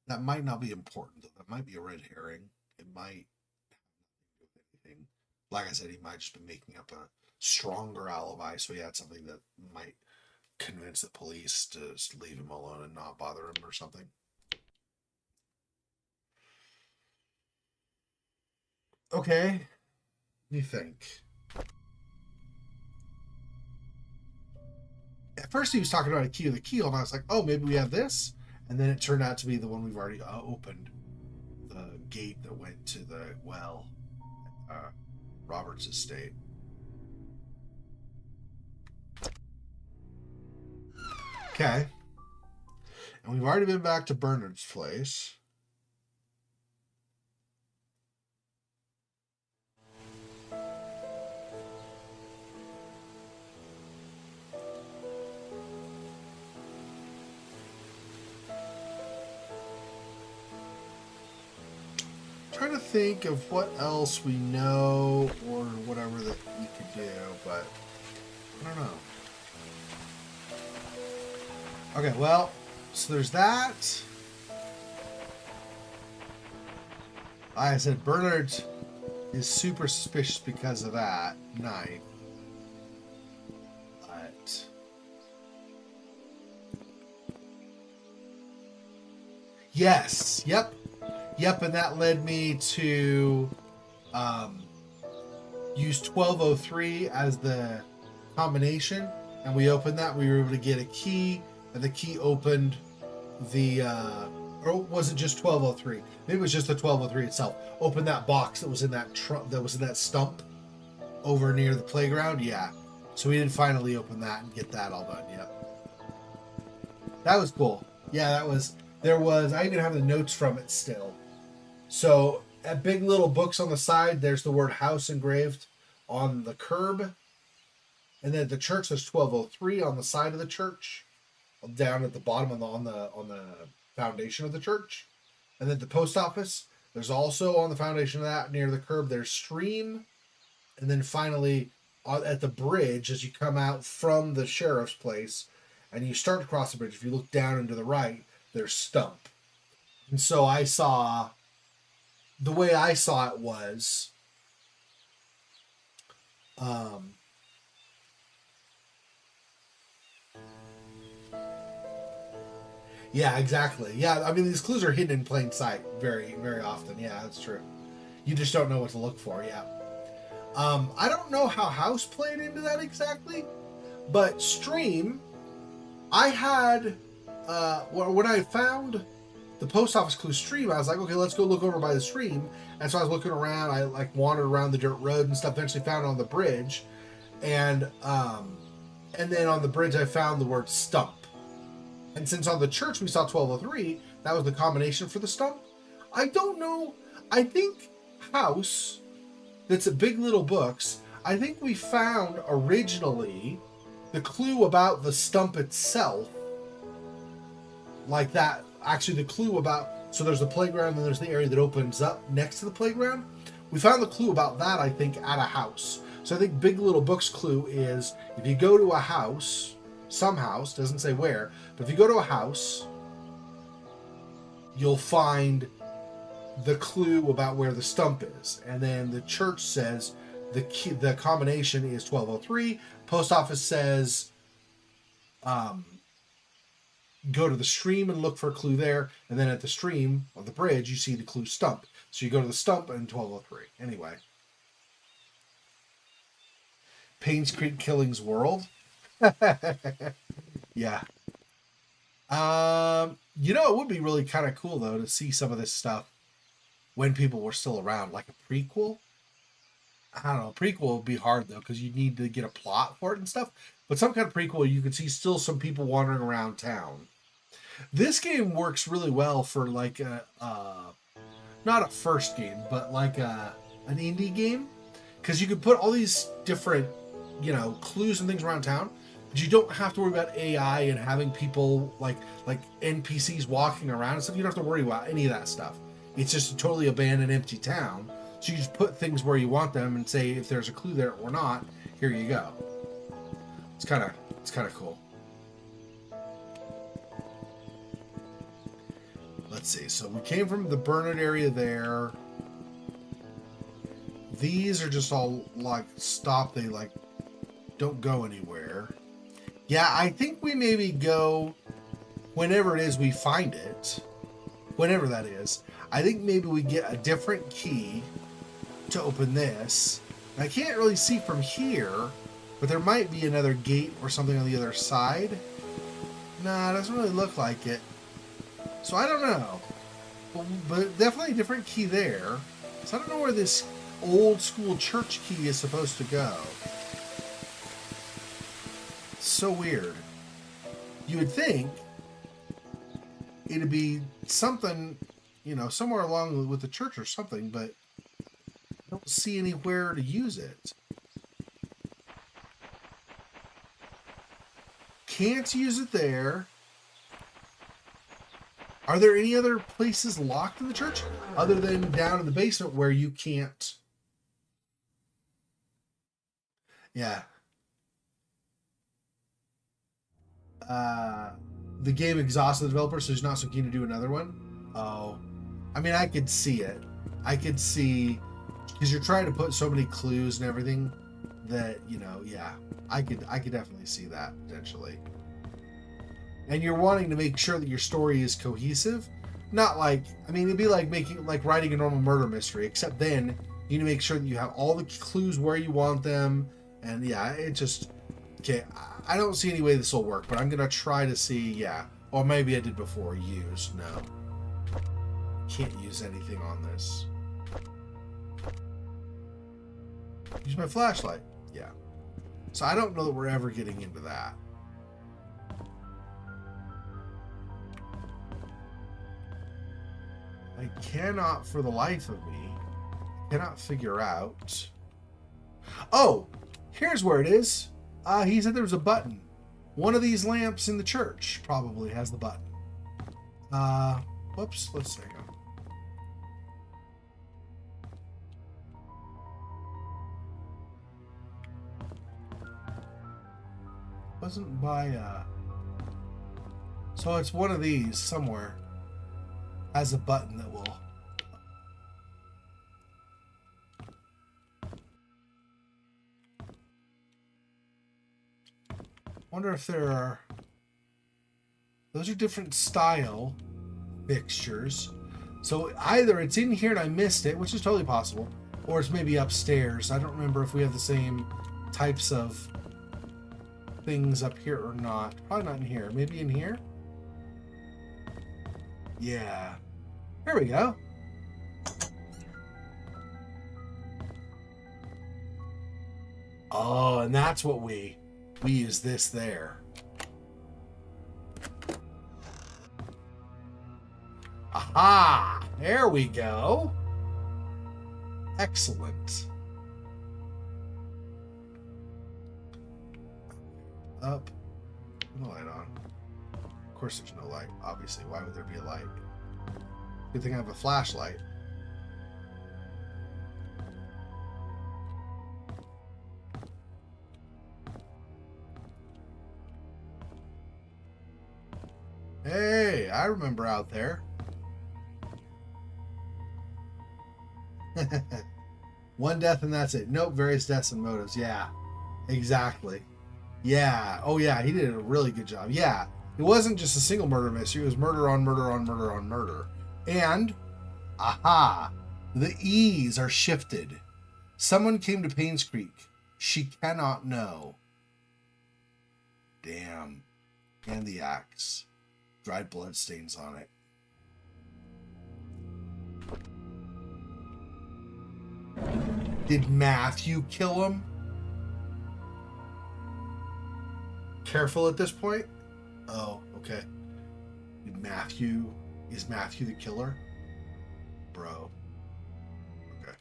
[SPEAKER 1] That might not be important, though. That might be a red herring. It might have nothing to do with anything. Like I said, he might just be making up a stronger alibi, so he had something that might convince the police to just leave him alone and not bother him or something. Okay, what do you think? At first he was talking about a key of the keyhole, and I was like, oh, maybe we have this? And then it turned out to be the one we've already opened. The gate that went to the well at Roberts' estate. Okay. And we've already been back to Bernard's place. Trying to think of what else we know or whatever that we could do, but I don't know. Okay, well, so there's that. Like I said, Bernard is super suspicious because of that knife. But yes, yep, and that led me to use 1203 as the combination, and we opened that. We were able to get a key, and the key opened the or was it just 1203? Maybe it was just the 1203 itself. Opened that box that was in that stump over near the playground. Yeah, so we did finally open that and get that all done. Yep. That was cool. Yeah, that was. There was. I even have the notes from it still. So at big little books on the side, there's the word house engraved on the curb, and then at the church there's 1203 on the side of the church, down at the bottom on the foundation of the church, and then the post office. There's also on the foundation of that near the curb there's stream, and then finally at the bridge as you come out from the sheriff's place, and you start to cross the bridge. If you look down and to the right, there's stump. And so I saw the way I saw it was yeah, exactly. Yeah, I mean these clues are hidden in plain sight very, very often. Yeah, that's true. You just don't know what to look for. Yeah. I don't know how house played into that exactly, but stream, I had when I found the post office clue stream, I was like, okay, let's go look over by the stream. And so I was looking around. I like wandered around the dirt road and stuff. Eventually found it on the bridge, and then on the bridge I found the word stump. And since on the church we saw 1203, that was the combination for the stump. I don't know. I think house. That's at Big Little Books. I think we found originally the clue about the stump itself, like that. Actually, the clue about, so there's the playground and there's the area that opens up next to the playground. We found the clue about that, I think, at a house. So I think Big Little Book's clue is if you go to a house, some house, doesn't say where, but if you go to a house, you'll find the clue about where the stump is. And then the church says the combination is 1203. Post office says go to the stream and look for a clue there, and then at the stream on the bridge you see the clue stump, so you go to the stump and 1203. Anyway, Painscreek Killings World. Yeah. It would be really kind of cool though to see some of this stuff when people were still around, like a prequel. I don't know, prequel would be hard though because you need to get a plot for it and stuff, but some kind of prequel you could see still some people wandering around town. This game works really well for like not a first game, but like an indie game, because you could put all these different clues and things around town, but you don't have to worry about AI and having people like NPCs walking around and stuff. You don't have to worry about any of that stuff. It's just a totally abandoned, empty town. So you just put things where you want them and say if there's a clue there or not. Here you go. It's kind of cool. Let's see. So we came from the Burnett area there. These are just all like stop. They like don't go anywhere. Yeah, I think we maybe go whenever it is we find it. Whenever that is. I think maybe we get a different key to open this. And I can't really see from here, but there might be another gate or something on the other side. Nah, it doesn't really look like it. So I don't know. But definitely a different key there. So I don't know where this old school church key is supposed to go. It's so weird. You would think it'd be something, somewhere along with the church or something, but I don't see anywhere to use it. Can't use it there. Are there any other places locked in the church other than down in the basement where you can't? Yeah. The game exhausted the developer, so he's not so keen to do another one. Oh, I mean, I could see it. I could see, because you're trying to put so many clues and everything that yeah, I could definitely see that potentially. And you're wanting to make sure that your story is cohesive, not like, I mean, it'd be like writing a normal murder mystery, except then you need to make sure that you have all the clues where you want them, and yeah, it just. Okay, I don't see any way this will work, but I'm going to try to see, yeah. Or maybe I did before. Use. No. Can't use anything on this. Use my flashlight. Yeah. So I don't know that we're ever getting into that. cannot for the life of me, cannot figure out. Oh, here's where it is. He said there was a button. One of these lamps in the church probably has the button. Whoops, let's see. Wasn't by, so it's one of these somewhere has a button that will. Wonder if there are. Those are different style fixtures. So either it's in here and I missed it, which is totally possible, or it's maybe upstairs. I don't remember if we have the same types of things up here or not. Probably not in here. Maybe in here? Yeah. There we go. Oh, and that's what we use this there. Aha! There we go. Excellent. Up. Turn the light on. Of course there's no light. Obviously, why would there be a light? Good thing I have a flashlight. Hey, I remember out there. One death and that's it. Nope, various deaths and motives. Yeah, exactly. Yeah. Oh, yeah, he did a really good job. Yeah, it wasn't just a single murder mystery. It was murder on murder on murder on murder. And, aha, the E's are shifted. Someone came to Painscreek. She cannot know. Damn. And the axe. Dried blood stains on it. Did Matthew kill him? Careful at this point. Oh, okay. Is Matthew the killer? Bro. Okay.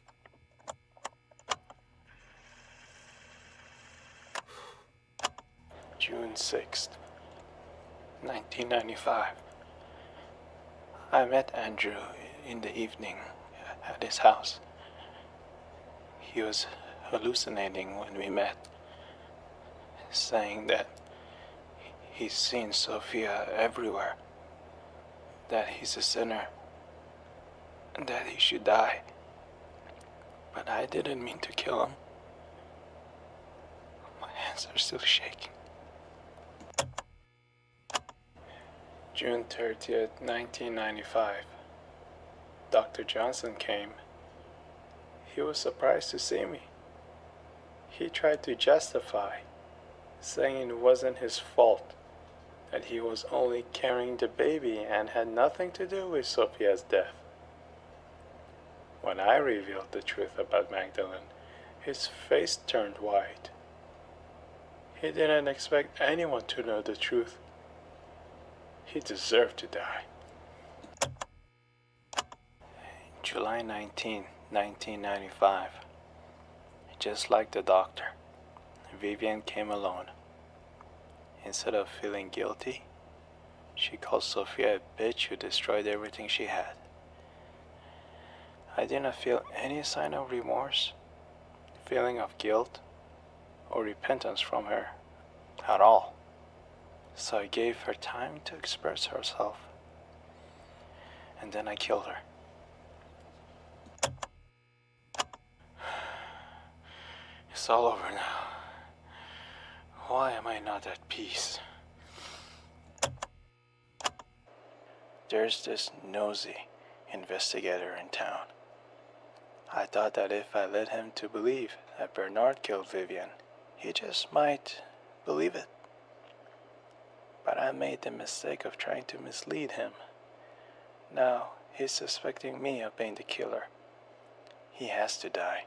[SPEAKER 2] June 6th, 1995. I met Andrew in the evening at his house. He was hallucinating when we met, saying that he's seen Sophia everywhere, that he's a sinner, and that he should die. But I didn't mean to kill him. My hands are still shaking. June 30th, 1995. Dr. Johnson came. He was surprised to see me. He tried to justify, saying it wasn't his fault, that he was only carrying the baby and had nothing to do with Sophia's death. When I revealed the truth about Magdalene, his face turned white. He didn't expect anyone to know the truth. He deserved to die. July 19, 1995. Just like the doctor, Vivian came alone. Instead of feeling guilty, she called Sophia a bitch who destroyed everything she had. I didn't feel any sign of remorse, feeling of guilt, or repentance from her at all. So I gave her time to express herself. And then I killed her. It's all over now. Why am I not at peace? There's this nosy investigator in town. I thought that if I led him to believe that Bernard killed Vivian, he just might believe it. But I made the mistake of trying to mislead him. Now he's suspecting me of being the killer. He has to die.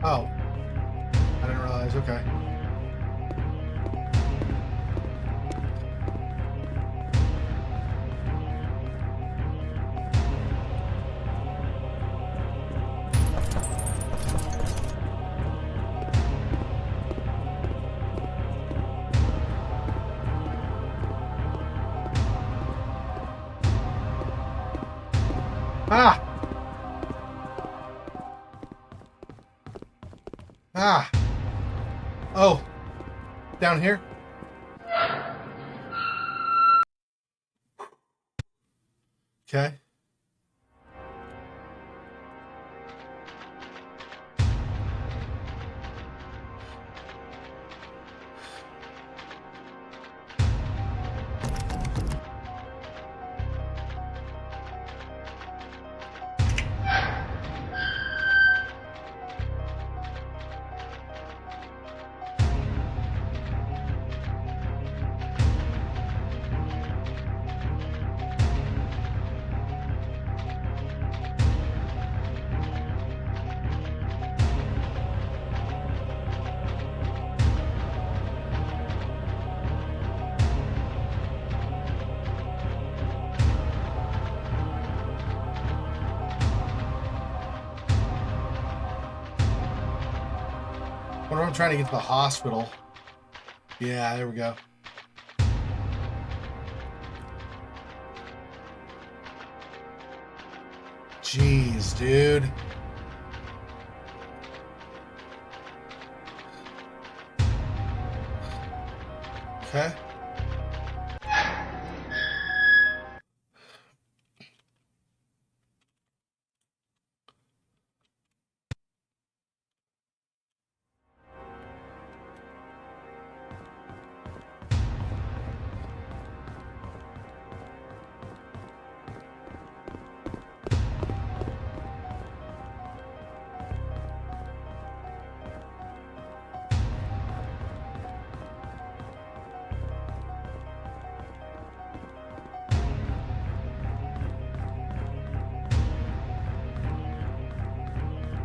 [SPEAKER 1] Oh. I didn't realize. Okay. Ah! Ah! Oh! Down here? Okay. Wonder if I'm trying to get to the hospital. Yeah, there we go. Jeez, dude. Okay.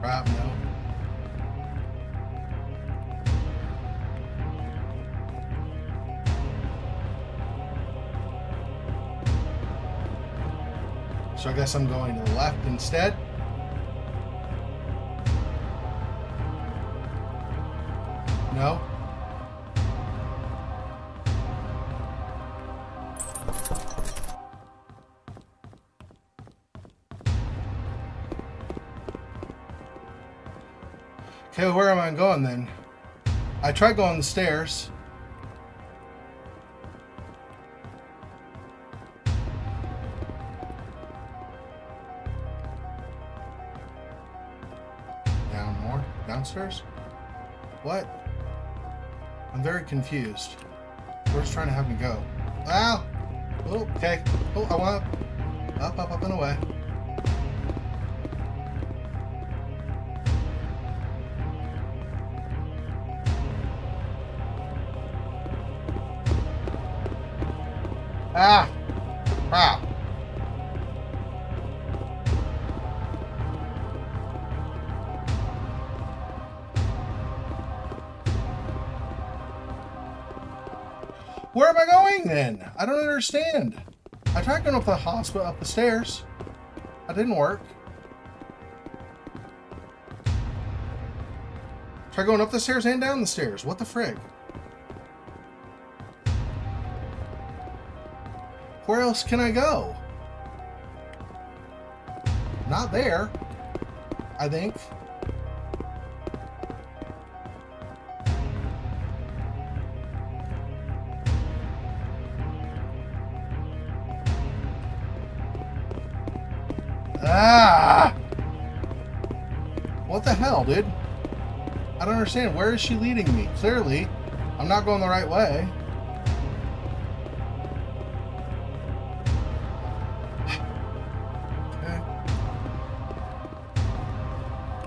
[SPEAKER 1] Crap, no. So I guess I'm going to the left instead. No? Okay, where am I going then? I tried going the stairs. Down more? Downstairs? What? I'm very confused. Where's trying to have me go? Ow! Oh, okay. Oh, I want up, up, and away. Ah! Ah! Where am I going then? I don't understand. I tried going up the hospital, up the stairs. That didn't work. Try going up the stairs and down the stairs. What the frig? Where else can I go? Not there, I think. Ah! What the hell, dude? I don't understand. Where is she leading me? Clearly, I'm not going the right way. Okay.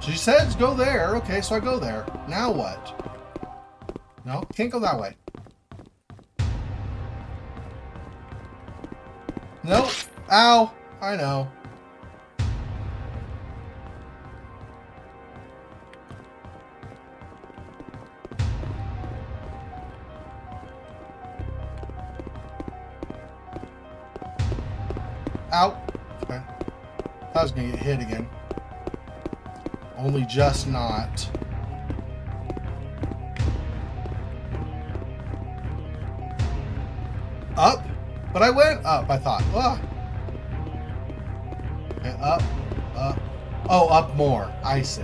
[SPEAKER 1] She says go there. Okay, so I go there. Now what? No, can't go that way. Nope. Ow. I know. Ow. Okay. I was gonna get hit again. Only just not. Up? But I went up, I thought. Ah. Okay, up, up. Oh, up more. I see.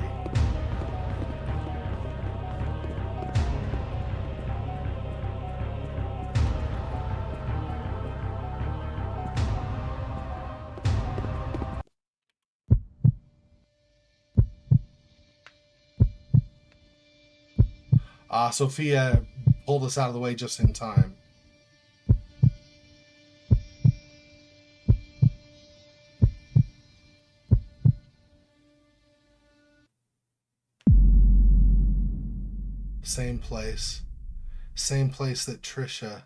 [SPEAKER 1] Sophia pulled us out of the way just in time. Same place. Same place that Trisha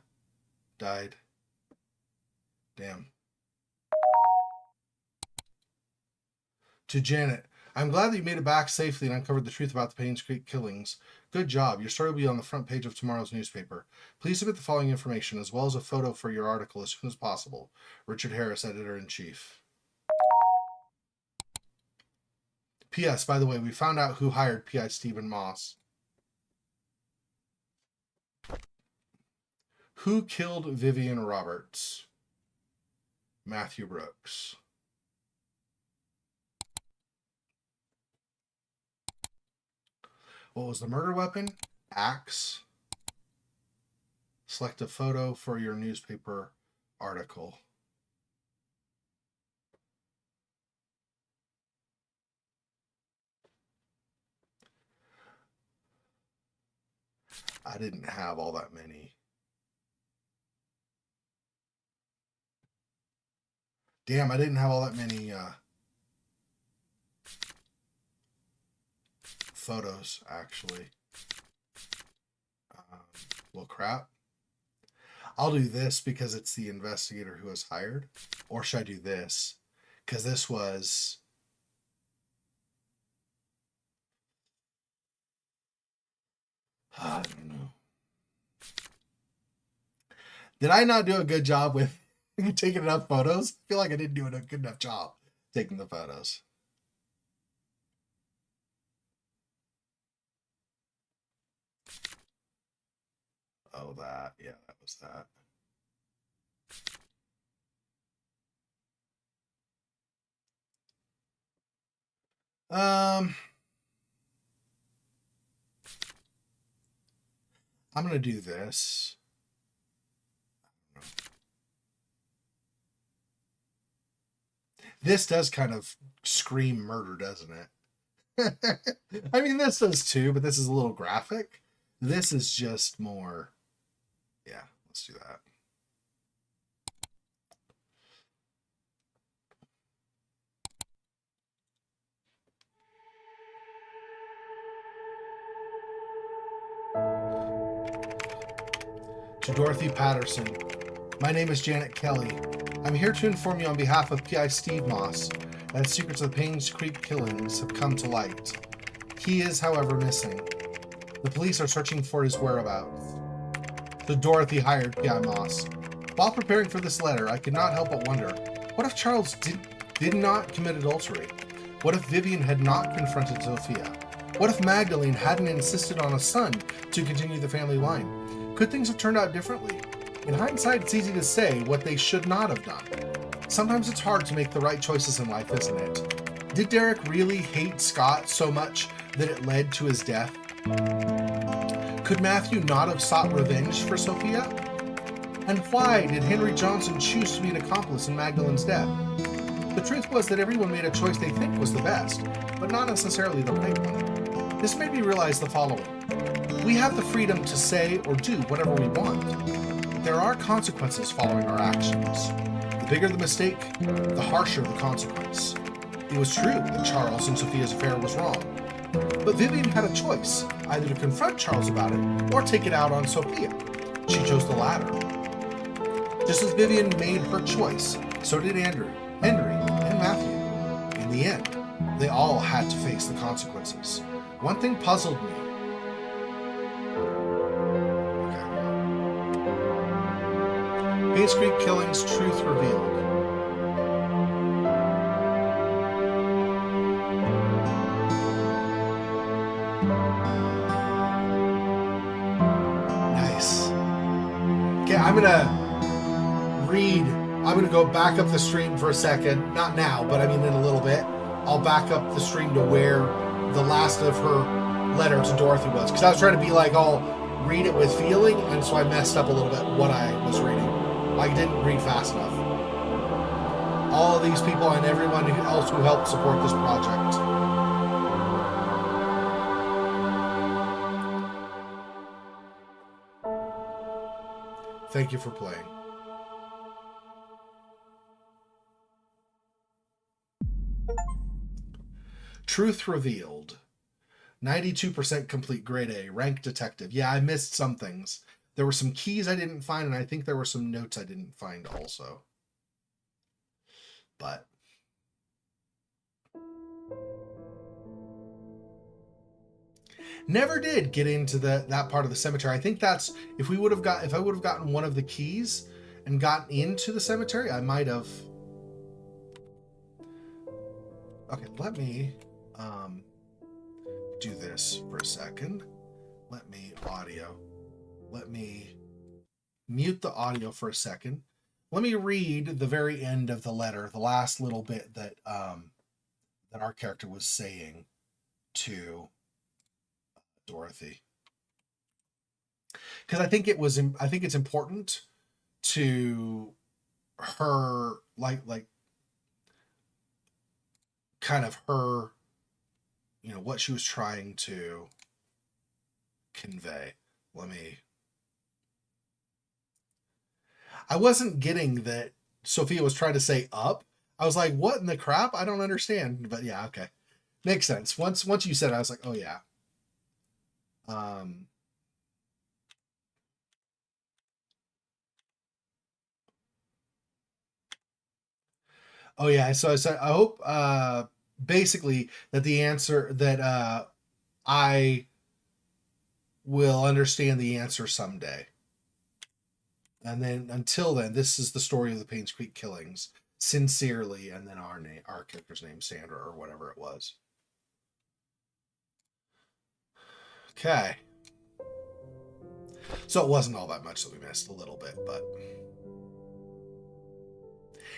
[SPEAKER 1] died. Damn. To Janet, I'm glad that you made it back safely and uncovered the truth about the Painscreek killings. Good job. Your story will be on the front page of tomorrow's newspaper. Please submit the following information as well as a photo for your article as soon as possible. Richard Harris, Editor-in-Chief. P.S. By the way, we found out who hired P.I. Stephen Moss. Who killed Vivian Roberts? Matthew Brooks. What was the murder weapon? Axe. Select a photo for your newspaper article. I didn't have all that many. Damn, I didn't have all that many photos, actually. Well, crap. I'll do this because it's the investigator who was hired. Or should I do this? Because this was... I don't know. Did I not do a good job with taking enough photos? I feel like I didn't do a good enough job taking the photos. Oh, that. Yeah, that was that. I'm going to do this. This does kind of scream murder, doesn't it? I mean, this does too, but this is a little graphic. This is just more... Yeah, let's do that. To Dorothy Patterson, my name is Janet Kelly. I'm here to inform you on behalf of P.I. Steve Moss that secrets of the Painscreek killings have come to light. He is, however, missing. The police are searching for his whereabouts. To Dorothy hired P.I. Moss. While preparing for this letter, I could not help but wonder, what if Charles did not commit adultery? What if Vivian had not confronted Sophia? What if Magdalene hadn't insisted on a son to continue the family line? Could things have turned out differently? In hindsight, it's easy to say what they should not have done. Sometimes it's hard to make the right choices in life, isn't it? Did Derek really hate Scott so much that it led to his death? Could Matthew not have sought revenge for Sophia? And why did Henry Johnson choose to be an accomplice in Magdalene's death? The truth was that everyone made a choice they think was the best, but not necessarily the right one. This made me realize the following. We have the freedom to say or do whatever we want. There are consequences following our actions. The bigger the mistake, the harsher the consequence. It was true that Charles and Sophia's affair was wrong. But Vivian had a choice, either to confront Charles about it or take it out on Sophia. She chose the latter. Just as Vivian made her choice, so did Andrew, Henry, and Matthew. In the end, they all had to face the consequences. One thing puzzled me. Painscreek killings, truth revealed. I'm going to go back up the stream for a second. Not now, but I mean in a little bit. I'll back up the stream to where the last of her letter to Dorothy was. Because I was trying to be like, I'll read it with feeling, and so I messed up a little bit what I was reading. I didn't read fast enough. All of these people and everyone else who helped support this project. Thank you for playing. Truth revealed. 92% complete, grade A, rank detective. Yeah, I missed some things. There were some keys I didn't find, and I think there were some notes I didn't find also. But never did get into that part of the cemetery. I think that's if I would have gotten one of the keys and gotten into the cemetery, I might have. Okay, let me do this for a second. Let me mute the audio for a second. Let me read the very end of the letter, the last little bit that that our character was saying to Dorothy, because I think it's important to her, like kind of her, you know, what she was trying to convey. I wasn't getting that Sophia was trying to say up. I was like, what in the crap? I don't understand. But yeah, okay. Makes sense. Once you said it, I was like, oh yeah. Oh yeah, so I said I hope basically that the answer that I will understand the answer someday. And then until then, this is the story of the Painscreek killings. Sincerely, and then our character's name, Sandra, or whatever it was. Okay. So it wasn't all that much that we missed, a little bit, but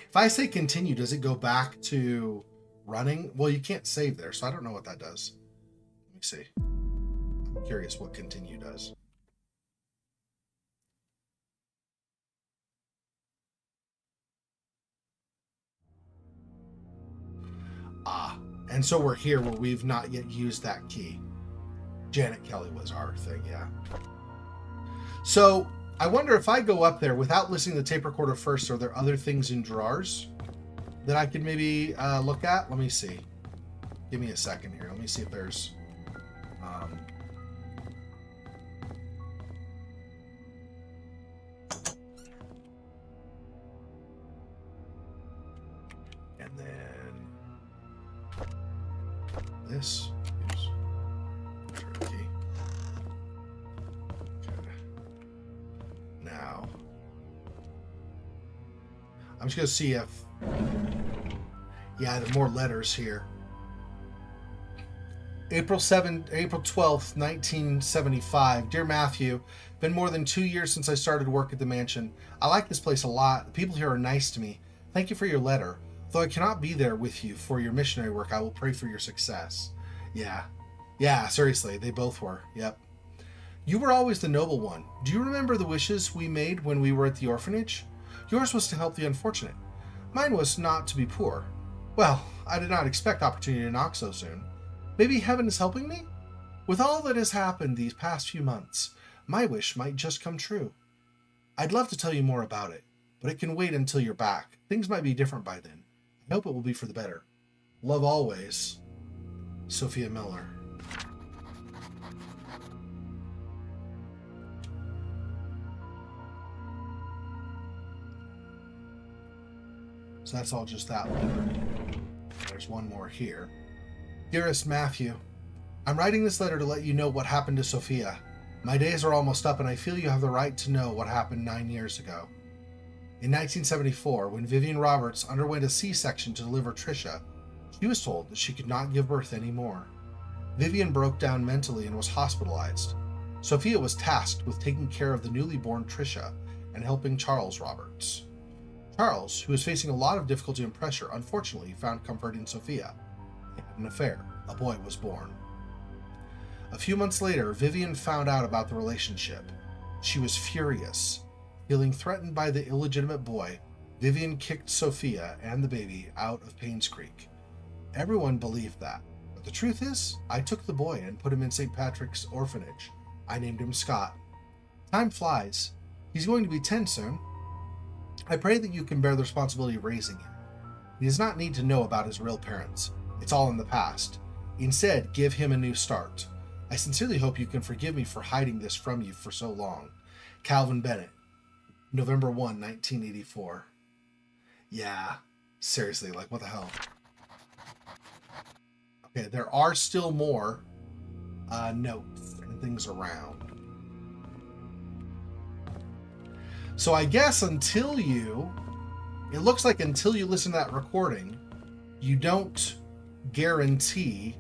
[SPEAKER 1] if I say continue, does it go back to running? Well, you can't save there, so I don't know what that does. Let me see. I'm curious what continue does. Ah, and so we're here where we've not yet used that key. Janet Kelly was our thing, yeah. So I wonder if I go up there without listening to the tape recorder first, are there other things in drawers that I could maybe look at? Let me see. Give me a second here. Let me see if there's... and then this is tricky. Okay. Now, I'm just going to see if... Yeah, there are more letters here. April 12th, 1975. Dear Matthew, been more than 2 years since I started work at the mansion. I like this place a lot. The people here are nice to me. Thank you for your letter. Though I cannot be there with you for your missionary work, I will pray for your success. Yeah. Yeah, seriously, they both were. Yep. You were always the noble one. Do you remember the wishes we made when we were at the orphanage? Yours was to help the unfortunate. Mine was not to be poor. Well, I did not expect opportunity to knock so soon. Maybe heaven is helping me? With all that has happened these past few months, my wish might just come true. I'd love to tell you more about it, but it can wait until you're back. Things might be different by then. I hope it will be for the better. Love always, Sophia Miller. So that's all just that letter. There's one more here. Dearest Matthew, I'm writing this letter to let you know what happened to Sophia. My days are almost up and I feel you have the right to know what happened 9 years ago. In 1974, when Vivian Roberts underwent a C-section to deliver Tricia, she was told that she could not give birth anymore. Vivian broke down mentally and was hospitalized. Sophia was tasked with taking care of the newly born Tricia, and helping Charles Roberts. Charles, who was facing a lot of difficulty and pressure, unfortunately found comfort in Sophia. They had an affair. A boy was born. A few months later, Vivian found out about the relationship. She was furious. Feeling threatened by the illegitimate boy, Vivian kicked Sophia and the baby out of Painscreek. Everyone believed that. But the truth is, I took the boy and put him in St. Patrick's orphanage. I named him Scott. Time flies. He's going to be 10 soon. I pray that you can bear the responsibility of raising him. He does not need to know about his real parents. It's all in the past. Instead, give him a new start. I sincerely hope you can forgive me for hiding this from you for so long. Calvin Bennett, November 1, 1984. Yeah, seriously, like, what the hell? Okay, there are still more notes and things around. So I guess until you listen to that recording, you don't guarantee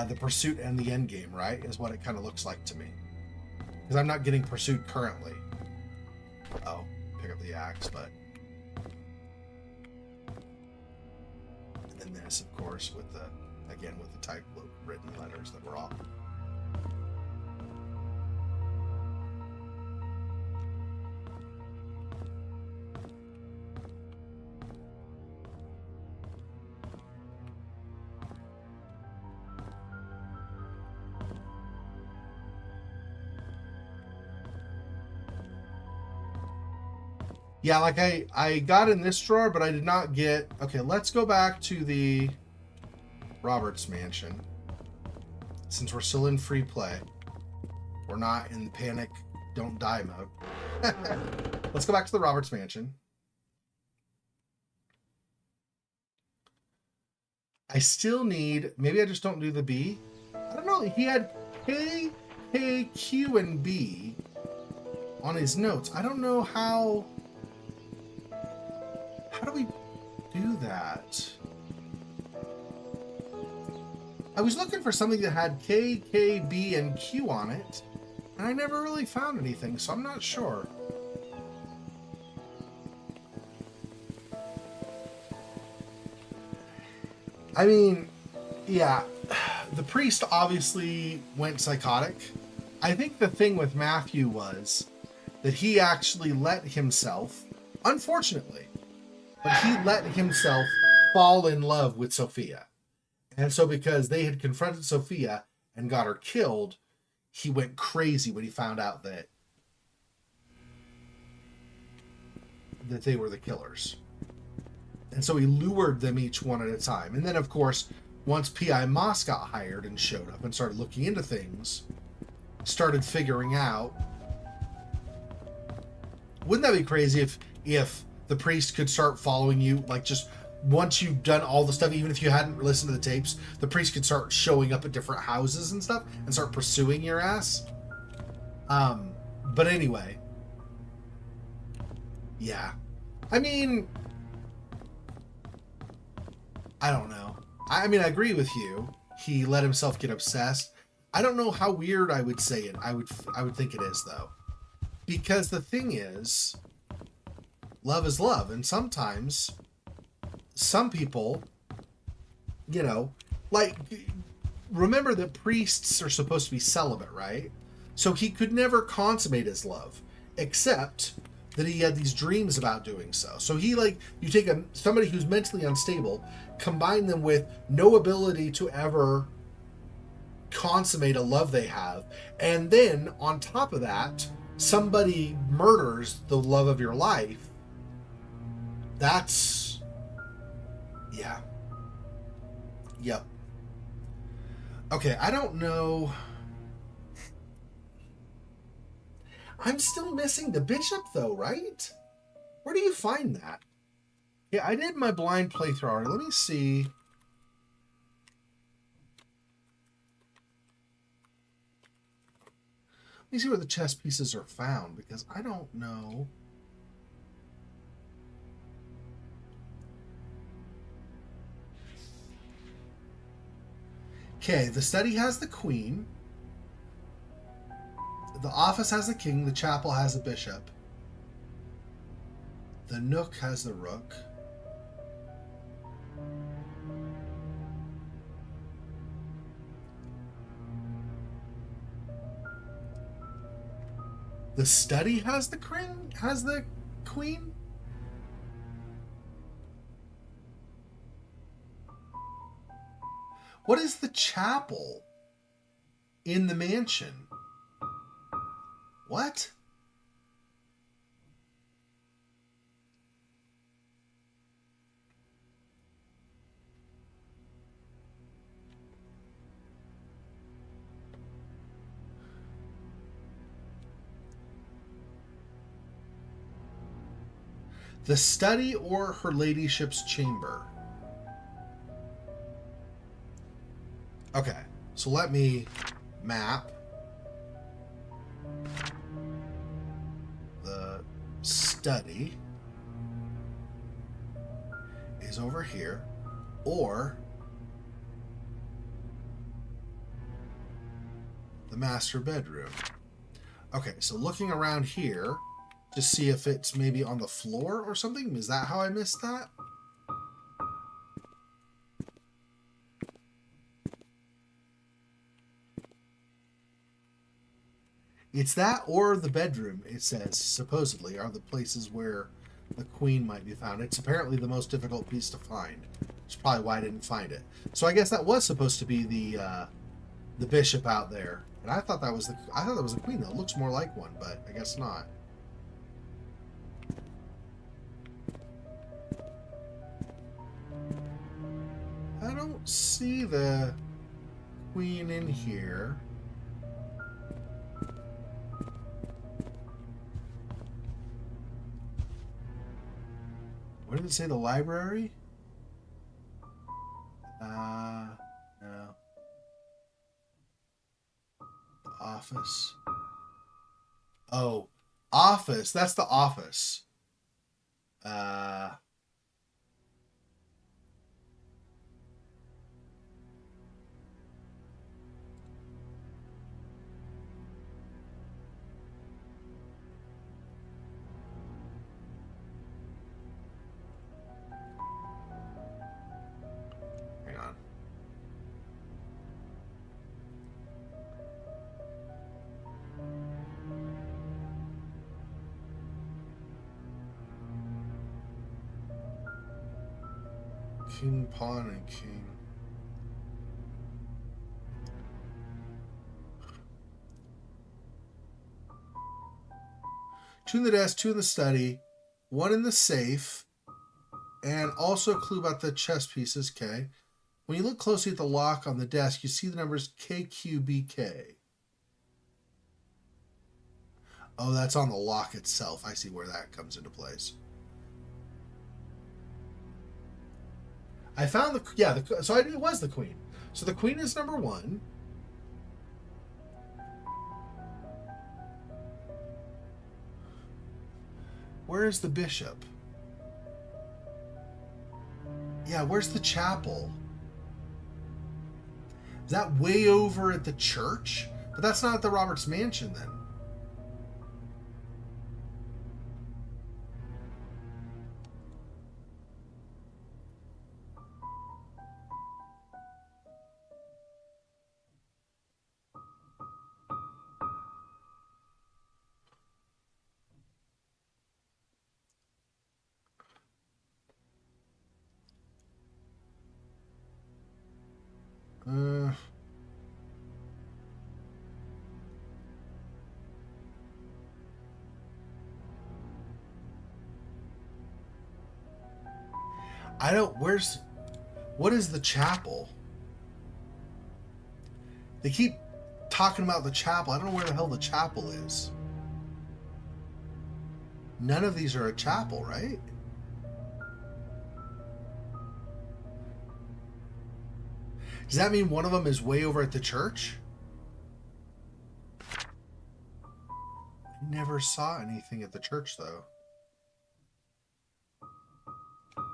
[SPEAKER 1] the pursuit and the end game, right? Is what it kind of looks like to me. Because I'm not getting pursued currently. Oh, pick up the axe, but... And then this, of course, with the typewritten letters that were off. Yeah, like I got in this drawer, but I did not get... Okay, let's go back to the Roberts mansion. Since we're still in free play. We're not in the panic, don't die mode. Let's go back to the Roberts mansion. I still need... Maybe I just don't do the B. I don't know. He had K, Q, and B on his notes. I don't know how... How do we do that? I was looking for something that had K, K, B, and Q on it, and I never really found anything, so I'm not sure. I mean, yeah, the priest obviously went psychotic. I think the thing with Matthew was that he actually let himself, unfortunately, but he let himself fall in love with Sophia. And so because they had confronted Sophia and got her killed, he went crazy when he found out that they were the killers. And so he lured them each one at a time. And then, of course, once P.I. Moss got hired and showed up and started looking into things, started figuring out... Wouldn't that be crazy if the priest could start following you, like, just once you've done all the stuff, even if you hadn't listened to the tapes, the priest could start showing up at different houses and stuff and start pursuing your ass. But anyway. Yeah. I mean, I don't know. I mean, I agree with you. He let himself get obsessed. I don't know how weird I would say it. I would think it is, though. Because the thing is, love is love, and sometimes some people, you know, like, remember that priests are supposed to be celibate, right? So he could never consummate his love, except that he had these dreams about doing so. So he, like, you take somebody who's mentally unstable, combine them with no ability to ever consummate a love they have, and then on top of that, somebody murders the love of your life. That's... Yeah. Yep. Okay, I don't know. I'm still missing the bishop, though, right? Where do you find that? Yeah, I did my blind playthrough already. Let me see. Let me see where the chess pieces are found, because I don't know. Okay, the study has the queen. The office has the king. The chapel has a bishop. The Nook has the Rook. The Study has the Queen? What is the chapel in the mansion? What? The Study or Her Ladyship's chamber? Okay, so let me map the Study is over here, or the master bedroom. Okay, so looking around here to see if it's maybe on the floor or something. Is that how I missed that? It's that or the bedroom, it says, supposedly, are the places where the Queen might be found. It's apparently the most difficult piece to find. That's probably why I didn't find it. So I guess that was supposed to be the bishop out there. And I thought that was a queen, though. It looks more like one, but I guess not. I don't see the queen in here. What did it say? The library? No. The office. Oh, office. That's the office. Hang on. King, pawn, and king. Two in the desk, two in the study, one in the safe, and also a clue about the chess pieces, K. When you look closely at the lock on the desk, you see the numbers KQBK. Oh, that's on the lock itself. I see where that comes into place. I found so it was the queen. So the queen is number one. Where is the bishop? Yeah, where's the chapel? Is that way over at the church? But that's not at the Roberts mansion then. I don't. What is the chapel? They keep talking about the chapel. I don't know where the hell the chapel is. None of these are a chapel, right? Does that mean one of them is way over at the church? I never saw anything at the church, though.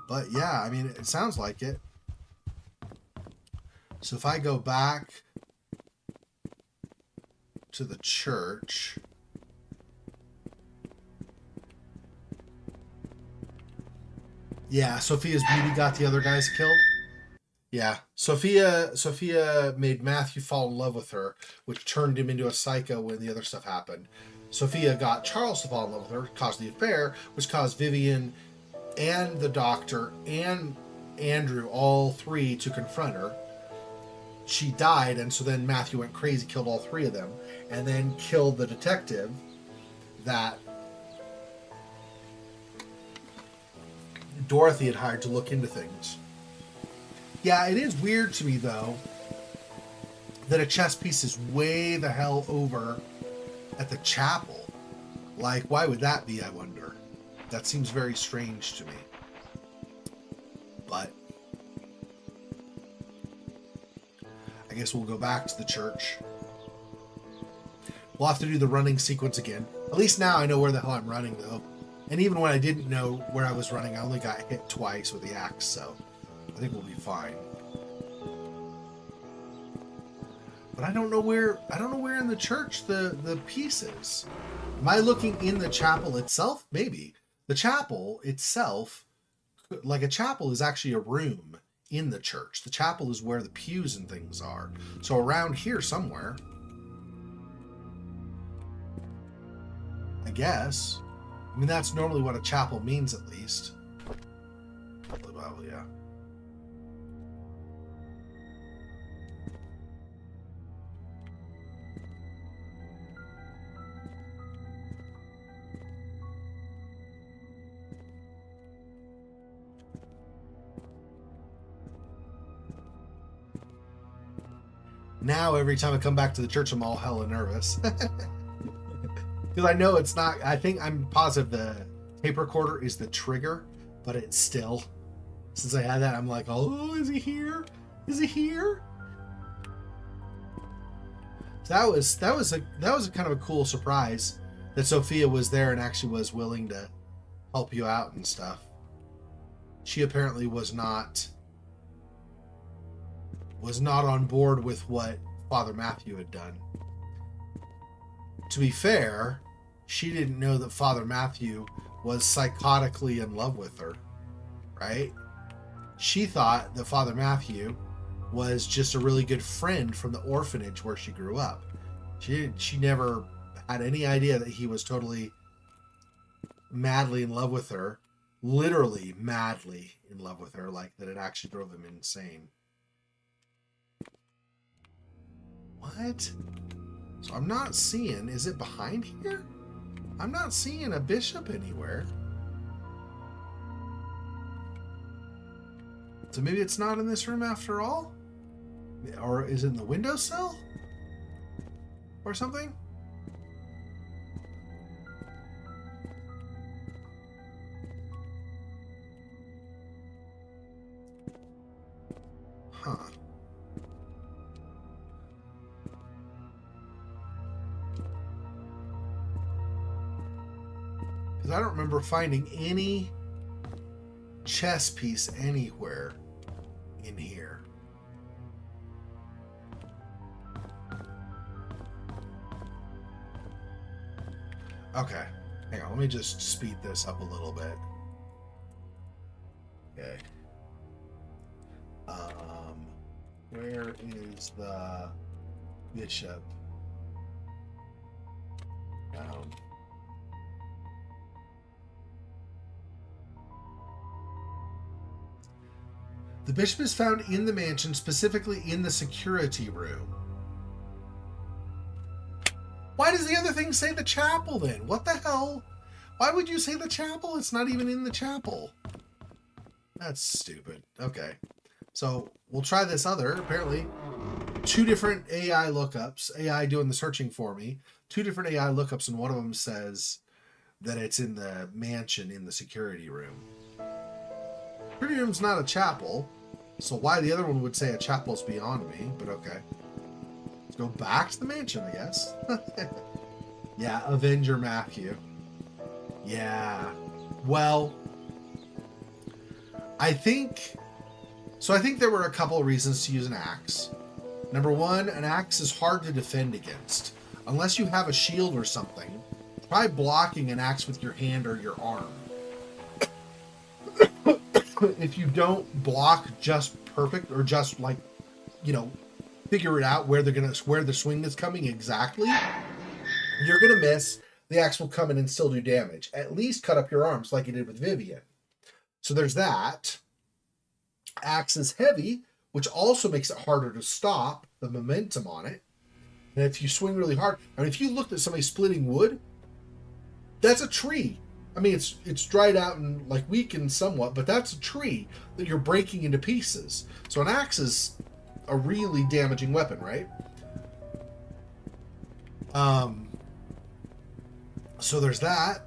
[SPEAKER 1] But yeah, I mean, it sounds like it. So if I go back to the church, Yeah, Sophia's beauty got the other guys killed. Yeah, Sophia made Matthew fall in love with her, which turned him into a psycho when the other stuff happened. Sophia got Charles to fall in love with her, caused the affair, which caused Vivian and the doctor and Andrew, all three, to confront her. She died, and so then Matthew went crazy, killed all three of them, and then killed the detective that Dorothy had hired to look into things. Yeah, it is weird to me, though, that a chess piece is way the hell over at the chapel. Like, why would that be, I wonder? That seems very strange to me. But I guess we'll go back to the church. We'll have to do the running sequence again. At least now I know where the hell I'm running, though. And even when I didn't know where I was running, I only got hit twice with the axe, so I think we'll be fine. But I don't know where in the church the piece is. Am I looking in the chapel itself? Maybe. The chapel itself, like a chapel is actually a room in the church. The chapel is where the pews and things are. So around here somewhere, I guess. I mean, that's normally what a chapel means, at least. Well, yeah. Now, every time I come back to the church, I'm all hella nervous. Because I know it's not, I'm positive the tape recorder is the trigger, but it's still, since I had that, I'm like, oh, is he here? Is he here? So that was a kind of a cool surprise that Sophia was there and actually was willing to help you out and stuff. She apparently was not on board with what Father Matthew had done. To be fair, she didn't know that Father Matthew was psychotically in love with her, right? She thought that Father Matthew was just a really good friend from the orphanage where she grew up. She never had any idea that he was totally madly in love with her, literally madly in love with her, like that it actually drove him insane. What? So I'm not seeing, is it behind here? I'm not seeing a bishop anywhere. So maybe it's not in this room after all? Or is it in the windowsill? Or something? Huh. Because I don't remember finding any chess piece anywhere in here. Okay. Hang on, let me just speed this up a little bit. Okay. Where is the bishop? The bishop is found in the mansion, specifically in the security room. Why does the other thing say the chapel then? What the hell? Why would you say the chapel? It's not even in the chapel. That's stupid. Okay. So we'll try this other, apparently. 2 different AI lookups. AI doing the searching for me. 2 different AI lookups, and one of them says that it's in the mansion in the security room. Security room's not a chapel, so why the other one would say a chapel's beyond me, but okay. Let's go back to the mansion, I guess. Yeah, Avenger Matthew. Yeah. Well, I think there were a couple of reasons to use an axe. Number 1, an axe is hard to defend against. Unless you have a shield or something, try blocking an axe with your hand or your arm. if you don't block just perfect or just like, figure it out where the swing is coming exactly, you're gonna miss. The axe will come in and still do damage. At least cut up your arms like you did with Vivian. So there's that. Axe is heavy, which also makes it harder to stop the momentum on it. And if you swing really hard, if you looked at somebody splitting wood, that's a tree. It's dried out and like weakened somewhat, but that's a tree that you're breaking into pieces. So an axe is a really damaging weapon, right? So there's that.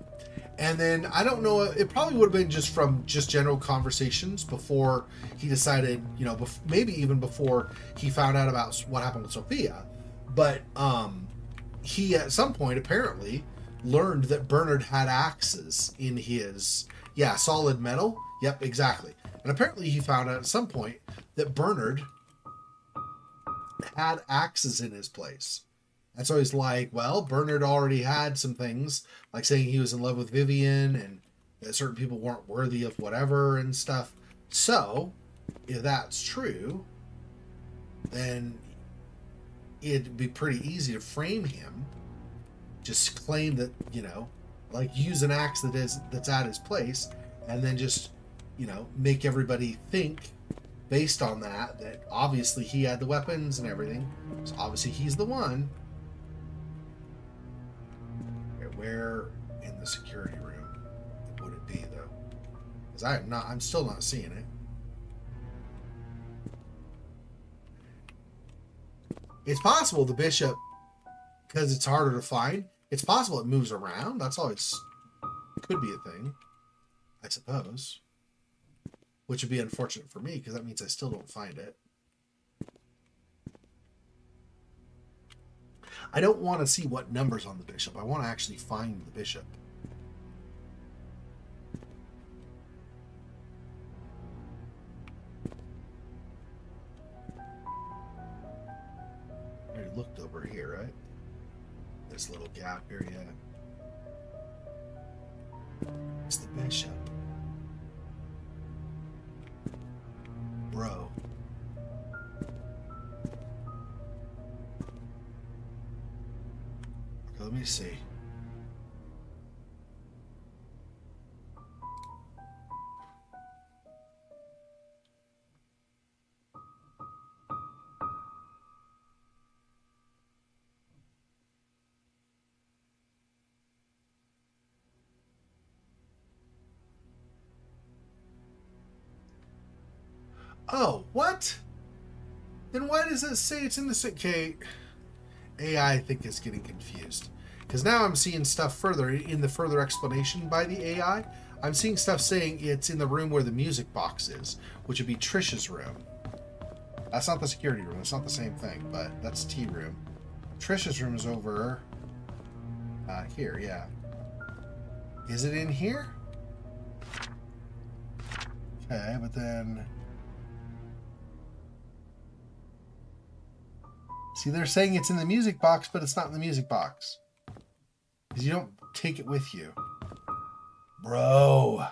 [SPEAKER 1] And then I don't know, it probably would have been just from general conversations before he decided, maybe even before he found out about what happened with Sophia. But he at some point apparently learned that Bernard had axes in his, solid metal. Yep, exactly. And apparently he found out at some point that Bernard had axes in his place. And so he's like, well, Bernard already had some things, like saying he was in love with Vivian and that certain people weren't worthy of whatever and stuff. So, if that's true, then it'd be pretty easy to frame him. Just claim that, use an axe that's at his place, and then just, make everybody think based on that obviously he had the weapons and everything. So obviously he's the one. Where in the security room would it be, though? Because I'm still not seeing it. It's possible the bishop, because it's harder to find, it's possible it moves around. That's always, could be a thing, I suppose. Which would be unfortunate for me, because that means I still don't find it. I don't want to see what number's on the bishop. I want to actually find the bishop. I already looked over here, right? This little gap here, yeah. It's the bishop. Bro. Let me see. Oh, what? Then why does it say it's in the okay? AI, I think, is getting confused. Because now I'm seeing stuff further in the further explanation by the AI. I'm seeing stuff saying it's in the room where the music box is, which would be Trisha's room. That's not the security room. It's not the same thing, but that's tea room. Trisha's room is over here, yeah. Is it in here? Okay, but then... See, they're saying it's in the music box, but it's not in the music box. Because you don't take it with you. Bro.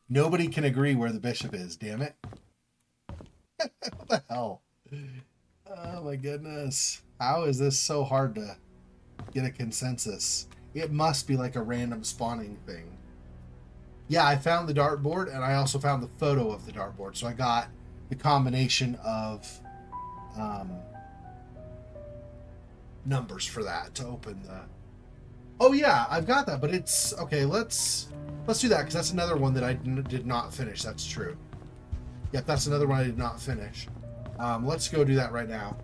[SPEAKER 1] Nobody can agree where the bishop is, damn it. What the hell? Oh my goodness. How is this so hard to get a consensus? It must be like a random spawning thing. Yeah, I found the dartboard, and I also found the photo of the dartboard. So I got the combination of numbers for that to open the... Oh yeah, I've got that, but it's... Okay, let's do that, because that's another one that I did not finish. That's true. Yep, that's another one I did not finish. Let's go do that right now.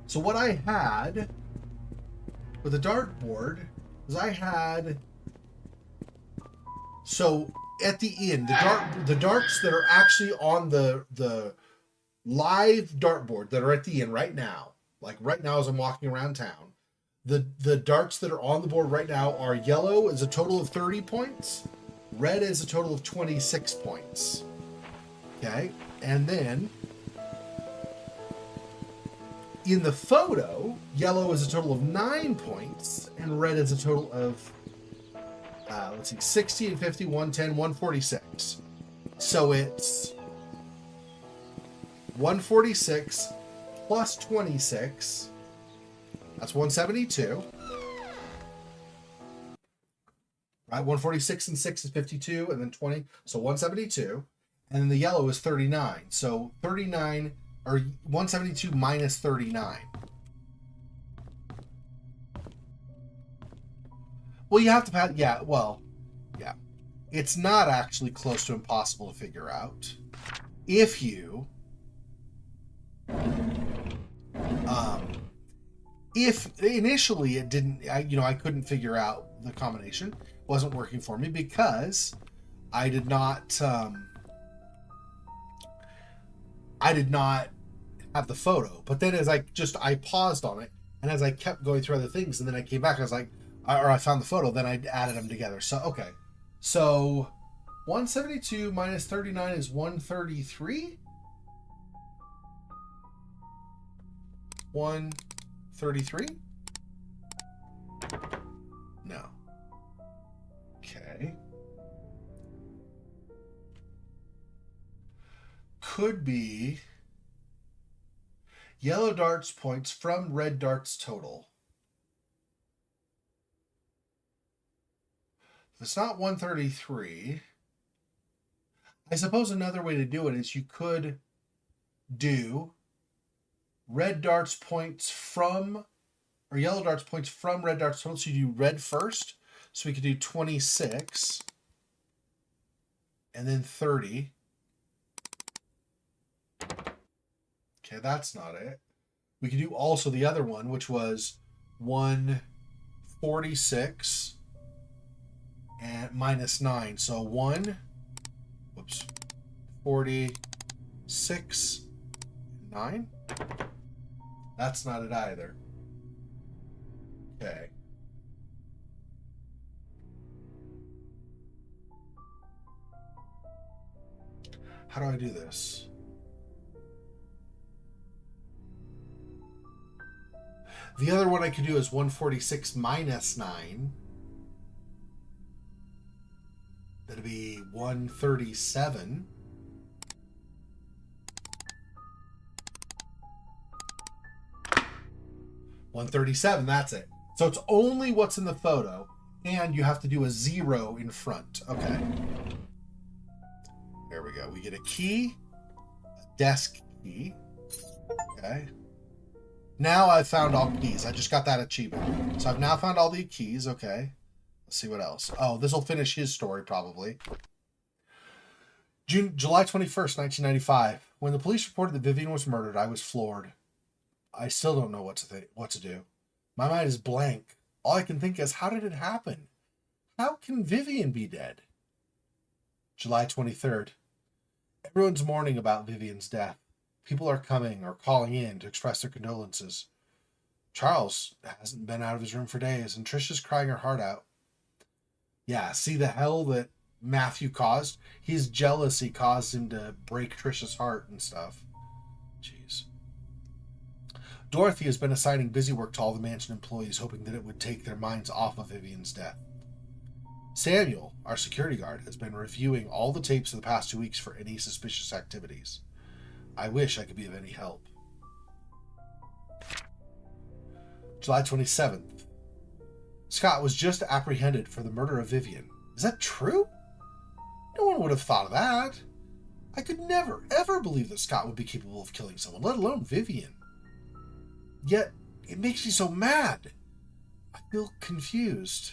[SPEAKER 1] So what I had with the dartboard was I had... So at the end, the darts that are actually on the live dartboard that are at the end right now, like right now as I'm walking around town, the darts that are on the board right now are yellow is a total of 30 points, red is a total of 26 points. Okay, and then in the photo, yellow is a total of 9 points, and red is a total of, let's see, 60 and 50, 110, 146. So it's 146 plus 26. That's 172. Right? 146 and 6 is 52, and then 20. So 172. And then the yellow is 39. So 39, or 172 minus 39. Well, you have to pass. Yeah, well, yeah. It's not actually close to impossible to figure out. If you if initially it didn't, I couldn't figure out the combination. It wasn't working for me because I did not have the photo. But then as I paused on it, and as I kept going through other things, and then I came back, I was like, or I found the photo, then I added them together. So okay, so 172 minus 39 is 133. 133? No. Okay. Could be yellow darts points from red darts total. If it's not 133, I suppose another way to do it is you could do red darts points from, or yellow darts points from red darts total. So you do red first. So we could do 26 and then 30. Okay, that's not it. We could do also the other one, which was 146 and minus 9. So 46, 9. That's not it either. Okay. How do I do this? The other one I could do is 146 minus 9. That'd be 137. That's it. So it's only what's in the photo, and you have to do a 0 in front. Okay. There we go. We get a key, a desk key. Okay. Now I've found all keys. I just got that achievement. So I've now found all the keys. Okay. Let's see what else. Oh, this will finish his story probably. July 21st, 1995. When the police reported that Vivian was murdered, I was floored. I still don't know what to do. My mind is blank. All I can think is, how did it happen? How can Vivian be dead? July 23rd. Everyone's mourning about Vivian's death. People are coming or calling in to express their condolences. Charles hasn't been out of his room for days, and Trisha's crying her heart out. Yeah, see the hell that Matthew caused? His jealousy caused him to break Trisha's heart and stuff. Jeez. Dorothy has been assigning busy work to all the mansion employees, hoping that it would take their minds off of Vivian's death. Samuel, our security guard, has been reviewing all the tapes of the past 2 weeks for any suspicious activities. I wish I could be of any help. July 27th. Scott was just apprehended for the murder of Vivian. Is that true? No one would have thought of that. I could never, ever believe that Scott would be capable of killing someone, let alone Vivian. Yet, it makes me so mad. I feel confused.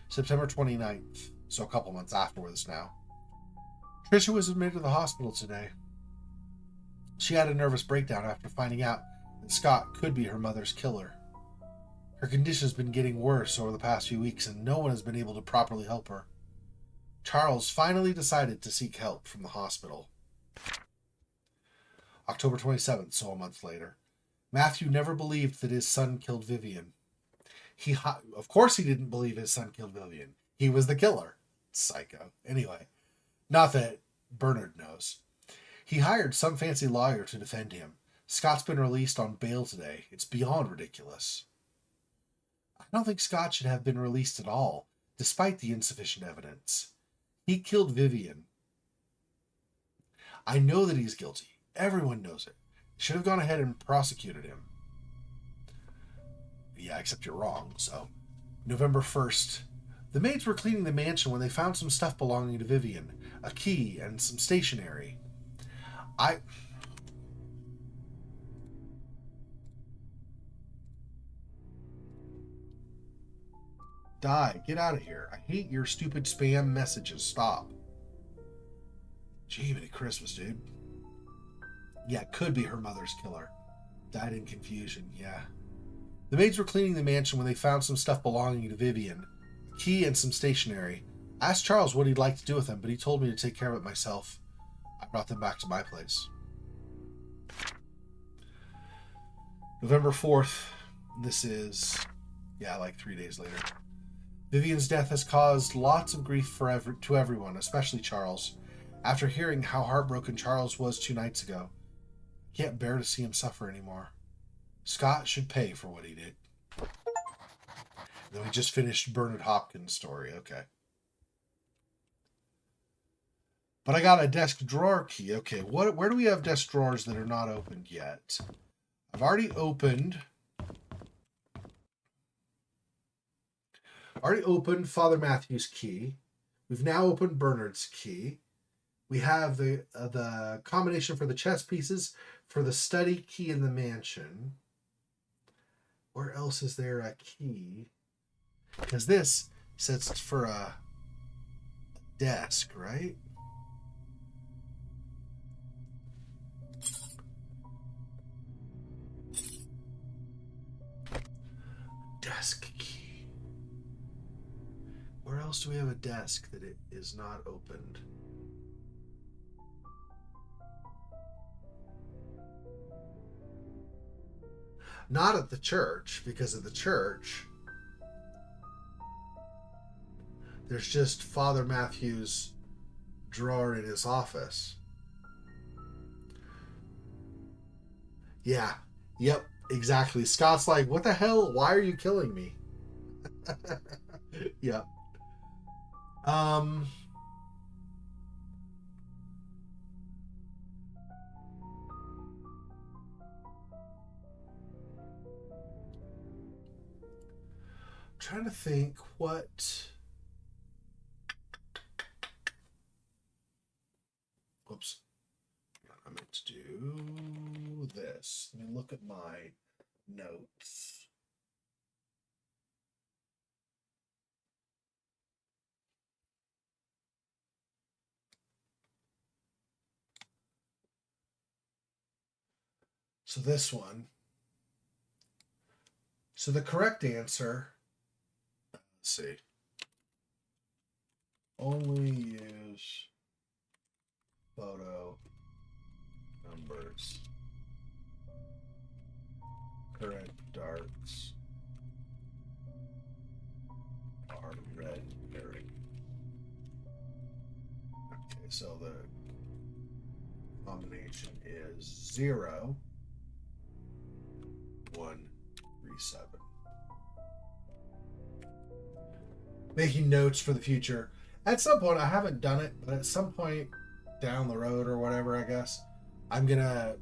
[SPEAKER 1] September 29th, so a couple months afterwards now. Trisha was admitted to the hospital today. She had a nervous breakdown after finding out that Scott could be her mother's killer. Her condition has been getting worse over the past few weeks, and no one has been able to properly help her. Charles finally decided to seek help from the hospital. October 27th, so a month later. Matthew never believed that his son killed Vivian. Of course he didn't believe his son killed Vivian. He was the killer. Psycho. Anyway, not that Bernard knows. He hired some fancy lawyer to defend him. Scott's been released on bail today. It's beyond ridiculous. I don't think Scott should have been released at all, despite the insufficient evidence. He killed Vivian, I know that he's guilty. Everyone knows it. Should have gone ahead and prosecuted him. Yeah, except you're wrong. So, November 1st. The maids were cleaning the mansion when they found some stuff belonging to Vivian. A key and some stationery. Die. Get out of here. I hate your stupid spam messages. Stop. Gee, many Christmas, dude. Yeah, could be her mother's killer. Died in confusion, yeah. The maids were cleaning the mansion when they found some stuff belonging to Vivian. A key and some stationery. I asked Charles what he'd like to do with them, but he told me to take care of it myself. I brought them back to my place. November 4th. This is, like 3 days later. Vivian's death has caused lots of grief to everyone, especially Charles. After hearing how heartbroken Charles was 2 nights ago, I can't bear to see him suffer anymore. Scott should pay for what he did. Then we just finished Bernard Hopkins' story. Okay. But I got a desk drawer key. Okay, where do we have desk drawers that are not opened yet? I've already opened Father Matthew's key. We've now opened Bernard's key. We have the combination for the chess pieces for the study key in the mansion. Where else is there a key? Because this says it's for a desk, right? Desk key. Where else do we have a desk that it is not opened? Not at the church, because at the church, there's just Father Matthew's drawer in his office. Yeah. Yep. Exactly. Scott's like, what the hell? Why are you killing me? Yep. Trying to think what. Whoops. I meant to do this. Let me look at my notes. So this one. So the correct answer, let's see, only use photo numbers. Current darts are red herring. Okay, so the combination is 0, 1, 3, 7. Making notes for the future. At some point, I haven't done it, but at some point down the road or whatever, I guess, I'm going to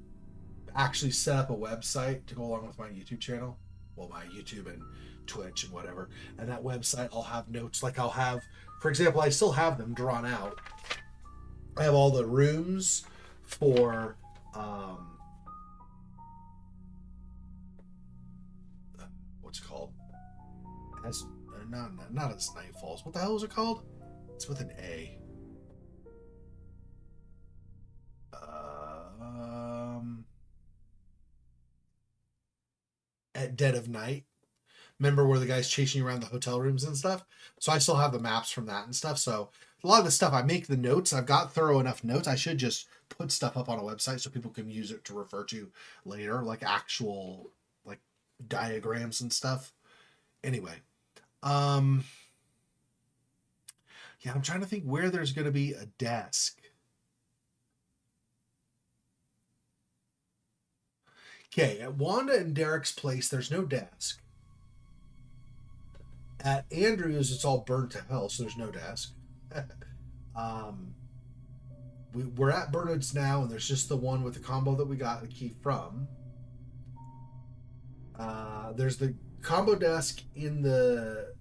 [SPEAKER 1] actually set up a website to go along with my YouTube channel. Well, my YouTube and Twitch and whatever. And that website, I'll have notes. Like I'll have, for example, I still have them drawn out. I have all the rooms for, what's it called? Not as Night Falls. What the hell is it called? It's with an A. At dead of night. Remember where the guy's chasing you around the hotel rooms and stuff? So I still have the maps from that and stuff. So a lot of the stuff, I make the notes. I've got thorough enough notes. I should just put stuff up on a website so people can use it to refer to later, like actual like diagrams and stuff. Anyway. Yeah, I'm trying to think where there's going to be a desk. Okay, at Wanda and Derek's place, there's no desk. At Andrew's, it's all burnt to hell, so there's no desk. we're at Bernard's now, and there's just the one with the combo that we got the key from. There's the combo desk in the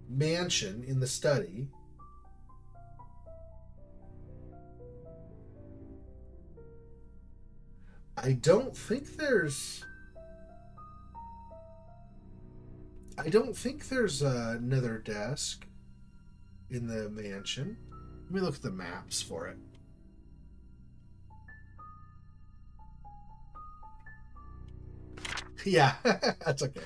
[SPEAKER 1] mansion, in the study. I don't think there's another desk in the mansion. Let me look at the maps for it. Yeah, that's okay.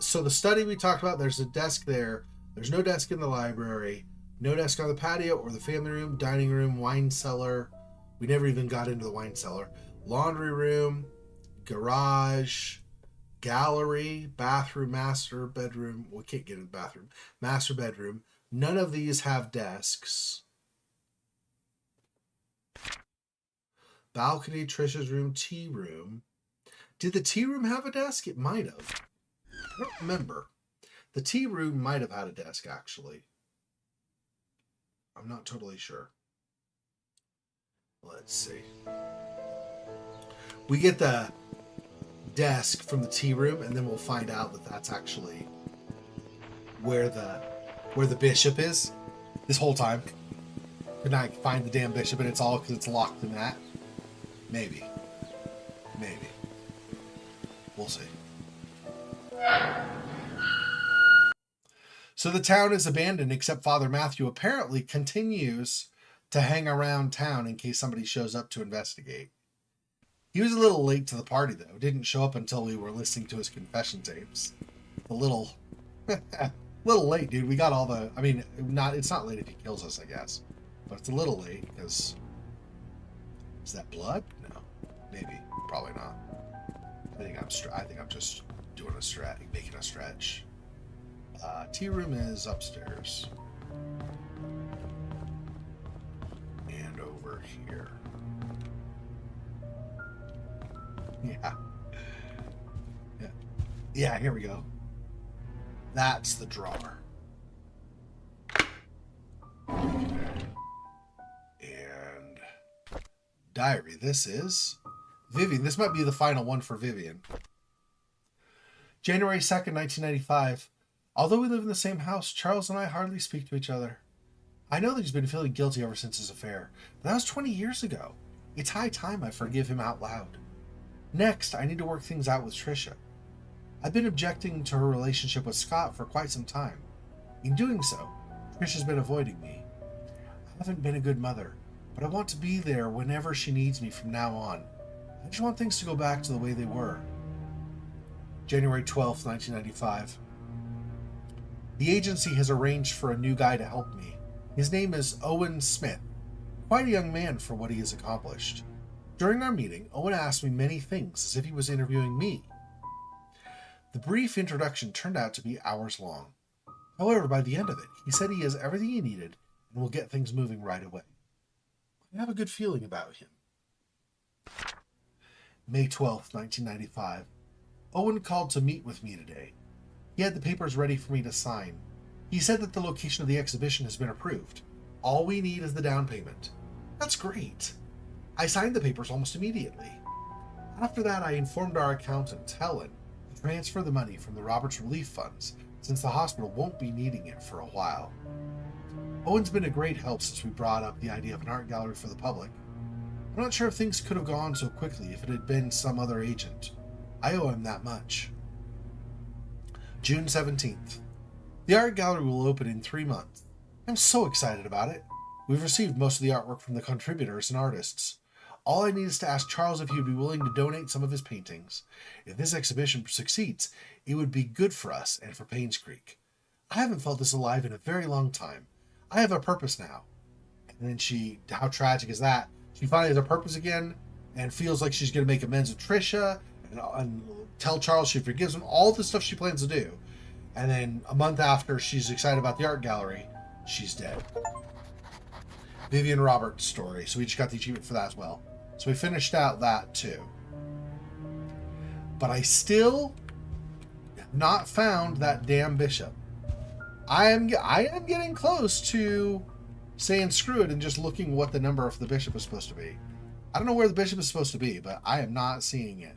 [SPEAKER 1] So the study we talked about, there's a desk there. There's no desk in the library. No desk on the patio or the family room, dining room, wine cellar. We never even got into the wine cellar. Laundry room, garage, gallery, bathroom, master bedroom. We can't get in the bathroom. Master bedroom. None of these have desks. Balcony, Trisha's room, tea room. Did the tea room have a desk? It might have. I don't remember. The tea room might have had a desk, actually. I'm not totally sure. Let's see. We get the desk from the tea room, and then we'll find out that that's actually where the bishop is this whole time. Could not find the damn bishop, and it's all because it's locked in that. Maybe. We'll see. So the town is abandoned, except Father Matthew apparently continues to hang around town in case somebody shows up to investigate. He was a little late to the party, though. Didn't show up until we were listening to his confession tapes. A little late, dude. We got all the... I mean, it's not late if he kills us, I guess. But it's a little late, because... Is that blood? No. Maybe. Probably not. I think I'm just doing a stretch, making a stretch. Tea room is upstairs. And over here. Yeah, here we go. That's the drawer. And diary. This is Vivian. This might be the final one for Vivian. January 2nd, 1995. Although we live in the same house, Charles and I hardly speak to each other. I know that he's been feeling guilty ever since his affair, but that was 20 years ago. It's high time I forgive him out loud. Next, I need to work things out with Trisha. I've been objecting to her relationship with Scott for quite some time. In doing so, Trisha's been avoiding me. I haven't been a good mother, but I want to be there whenever she needs me from now on. I just want things to go back to the way they were. January 12th, 1995. The agency has arranged for a new guy to help me. His name is Owen Smith. Quite a young man for what he has accomplished. During our meeting, Owen asked me many things as if he was interviewing me. The brief introduction turned out to be hours long. However, by the end of it, he said he has everything he needed and will get things moving right away. I have a good feeling about him. May 12th, 1995. Owen called to meet with me today. He had the papers ready for me to sign. He said that the location of the exhibition has been approved. All we need is the down payment. That's great. I signed the papers almost immediately. After that, I informed our accountant, Helen, to transfer the money from the Roberts Relief Funds, since the hospital won't be needing it for a while. Owen's been a great help since we brought up the idea of an art gallery for the public. I'm not sure if things could have gone so quickly if it had been some other agent. I owe him that much. June 17th. The art gallery will open in 3 months. I'm so excited about it. We've received most of the artwork from the contributors and artists. All I need is to ask Charles if he would be willing to donate some of his paintings. If this exhibition succeeds, it would be good for us and for Painscreek. I haven't felt this alive in a very long time. I have a purpose now. And then how tragic is that? She finally has a purpose again and feels like she's going to make amends with Trisha and tell Charles she forgives him, all the stuff she plans to do. And then a month after she's excited about the art gallery, she's dead. Vivian Roberts story. So we just got the achievement for that as well. So we finished out that too. But I still have not found that damn bishop. I am getting close to saying screw it and just looking what the number of the bishop is supposed to be. I don't know where the bishop is supposed to be, but I am not seeing it.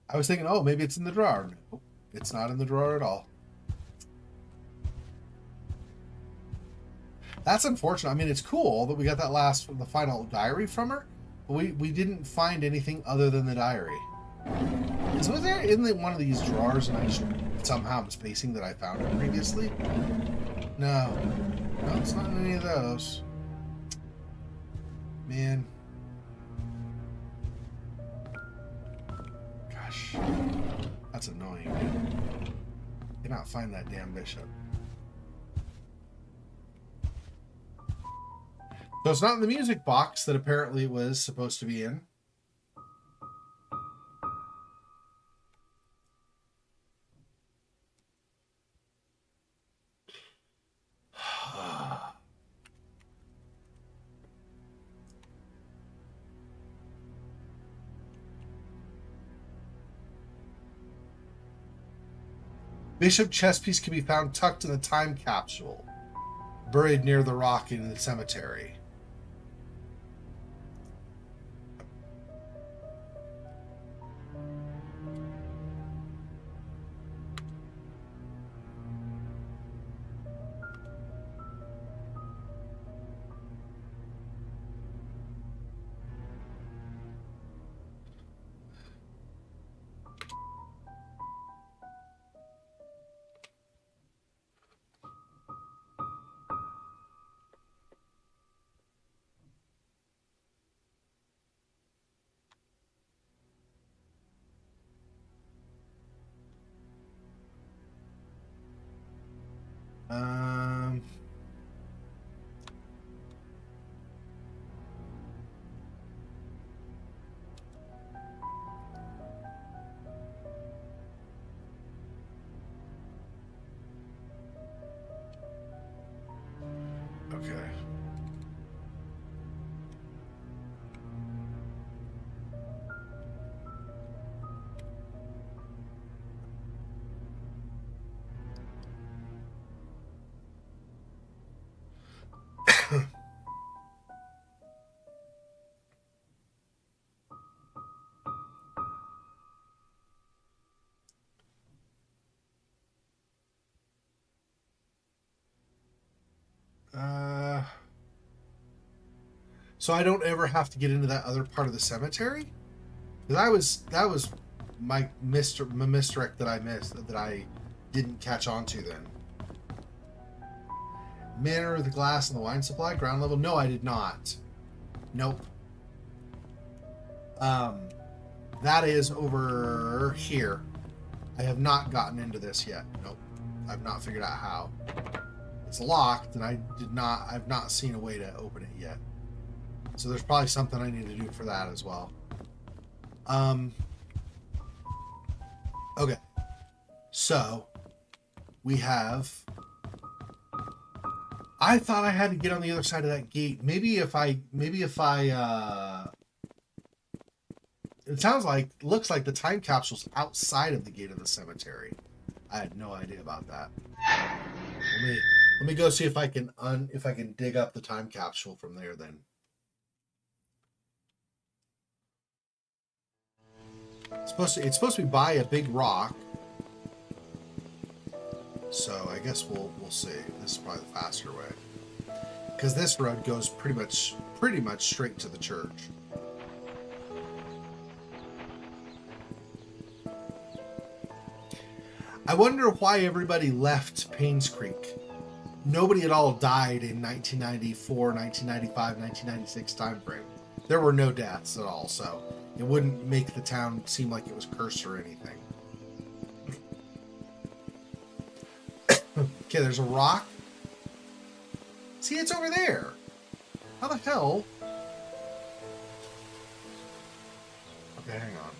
[SPEAKER 1] I was thinking, oh, maybe it's in the drawer. No, it's not in the drawer at all. That's unfortunate. I mean, it's cool that we got the final diary from her, but we didn't find anything other than the diary. Was there in one of these drawers and I just somehow am spacing that I found it previously? No. No, it's not in any of those. Man. Gosh. That's annoying. Cannot find that damn bishop. So it's not in the music box that apparently it was supposed to be in. Bishop chess piece can be found tucked in the time capsule, buried near the rock in the cemetery. Okay. So I don't ever have to get into that other part of the cemetery? Because that was my misdirect that I missed, that I didn't catch on to then. Manor of the glass and the wine supply, ground level? No, I did not. Nope. That is over here. I have not gotten into this yet. Nope. I've not figured out how. It's locked, and I've not seen a way to open it yet. So there's probably something I need to do for that as well. Okay. So we have. I thought I had to get on the other side of that gate. Maybe if I it looks like the time capsule's outside of the gate of the cemetery. I had no idea about that. Let me go see if I can dig up the time capsule from there then. It's supposed to be by a big rock. So I guess we'll see. This is probably the faster way. Because this road goes pretty much straight to the church. I wonder why everybody left Painscreek. Nobody at all died in 1994, 1995, 1996 timeframe. There were no deaths at all, so it wouldn't make the town seem like it was cursed or anything. Okay, there's a rock. See, it's over there. How the hell? Okay, hang on.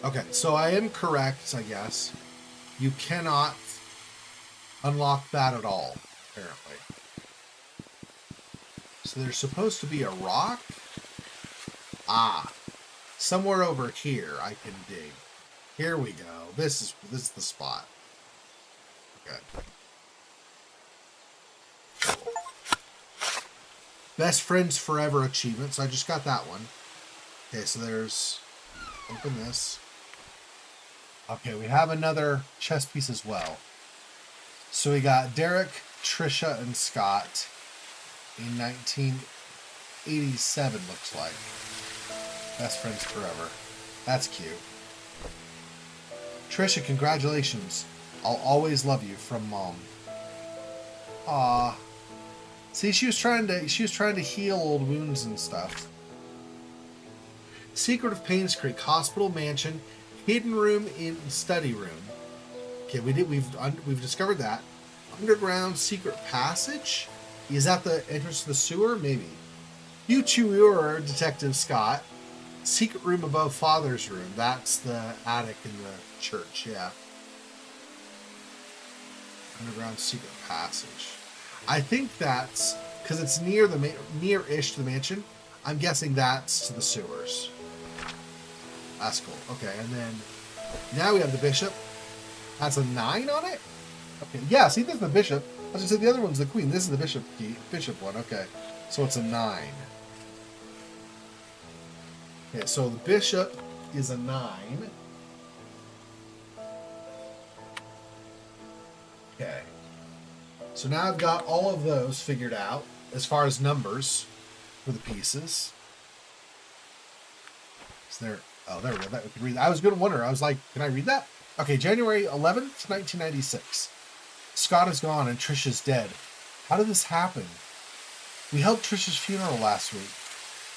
[SPEAKER 1] Okay, so I am correct, I guess. You cannot unlock that at all, apparently. So there's supposed to be a rock? Ah, somewhere over here I can dig. Here we go. This is the spot. Okay. Best Friends Forever achievement. So I just got that one. Okay, so there's... Open this. Okay, we have another chess piece as well. So we got Derek, Trisha, and Scott in 1987, looks like. Best Friends Forever. That's cute. Trisha, congratulations. I'll always love you, from Mom. Aw. See, she was trying to heal old wounds and stuff. Secret of Painscreek, hospital mansion, hidden room in study room. Okay, we've discovered that. Underground secret passage. Is that the entrance to the sewer? Maybe. You are Detective Scott. Secret room above Father's room. That's the attic in the church. Yeah. Underground secret passage. I think that's because it's near-ish to the mansion. I'm guessing that's to the sewers. That's cool. Okay, and then now we have the bishop. That's a 9 on it? Okay, yeah, see, this is the bishop. I was going to say the other one's the queen. This is the bishop one. Okay, so it's a 9. Okay, so the bishop is a 9. Okay. So now I've got all of those figured out as far as numbers for the pieces. Is there... Oh, there we go. That we can read. I was going to wonder. I was like, can I read that? Okay, January 11th, 1996. Scott is gone and Trisha's dead. How did this happen? We held Trisha's funeral last week.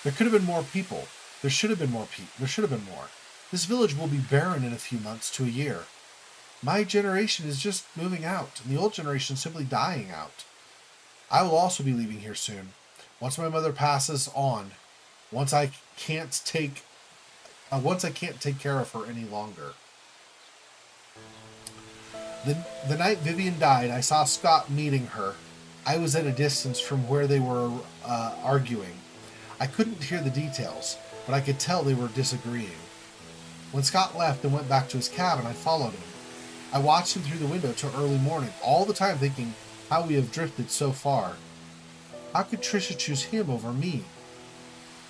[SPEAKER 1] There could have been more people. There should have been more people. There should have been more. This village will be barren in a few months to a year. My generation is just moving out, and the old generation is simply dying out. I will also be leaving here soon. Once my mother passes on, once I can't take care of her any longer. The night Vivian died, I saw Scott meeting her. I was at a distance from where they were arguing. I couldn't hear the details, but I could tell they were disagreeing. When Scott left and went back to his cabin, I followed him. I watched him through the window till early morning, all the time thinking how we have drifted so far. How could Trisha choose him over me?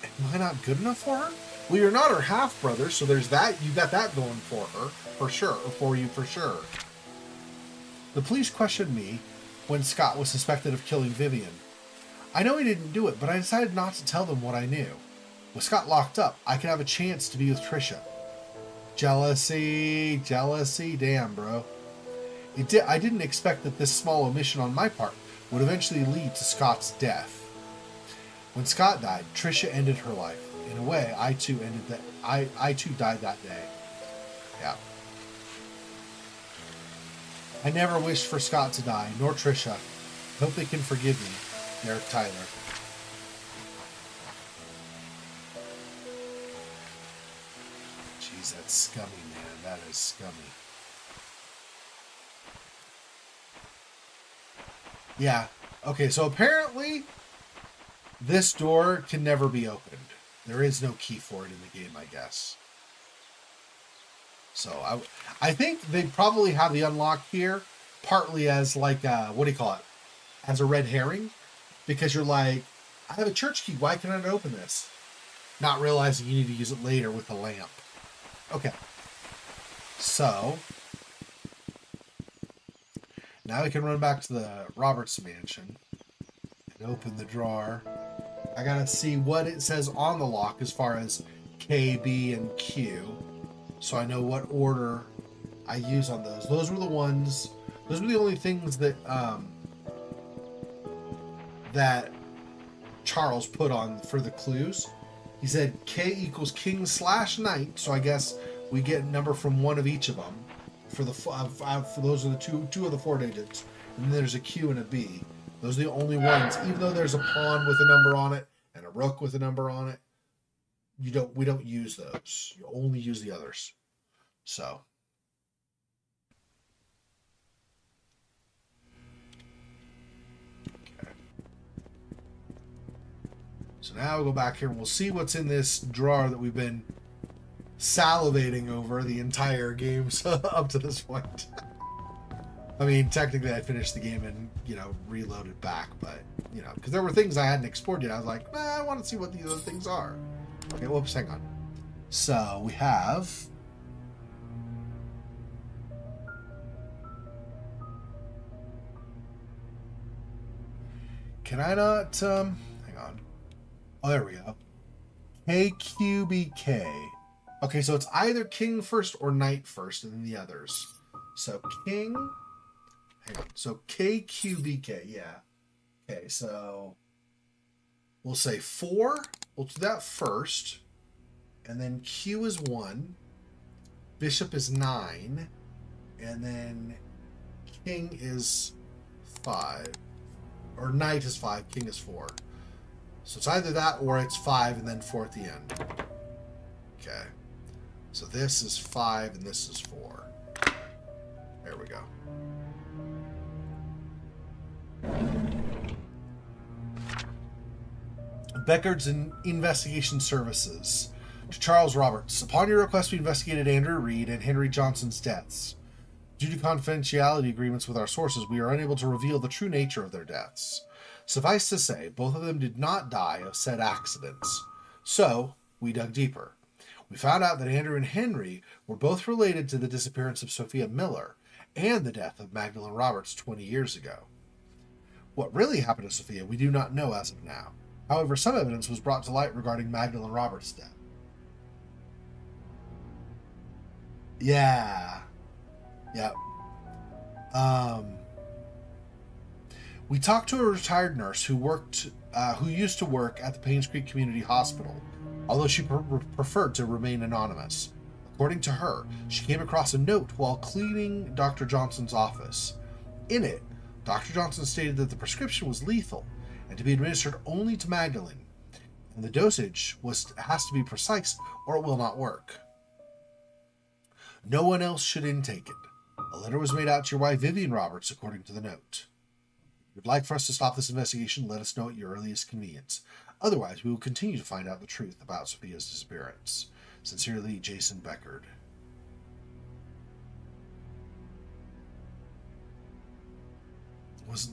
[SPEAKER 1] Am I not good enough for her? Well, you're not her half-brother, so there's that. You got that going for her, for sure, or for you, for sure. The police questioned me when Scott was suspected of killing Vivian. I know he didn't do it, but I decided not to tell them what I knew. With Scott locked up, I could have a chance to be with Trisha. Jealousy, damn, bro. I didn't expect that this small omission on my part would eventually lead to Scott's death. When Scott died, Trisha ended her life. In a way, I too died that day. Yeah. I never wished for Scott to die, nor Trisha. Hope they can forgive me. Derek Tyler. Jeez, that's scummy, man. That is scummy. Yeah. Okay, so apparently this door can never be opened. There is no key for it in the game, I guess. So I think they probably have the unlock here partly as like what do you call it? As a red herring, because you're like, I have a church key. Why can I not open this? Not realizing you need to use it later with the lamp. Okay. So now we can run back to the Roberts mansion and open the drawer. I gotta see what it says on the lock as far as K, B, and Q, so I know what order I use on those. Those were the ones. Those were the only things that that Charles put on for the clues. He said K equals king/knight, so I guess we get a number from one of each of them. For those are the two of the 4 digits, and then there's a Q and a B. Those are the only ones. Even though there's a pawn with a number on it and a rook with a number on it, we don't use those. You only use the others. So. Okay. So now we'll go back here and we'll see what's in this drawer that we've been salivating over the entire game up to this point. I mean, technically I finished the game and, reloaded back, but, because there were things I hadn't explored yet. I was like, I want to see what these other things are. Okay, whoops, hang on. So we have... Can I not, hang on. Oh, there we go. KQBK. Okay, so it's either king first or knight first, and then the others. So king... Hang on. So KQBK, yeah. Okay, so we'll say 4. We'll do that first. And then Q is 1. Bishop is 9. And then king is 5. Or knight is 5, king is 4. So it's either that or it's 5 and then 4 at the end. Okay. So this is 5 and this is 4. There we go. Beckard's Investigation Services. To Charles Roberts. Upon your request, we investigated Andrew Reed and Henry Johnson's deaths. Due to confidentiality agreements with our sources, we are unable to reveal the true nature of their deaths. Suffice to say, both of them did not die of said accidents. So, we dug deeper. We found out that Andrew and Henry were both related to the disappearance of Sophia Miller and the death of Magdalene Roberts 20 years ago. What really happened to Sophia, we do not know as of now. However, some evidence was brought to light regarding Magdalene Roberts' death. Yeah. Yep. We talked to a retired nurse who used to work at the Painscreek Community Hospital, although she preferred to remain anonymous. According to her, she came across a note while cleaning Dr. Johnson's office. In it, Dr. Johnson stated that the prescription was lethal and to be administered only to Magdalene, and the dosage has to be precise or it will not work. No one else should intake it. A letter was made out to your wife, Vivian Roberts, according to the note. If you would like for us to stop this investigation, let us know at your earliest convenience. Otherwise, we will continue to find out the truth about Sophia's disappearance. Sincerely, Jason Beckard.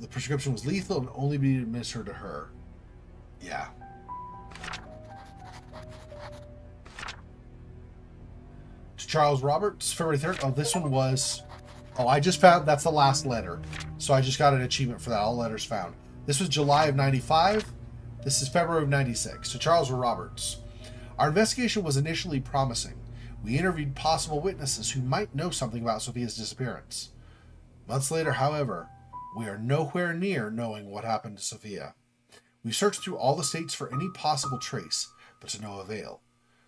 [SPEAKER 1] The prescription was lethal and only be administered to her. Yeah. To Charles Roberts, February 3rd. Oh, this one was... Oh, I just found... That's the last letter. So I just got an achievement for that. All letters found. This was July of 95. This is February of 96. To Charles Roberts. Our investigation was initially promising. We interviewed possible witnesses who might know something about Sophia's disappearance. Months later, however, we are nowhere near knowing what happened to Sophia. We searched through all the states for any possible trace, but to no avail.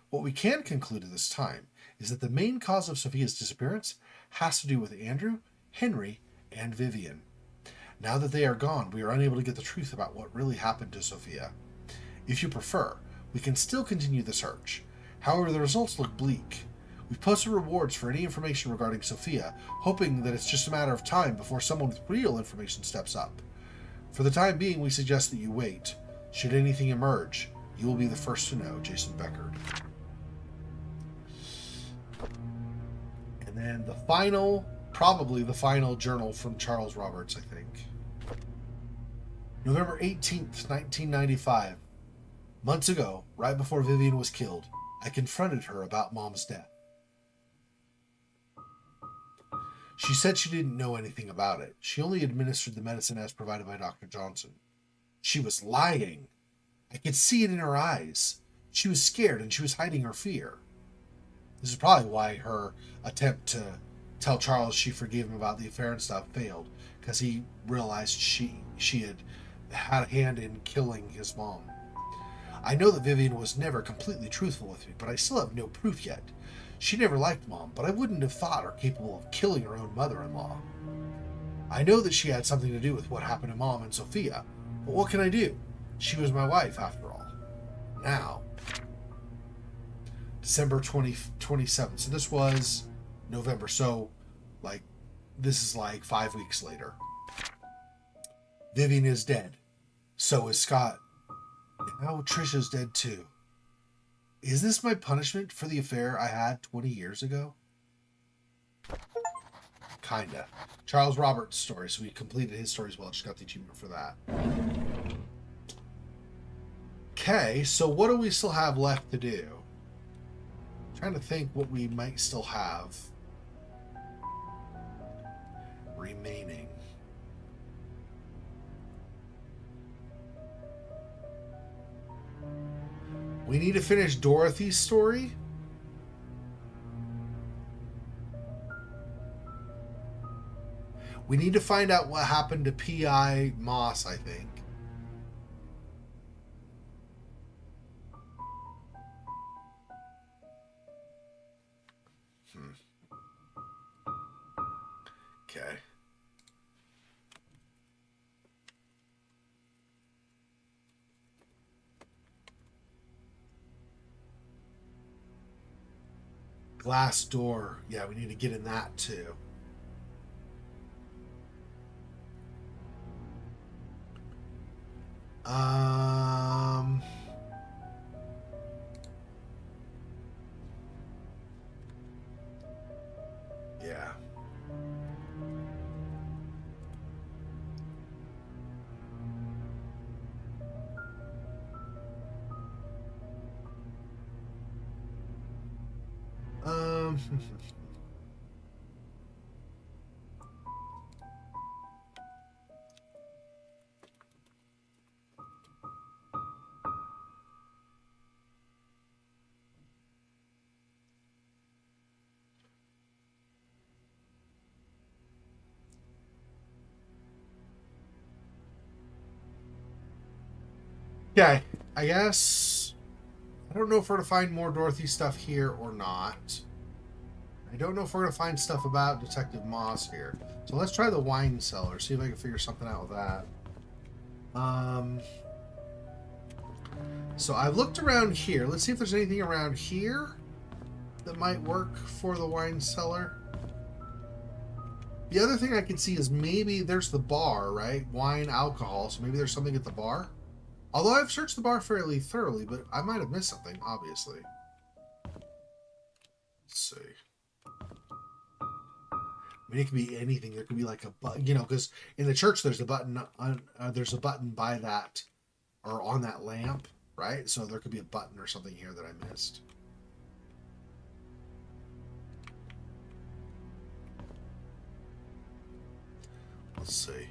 [SPEAKER 1] What we can conclude at this time is that the main cause of Sophia's disappearance has to do with Andrew, Henry, and Vivian. Now that they are gone, we are unable to get the truth about what really happened to Sophia. If you prefer, we can still continue the search. However, the results look bleak. We've posted rewards for any information regarding Sophia, hoping that it's just a matter of time before someone with real information steps up. For the time being, we suggest that you wait. Should anything emerge, you will be the first to know, Jason Beckard. And then the final, probably the final journal from Charles Roberts, I think. November 18th, 1995. Months ago, right before Vivian was killed, I confronted her about Mom's death. She said she didn't know anything about it. She only administered the medicine as provided by Dr. Johnson. She was lying. I could see it in her eyes. She was scared and she was hiding her fear. This is probably why her attempt to tell Charles she forgave him about the affair and stuff failed, because he realized she had a hand in killing his mom. I know that Vivian was never completely truthful with me, but I still have no proof yet. She never liked Mom, but I wouldn't have thought her capable of killing her own mother-in-law. I know that she had something to do with what happened to Mom and Sophia, but what can I do? She was my wife, after all. Now, December 27th. So this was November. So, like, this is like 5 weeks later. Vivian is dead. So is Scott. And now Trisha's dead too. Is this my punishment for the affair I had 20 years ago? Kinda. Charles Roberts' story. So we completed his story as well. Just got the achievement for that. Okay, so what do we still have left to do? I'm trying to think what we might still have remaining. We need to finish Dorothy's story. We need to find out what happened to P.I. Moss, I think. Okay. Glass door. Yeah, we need to get in that too. Yeah. Okay, I guess I don't know if we're gonna find more Dorothy stuff here or not. I don't know if we're gonna find stuff about Detective Moss here. So let's try the wine cellar, see if I can figure something out with that. So I've looked around here. Let's see if there's anything around here that might work for the wine cellar. The other thing I can see is maybe there's the bar, right? Wine, alcohol. So maybe there's something at the bar. Although I've searched the bar fairly thoroughly, but I might have missed something, obviously. Let's see. I mean, it could be anything. There could be like a button, you know, because in the church there's a button there's a button by that or on that lamp, right? So there could be a button or something here that I missed. Let's see.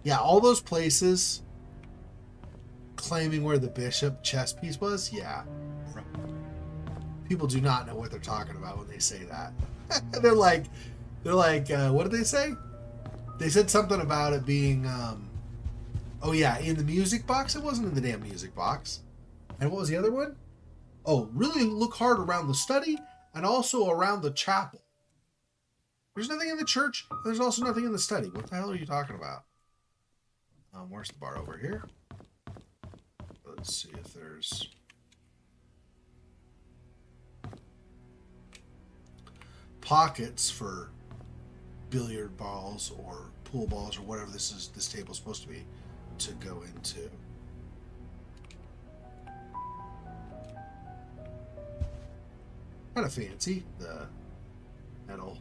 [SPEAKER 1] Yeah, all those places claiming where the bishop chess piece was, yeah. People do not know what they're talking about when they say that. they're like, what did they say? They said something about it being, oh yeah, in the music box. It wasn't in the damn music box. And what was the other one? Oh, really look hard around the study and also around the chapel. There's nothing in the church. And there's also nothing in the study. What the hell are you talking about? Where's the bar over here? Let's see if there's pockets for billiard balls or pool balls or whatever this table's supposed to be to go into. Kind of fancy, the metal.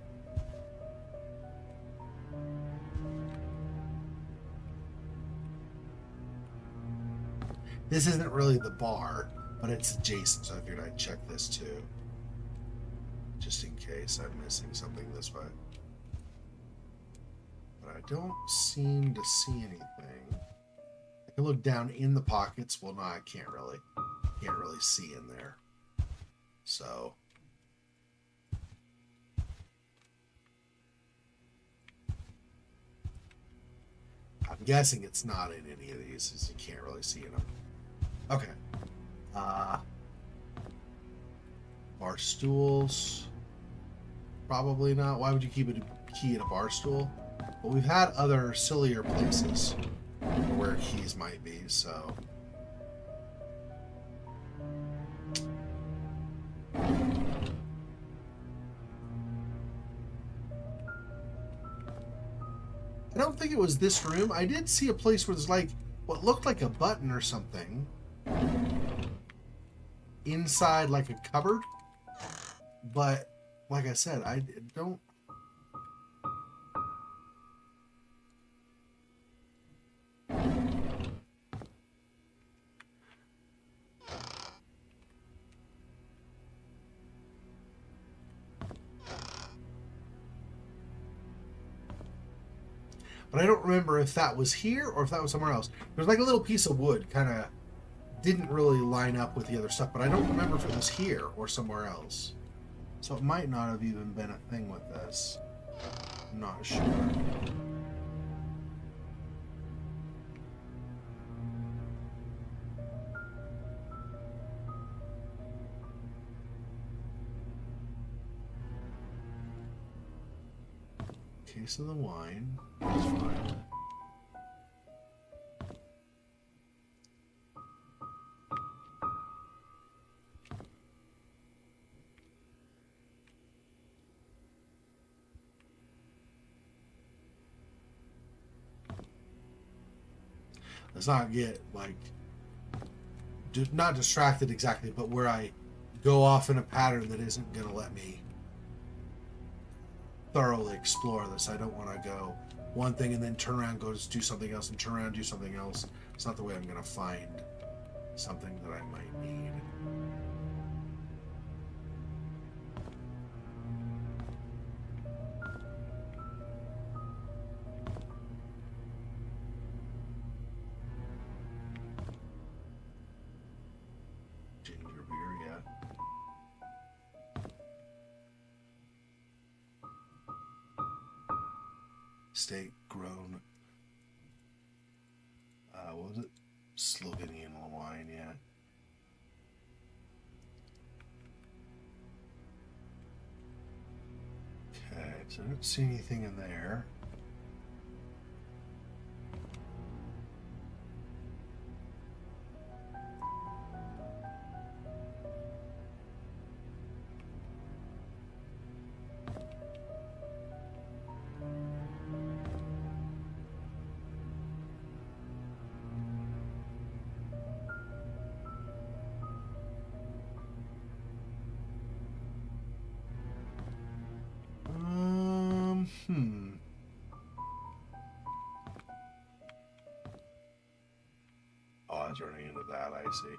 [SPEAKER 1] This isn't really the bar, but it's adjacent, so I figured I'd check this too. Just in case I'm missing something this way. But I don't seem to see anything. I can look down in the pockets. Well, no, I can't really see in there. So I'm guessing it's not in any of these, as you can't really see in them. Okay. Bar stools. Probably not. Why would you keep a key in a bar stool? Well, we've had other sillier places where keys might be, so. I don't think it was this room. I did see a place where there's like what looked like a button or something inside like a cupboard. But like I said, I don't. But I don't remember if that was here or if that was somewhere else. There's like a little piece of wood, kind of didn't really line up with the other stuff, but I don't remember if it was here or somewhere else. So it might not have even been a thing with this. I'm not sure. Case of the wine. That's fine. Let's not get like not distracted exactly, but where I go off in a pattern that isn't going to let me thoroughly explore this. I don't want to go one thing and then turn around, go do something else, and turn around, do something else. It's not the way I'm going to find something that I might need. Ginger beer, yeah. Steak grown. What was it? Slovenian wine, yeah. Okay, so I don't see anything in there. Oh, I was running into that, I see.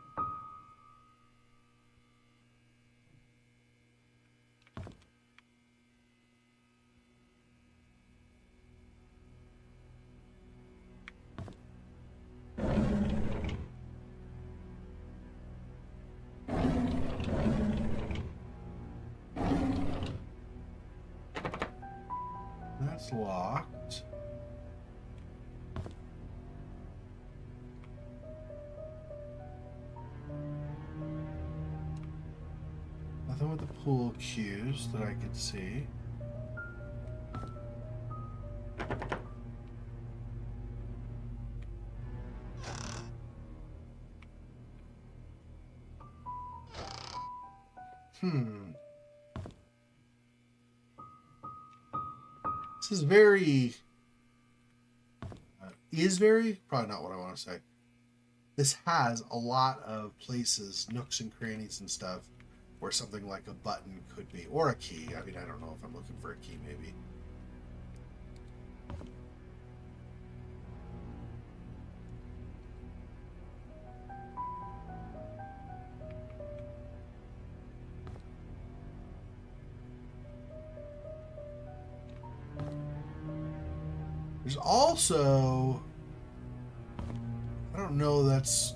[SPEAKER 1] That's locked. Nothing with the pool cues that I could see. This is very... probably not what I want to say. This has a lot of places, nooks and crannies and stuff, where something like a button could be, or a key. I mean, I don't know if I'm looking for a key, maybe. There's also... I don't know, that's...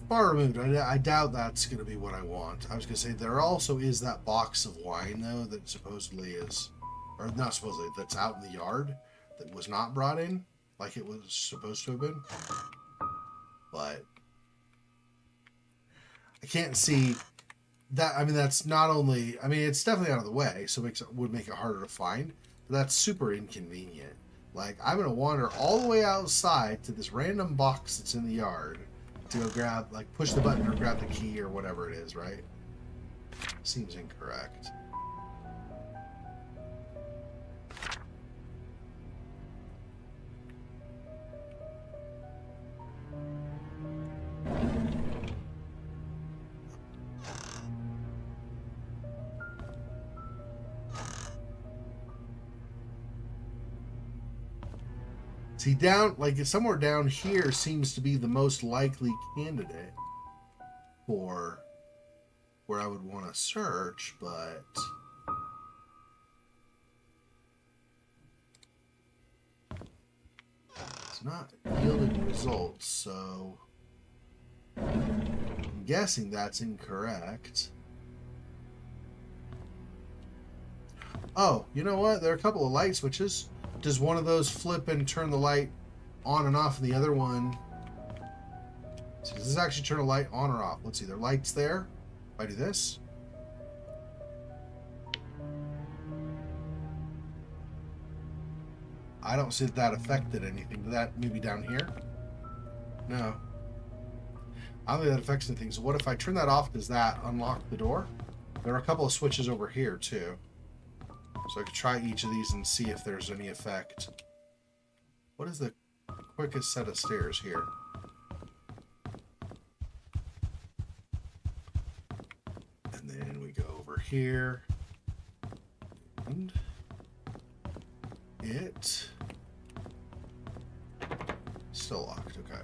[SPEAKER 1] far removed. I doubt that's going to be what I want. I was going to say, there also is that box of wine, though, that supposedly is... or not supposedly, that's out in the yard, that was not brought in, like it was supposed to have been. But... I can't see... that. I mean, that's not only... I mean, it's definitely out of the way, so it would make it harder to find. But that's super inconvenient. Like, I'm going to wander all the way outside to this random box that's in the yard to go grab, like, push the button or grab the key or whatever it is, right? Seems incorrect. See, down, like somewhere down here seems to be the most likely candidate for where I would want to search, but it's not yielding results, so I'm guessing that's incorrect. Oh, you know what? There are a couple of light switches. Does one of those flip and turn the light on and off, and the other one... So does this actually turn a light on or off? Let's see. There are lights there. If I do this... I don't see that affected anything. Did that maybe down here? No. I don't think that affects anything. So what if I turn that off? Does that unlock the door? There are a couple of switches over here, too. So I could try each of these and see if there's any effect. What is the quickest set of stairs here? And then we go over here. And it... Still locked, okay.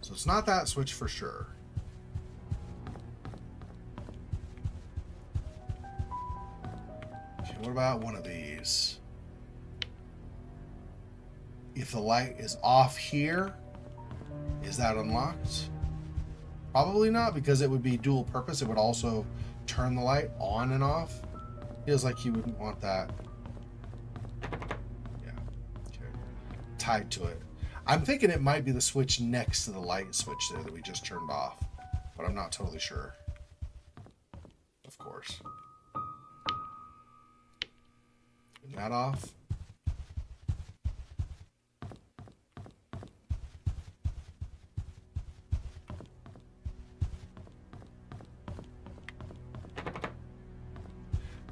[SPEAKER 1] So it's not that switch for sure. Okay, what about one of these? If the light is off here, is that unlocked? Probably not, because it would be dual purpose. It would also turn the light on and off. Feels like you wouldn't want that. Yeah, okay. Tied to it. I'm thinking it might be the switch next to the light switch there that we just turned off, but I'm not totally sure. Of course. Turn that off.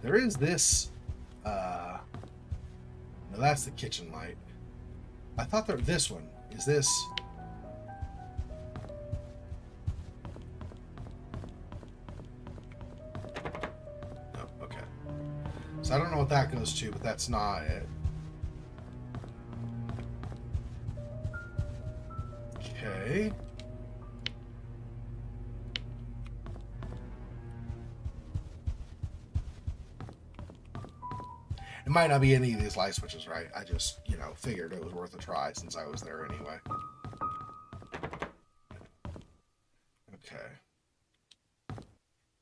[SPEAKER 1] There is this, no, that's the kitchen light. I thought that this one is this. No, okay. So I don't know what that goes to, but that's not it. Okay. It might not be any of these light switches, right? I just, you know, figured it was worth a try since I was there anyway. Okay.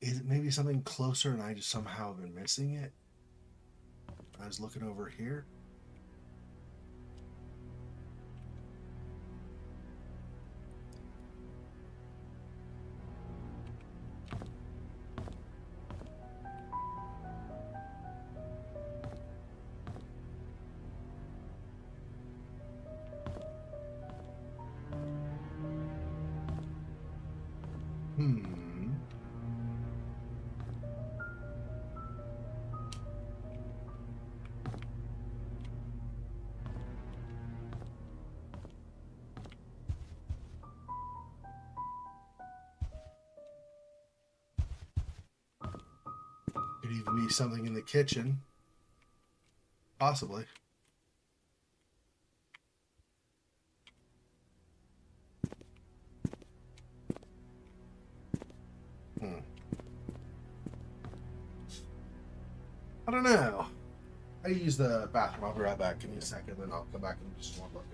[SPEAKER 1] Is it maybe something closer and I just somehow have been missing it? I was looking over here. Could even be something in the kitchen. Possibly. I don't know. I use the bathroom. I'll be right back. Give me a second, then I'll come back and just one look.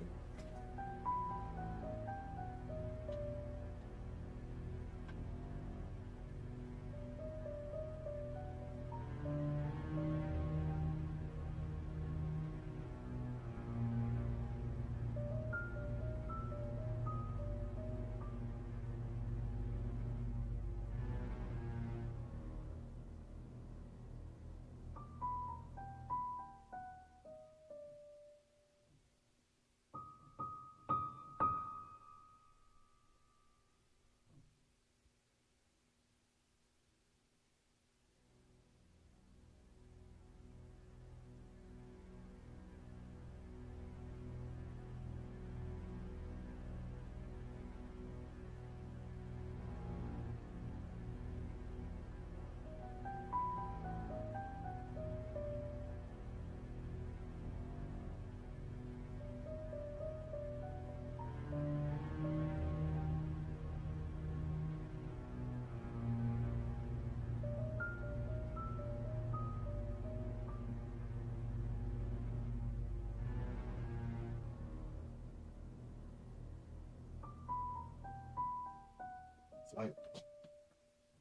[SPEAKER 1] Like,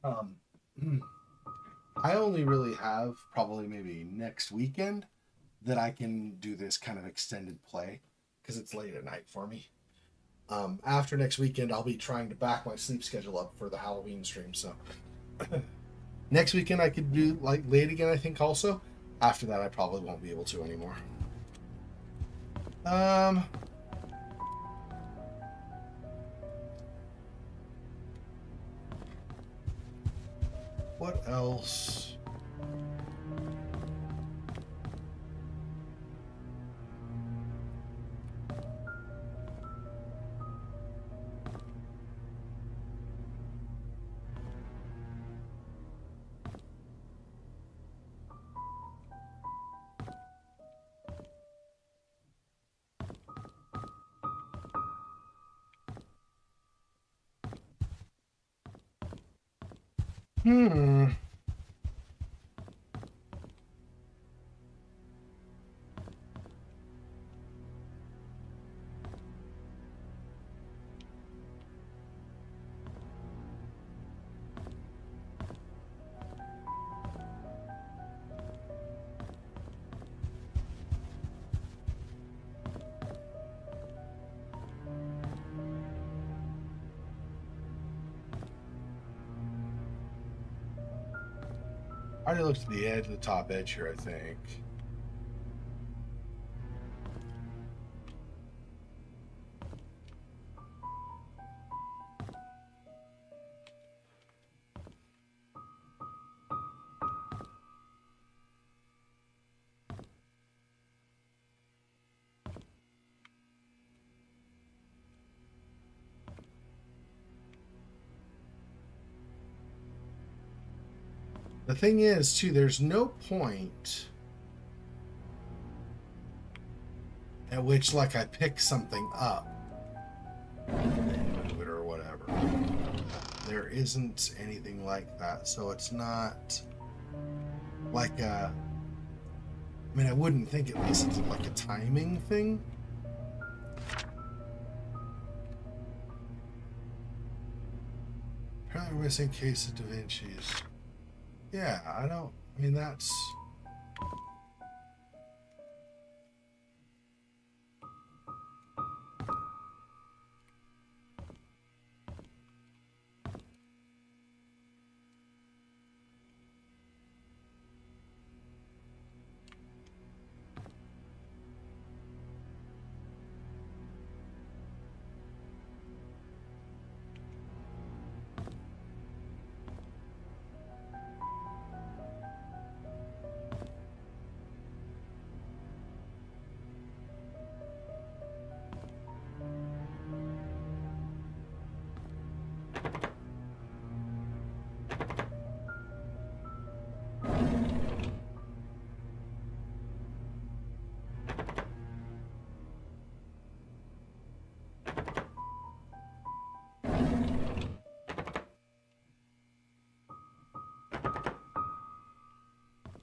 [SPEAKER 1] um, I only really have probably maybe next weekend that I can do this kind of extended play because it's late at night for me. After next weekend, I'll be trying to back my sleep schedule up for the Halloween stream. So next weekend I could do like late again, I think also. After that, I probably won't be able to anymore. What else? Hmm. I already looked at the edge, the top edge here, I think. The thing is, too, there's no point at which, like, I pick something up and move it or whatever. There isn't anything like that, so it's not like a. I mean, I wouldn't think at least it's like a timing thing. Apparently, we're missing case of Da Vinci's. Yeah, I don't. I mean, that's.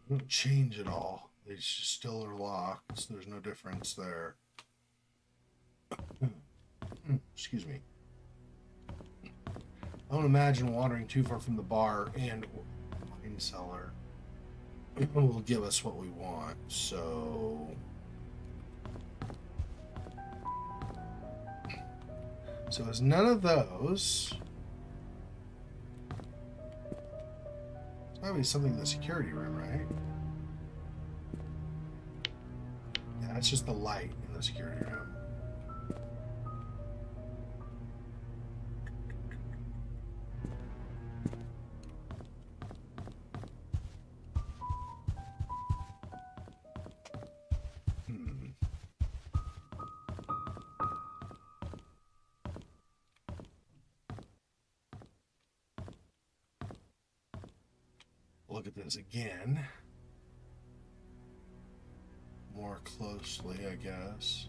[SPEAKER 1] Don't change at all. They just still are locked, so there's no difference there. Excuse me. I don't imagine wandering too far from the bar and wine cellar will give us what we want. So it's none of those. It's gotta be something in the security room, right? Yeah, it's just the light in the security room. Look at this again more closely, I guess.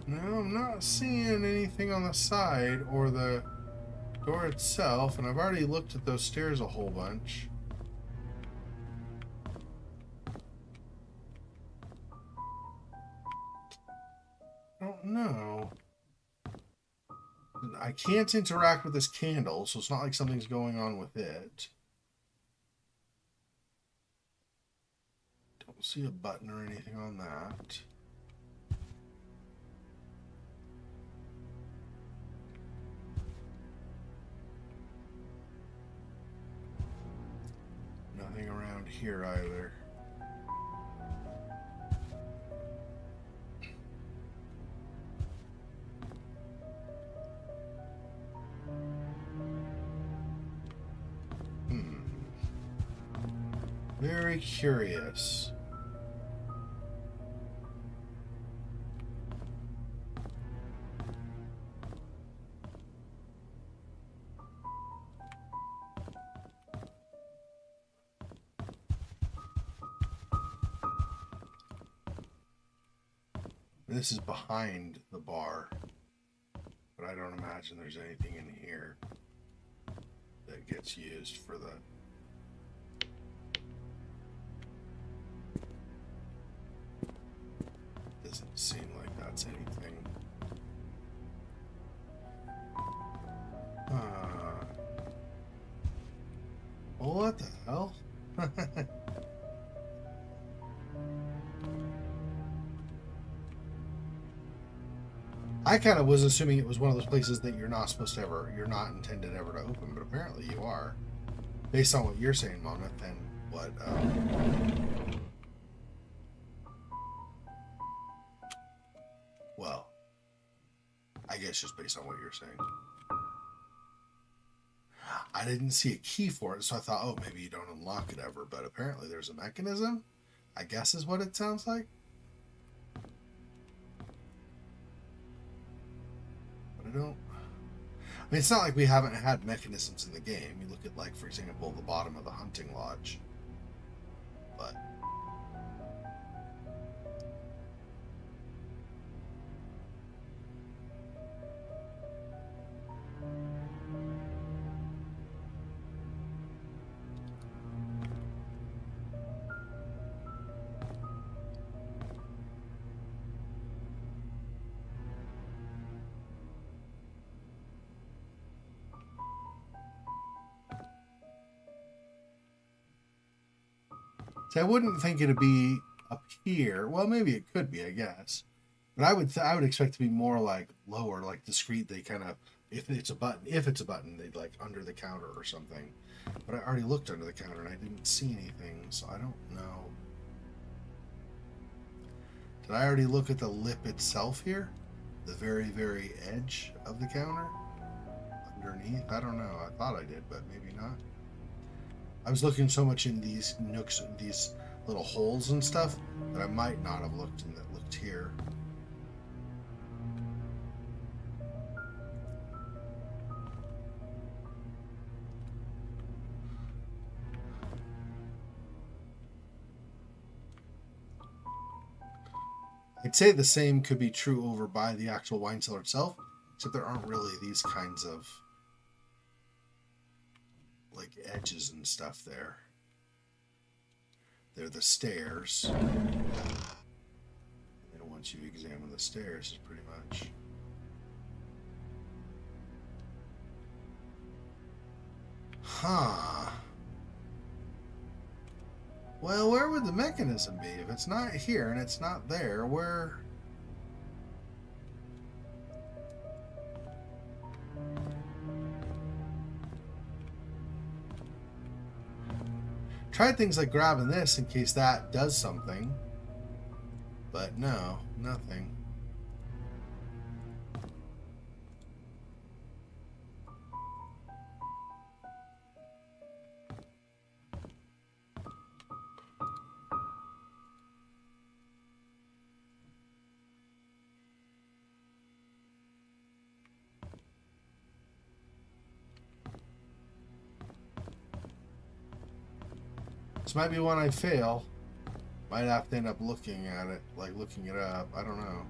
[SPEAKER 1] No, I'm I'm not seeing anything on the side or the door itself, and I've already looked at those stairs a whole bunch. I don't know. I can't interact with this candle, so it's not like something's going on with it. Don't see a button or anything on that. Nothing around here either. Very curious. This is behind the bar, but I don't imagine there's anything in here that gets used for the... Doesn't seem like that's anything. What the hell? I kind of was assuming it was one of those places that you're not supposed to ever, you're not intended ever to open, but apparently you are. Based on what you're saying, Mona, then what, well, I guess just based on what you're saying. I didn't see a key for it, so I thought, oh, maybe you don't unlock it ever, but apparently there's a mechanism, I guess is what it sounds like. But I don't... I mean, it's not like we haven't had mechanisms in the game. You look at, like, for example, the bottom of the hunting lodge. But... See, I wouldn't think it'd be up here. Well, maybe it could be, I guess. But I would expect to be more like lower, like discreet. They kind of, if it's a button, they'd like under the counter or something. But I already looked under the counter and I didn't see anything, so I don't know. Did I already look at the lip itself here? The very, very edge of the counter? Underneath? I don't know. I thought I did, but maybe not. I was looking so much in these nooks, these little holes and stuff, that I might not have looked in that looked here. I'd say the same could be true over by the actual wine cellar itself, except there aren't really these kinds of like edges and stuff there. They're the stairs. And once you examine the stairs, it's pretty much. Huh. Well, where would the mechanism be? If it's not here and it's not there, where... Tried things like grabbing this in case that does something. But no, nothing. This might be one I fail. Might have to end up looking at it, like looking it up. I don't know.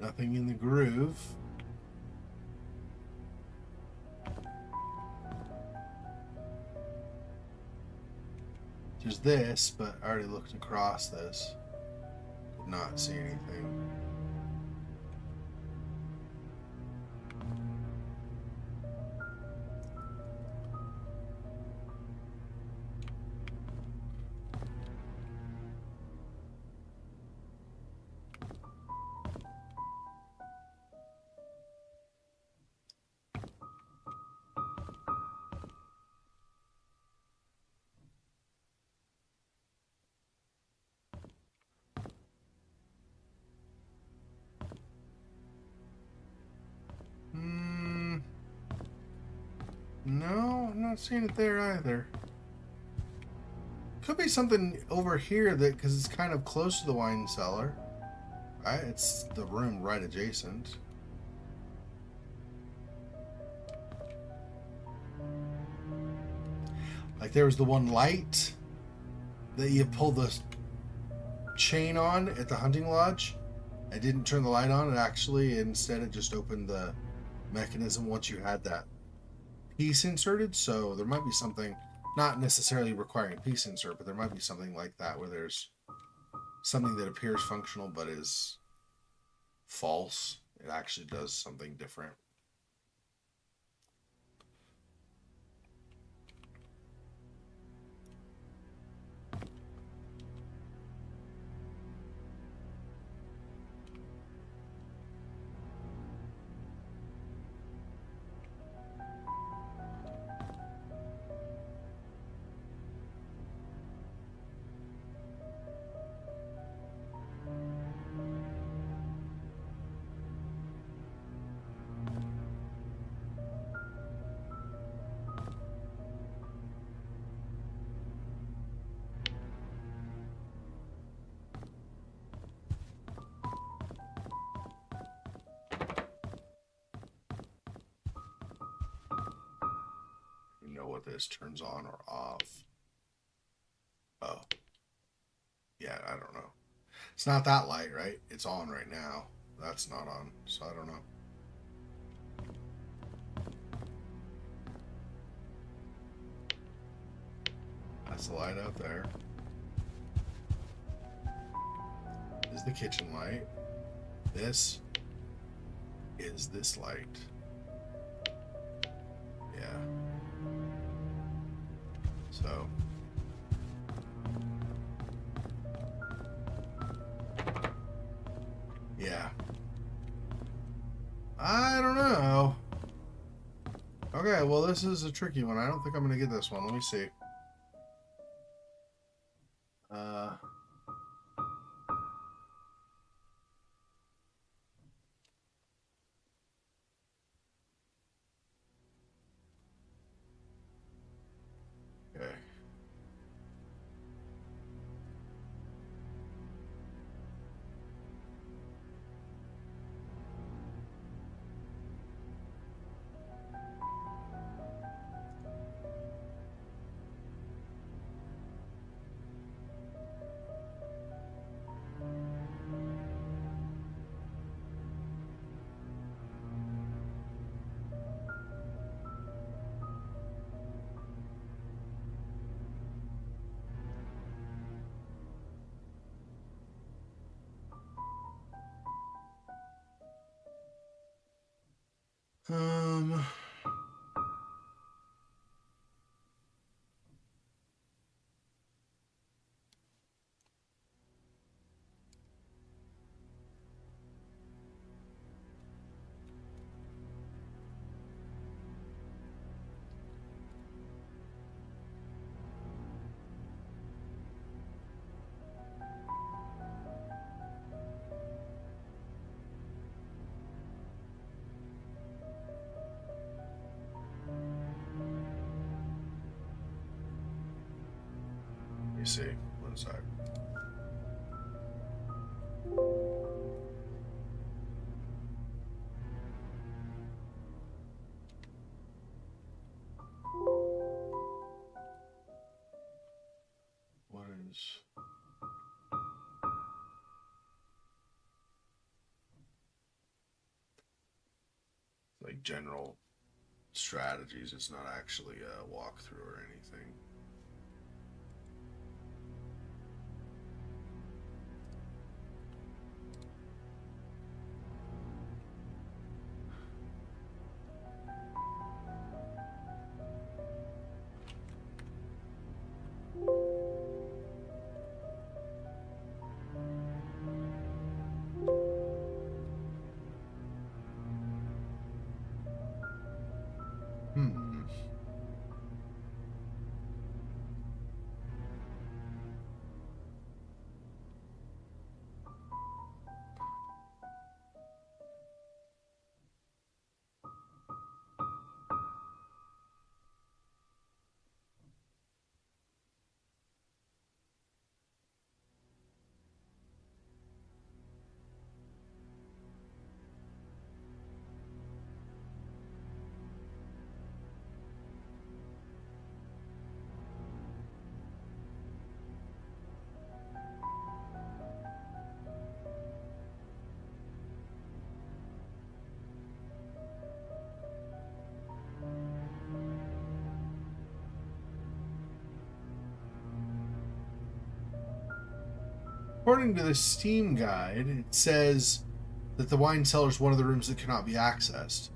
[SPEAKER 1] Nothing in the groove. There's this, but I already looked across this. Did not see anything. No, I'm not seeing it there either. Could be something over here that, because it's kind of close to the wine cellar. Right? It's the room right adjacent. Like there was the one light that you pull the chain on at the hunting lodge. I didn't turn the light on. It actually, instead, it just opened the mechanism once you had that piece inserted. So there might be something, not necessarily requiring a piece insert, but there might be something like that where there's something that appears functional but is false. It actually does something different. You know what this turns on or off. Oh. Yeah, I don't know. It's not that light, right? It's on right now. That's not on, so I don't know. That's the light out there. This is the kitchen light. This is this light. Yeah. So. Yeah. I don't know. Okay, well, this is a tricky one. I don't think I'm going to get this one. Let me see. Okay. Um... Let me see. One sec. What is... like general strategies. It's not actually a walkthrough or anything. According to the Steam guide, it says that the wine cellar is one of the rooms that cannot be accessed.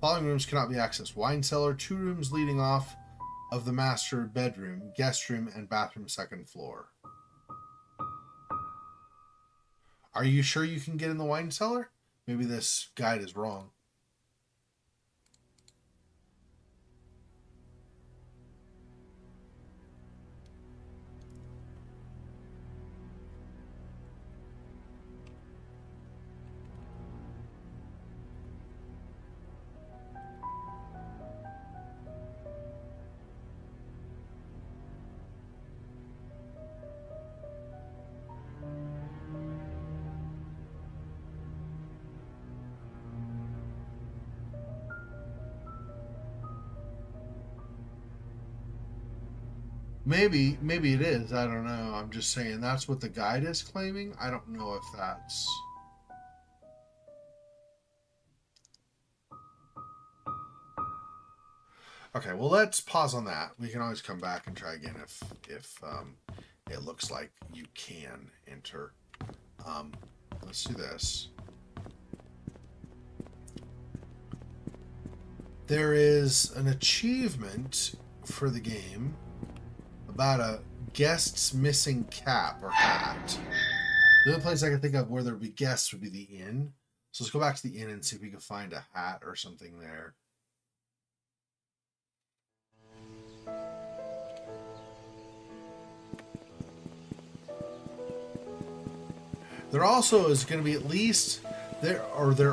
[SPEAKER 1] Following rooms cannot be accessed: wine cellar, 2 rooms leading off of the master bedroom, guest room, and bathroom 2nd floor. Are you sure you can get in the wine cellar? Maybe this guide is wrong. Maybe it is. I don't know. I'm just saying that's what the guide is claiming. I don't know if that's... Okay, well, let's pause on that. We can always come back and try again if it looks like you can enter. Let's do this. There is an achievement for the game about a guest's missing cap or hat. The only place I can think of where there would be guests would be the inn. So let's go back to the inn and see if we can find a hat or something there. There also is going to be at least there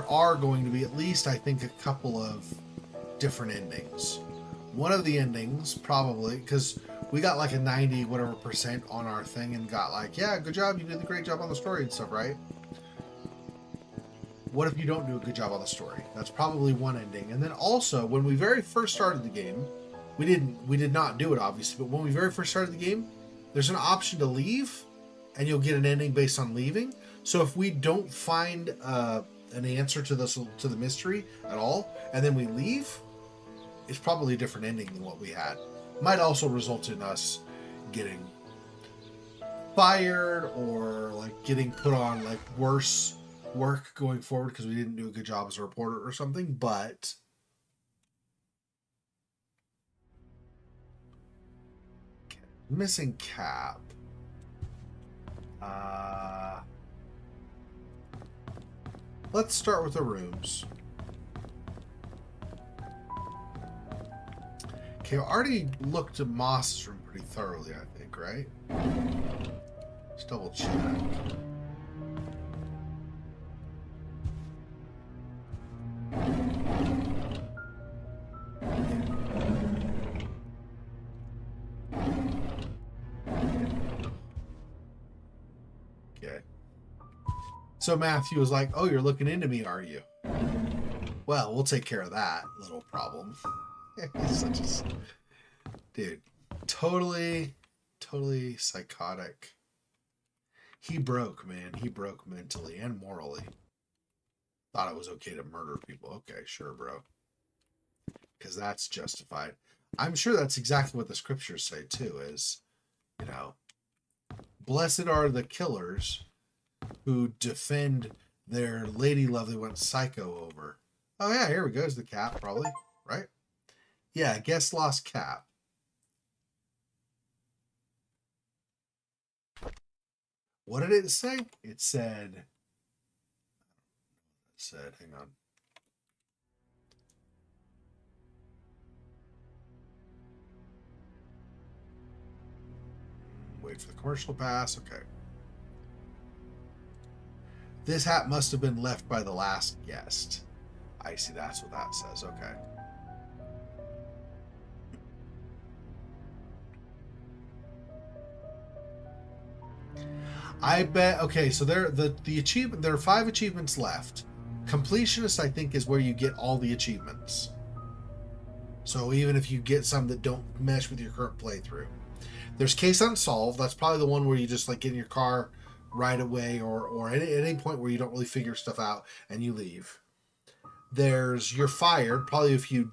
[SPEAKER 1] are going to be at least, I think, a couple of different endings. One of the endings probably, because we got like a 90 whatever percent on our thing and got like, yeah, good job, you did a great job on the story and stuff, right? What if you don't do a good job on the story? That's probably one ending. And then also, when we very first started the game, we did not do it obviously, but when we very first started the game, there's an option to leave and you'll get an ending based on leaving. So if we don't find an answer to the mystery at all, and then we leave, it's probably a different ending than what we had. Might also result in us getting fired or like getting put on like worse work going forward because we didn't do a good job as a reporter or something. But missing cap. Let's start with the rooms. Okay, I already looked at Moss's room pretty thoroughly, I think, right? Let's double check. Okay. So Matthew was like, oh, you're looking into me, are you? Well, we'll take care of that little problem. He's such a... Dude, totally psychotic. He broke, man. He broke mentally and morally. Thought it was okay to murder people. Okay, sure, bro. because that's justified. I'm sure that's exactly what the scriptures say too, is, you know, blessed are the killers who defend their lady love they went psycho over. Oh yeah, here we go. Is the cap, probably, right? Yeah, guest lost cap. What did it say? It said, hang on. Wait for the commercial to pass. Okay. This hat must have been left by the last guest. I see, that's what that says. Okay. I bet. Okay, so the achievement. There are 5 achievements left. Completionist, I think, is where you get all the achievements. So even if you get some that don't mesh with your current playthrough, there's case unsolved. That's probably the one where you just like get in your car right away, or at any point where you don't really figure stuff out and you leave. There's you're fired. Probably if you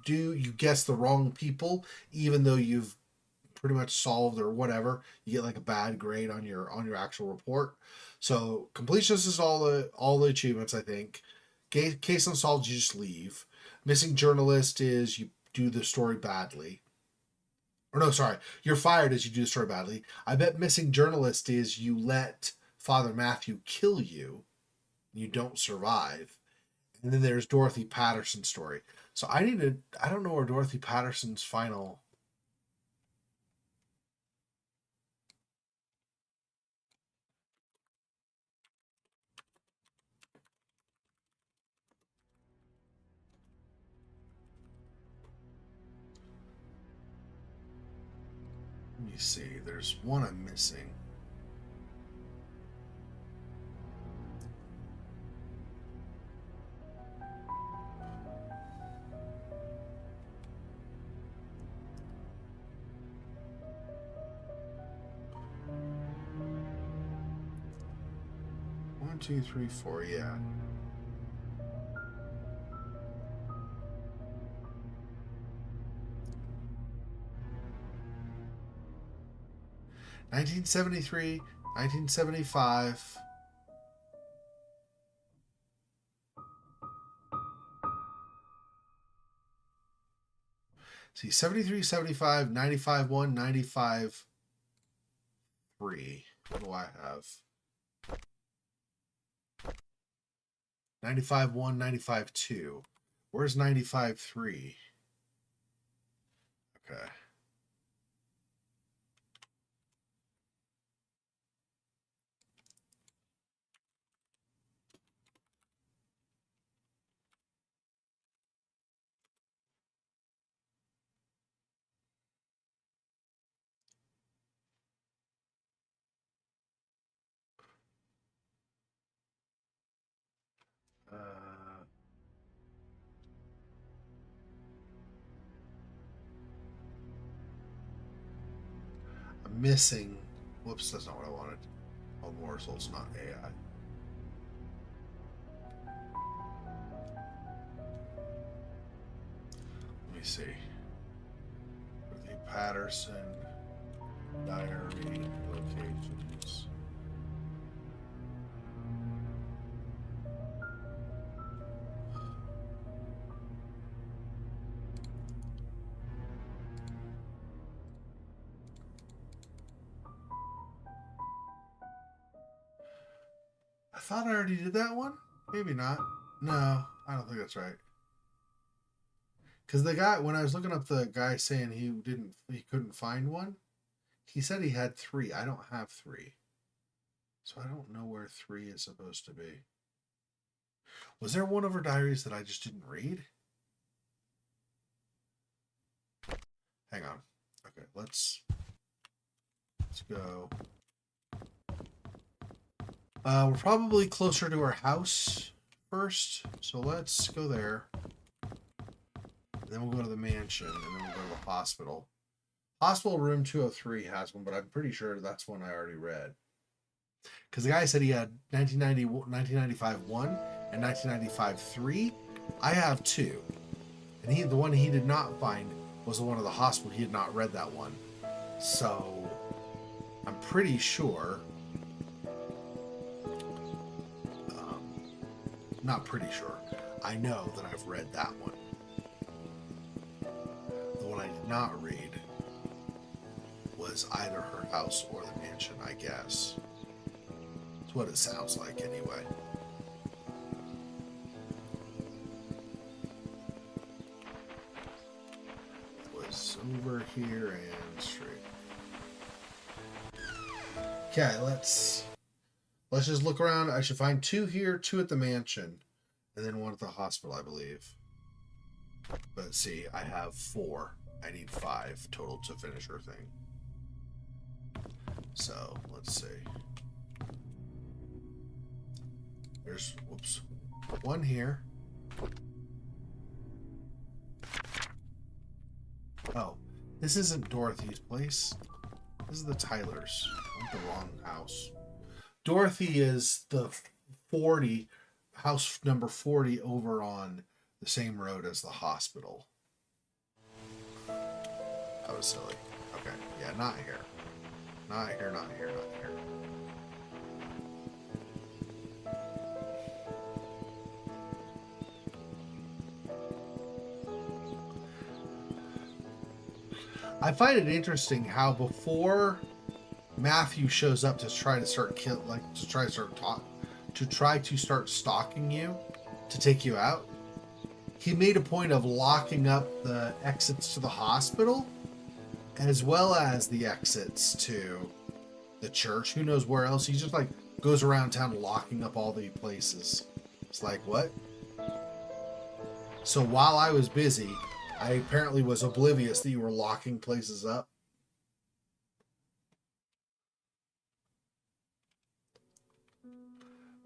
[SPEAKER 1] guess the wrong people, even though you've pretty much solved or whatever, you get like a bad grade on your actual report. So completionist is all the achievements, I think. Case unsolved, you just leave. Missing journalist is you do the story badly. Or no, sorry, you're fired as you do the story badly. I bet missing journalist is you let Father Matthew kill you, you don't survive. And then there's Dorothy Patterson's story. So I don't know where Dorothy Patterson's final. Let me see. There's one I'm missing. One, two, three, four. Yeah. (1973), 1975. See, 73, 75, 95, 1, 95, 3. What do I have? 95, 1, 95, 2. Where's 95, 3? Okay. I'm missing. Whoops, that's not what I wanted. Oh, Morsel's not AI. Let me see. Dorothy Patterson, diary, locations. I thought I already did that one. Maybe not. No, I don't think that's right. Because the guy, when I was looking up the guy saying he couldn't find one, he said he had 3. I don't have 3. So I don't know where 3 is supposed to be. Was there one of her diaries that I just didn't read? Hang on. Okay, let's go. We're probably closer to her house first, so let's go there. Then we'll go to the mansion, and then we'll go to the hospital. Hospital room 203 has one, but I'm pretty sure that's one I already read. Because the guy said he had 1995 1 and 1995 3. I have 2. And the one he did not find was the one at the hospital. He had not read that one. So I'm pretty sure, not pretty sure, I know that I've read that one. The one I did not read was either her house or the mansion, I guess. That's what it sounds like anyway. It was over here and straight. Okay, let's just look around. I should find 2 here, 2 at the mansion, and then 1 at the hospital, I believe. But see, I have 4. I need 5 total to finish her thing. So, let's see. There's, whoops, 1 here. Oh, this isn't Dorothy's place. This is the Tylers. I went the wrong house. Dorothy is the 40, house number 40 over on the same road as the hospital. That was silly. Okay, yeah, not here. Not here, not here, not here. I find it interesting how before Matthew shows up to try to start stalking you, to take you out, he made a point of locking up the exits to the hospital as well as the exits to the church. Who knows where else? He just like goes around town locking up all the places. It's like, what? So while I was busy, I apparently was oblivious that you were locking places up.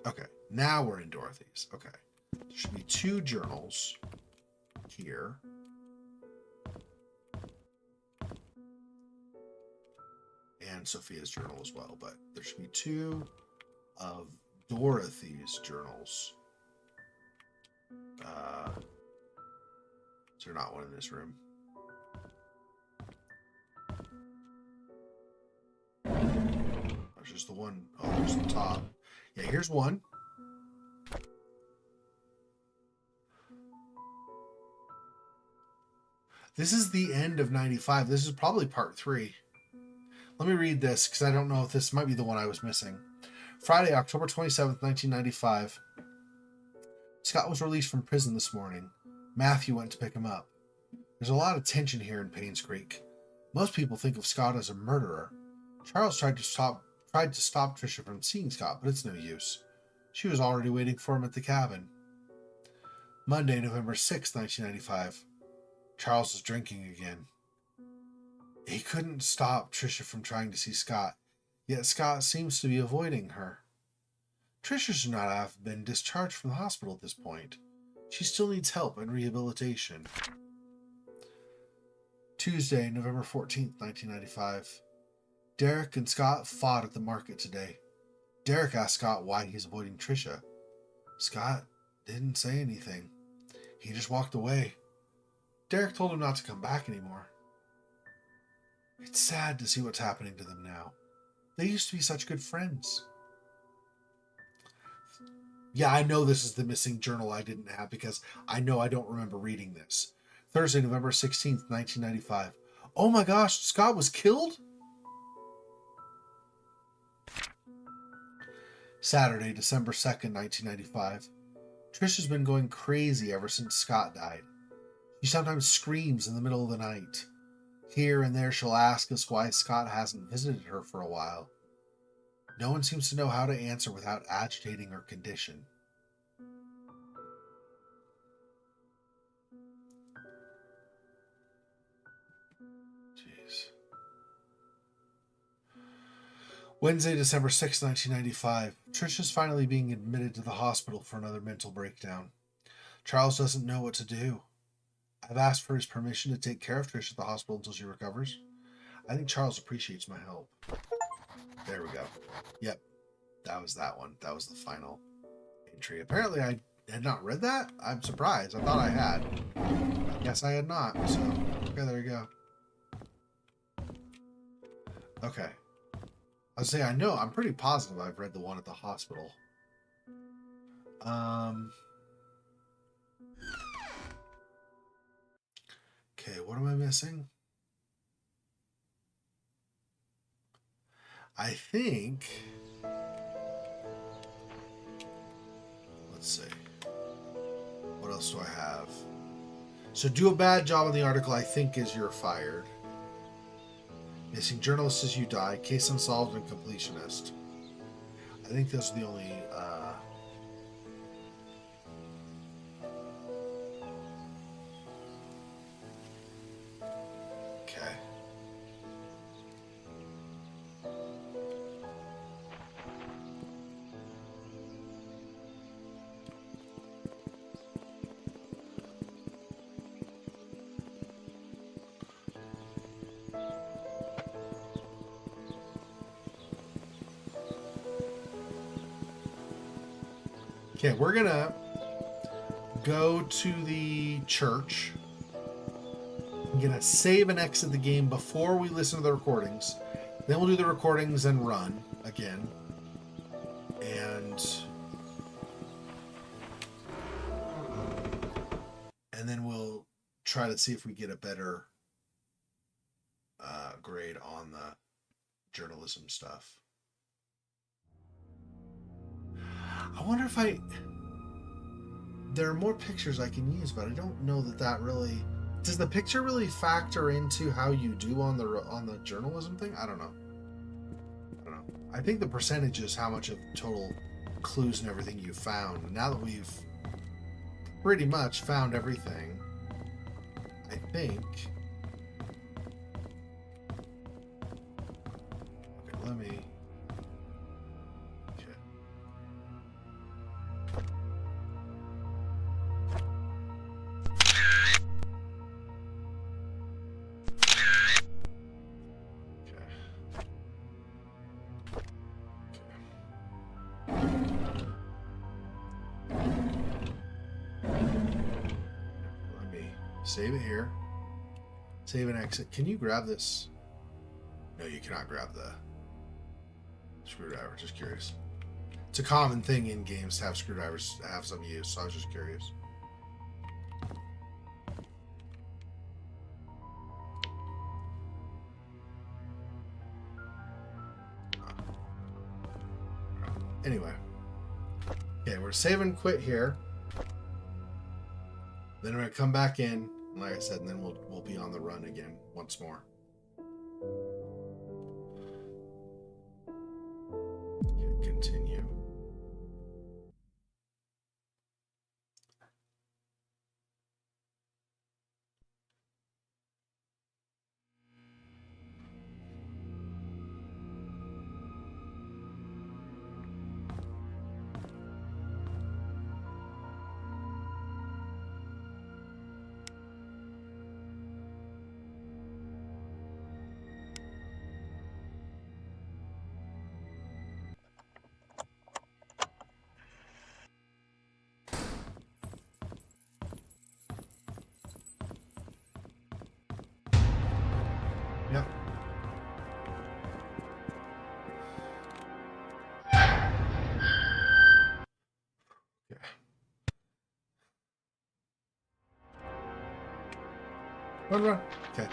[SPEAKER 1] Okay, now we're in Dorothy's. Okay. There should be 2 journals here. And Sophia's journal as well, but there should be 2 of Dorothy's journals. Is there not one in this room? There's just the one. Oh, there's the top. Yeah, here's 1. This is the end of 95. This is probably part 3. Let me read this because I don't know if this might be the one I was missing. Friday, October 27th, 1995. Scott was released from prison this morning. Matthew went to pick him up. There's a lot of tension here in Painscreek. Most people think of Scott as a murderer. Charles tried to stop Tricia from seeing Scott, but it's no use. She was already waiting for him at the cabin. Monday, November 6th, 1995. Charles was drinking again. He couldn't stop Tricia from trying to see Scott, yet Scott seems to be avoiding her. Tricia should not have been discharged from the hospital at this point. She still needs help and rehabilitation. Tuesday, November 14th, 1995. Derek and Scott fought at the market today. Derek asked Scott why he's avoiding Tricia. Scott didn't say anything. He just walked away. Derek told him not to come back anymore. It's sad to see what's happening to them now. They used to be such good friends. Yeah, I know this is the missing journal I didn't have because I know I don't remember reading this. Thursday, November 16th, 1995. Oh my gosh, Scott was killed? Saturday, December 2nd, 1995. Tricia's been going crazy ever since Scott died. She sometimes screams in the middle of the night. Here and there she'll ask us why Scott hasn't visited her for a while. No one seems to know how to answer without agitating her condition. Jeez. Wednesday, December 6, 1995. Tricia's finally being admitted to the hospital for another mental breakdown. Charles doesn't know what to do. I've asked for his permission to take care of Tricia at the hospital until she recovers. I think Charles appreciates my help. There we go. Yep. That was that one. That was the final entry. Apparently I had not read that? I'm surprised. I thought I had. I guess I had not. So, okay, there you go. Okay. I'll say I know. I'm pretty positive I've read the one at the hospital. Okay, what am I missing? I think... Let's see. What else do I have? So do a bad job on the article, I think, is you're fired. Missing journalist is you die. Case unsolved and completionist. I think those are the only... Okay. Okay, we're gonna go to the church. I'm gonna save and exit the game before we listen to the recordings. Then we'll do the recordings and run again. And then we'll try to see if we get a better grade on the journalism stuff. I wonder if there are more pictures I can use, but I don't know that really... Does the picture really factor into how you do on the journalism thing? I don't know. I think the percentage is how much of total clues and everything you found. Now that we've pretty much found everything, I think... Okay, let me... Save it here. Save and exit. Can you grab this? No, you cannot grab the screwdriver. Just curious. It's a common thing in games to have screwdrivers have some use, so I was just curious. Anyway. Okay, we're save and quit here. Then we're going to come back in, and like I said, and then we'll be on the run again once more. Okay, continue. Yep. Yeah. Run. Okay.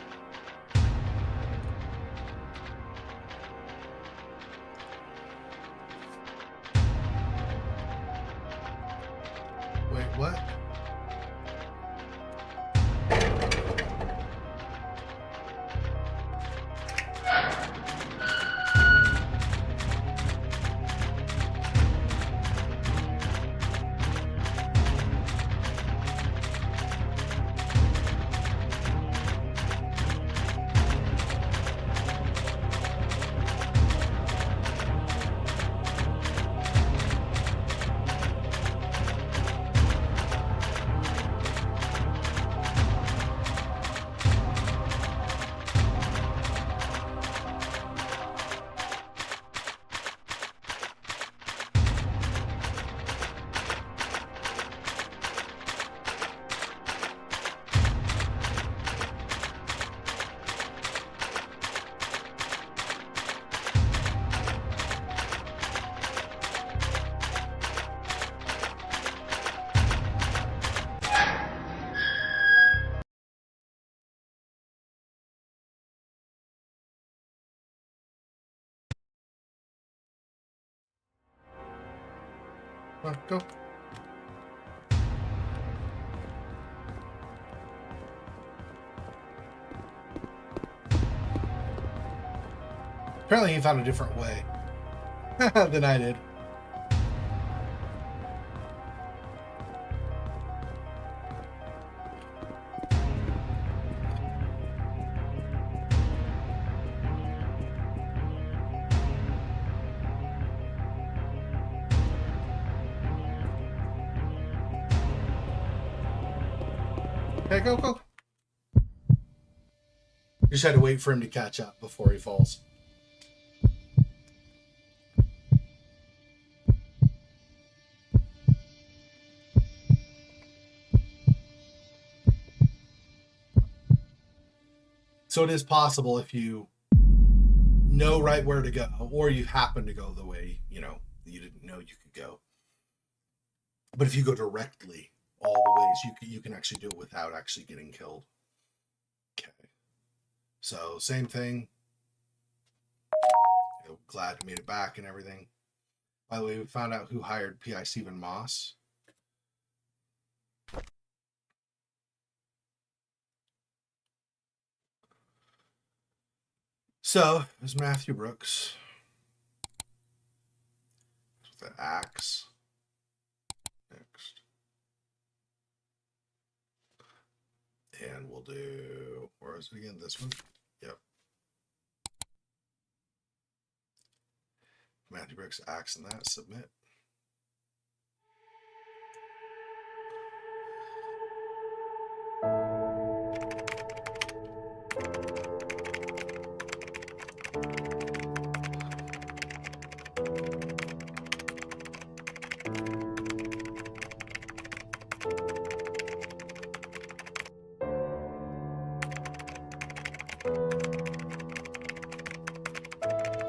[SPEAKER 1] Wait, what? Come on, go. Apparently he found a different way than I did. Okay, go, go. Just had to wait for him to catch up before he falls. So it is possible if you know right where to go, or you happen to go the way, you didn't know you could go. But if you go directly all the ways, you can actually do it without actually getting killed. Okay. So same thing. Glad you made it back and everything. By the way, we found out who hired P.I. Stephen Moss. So, there's Matthew Brooks. With the axe. Next. And we'll do, where is it again? This one? Yep. Matthew Brooks, axe and that, submit.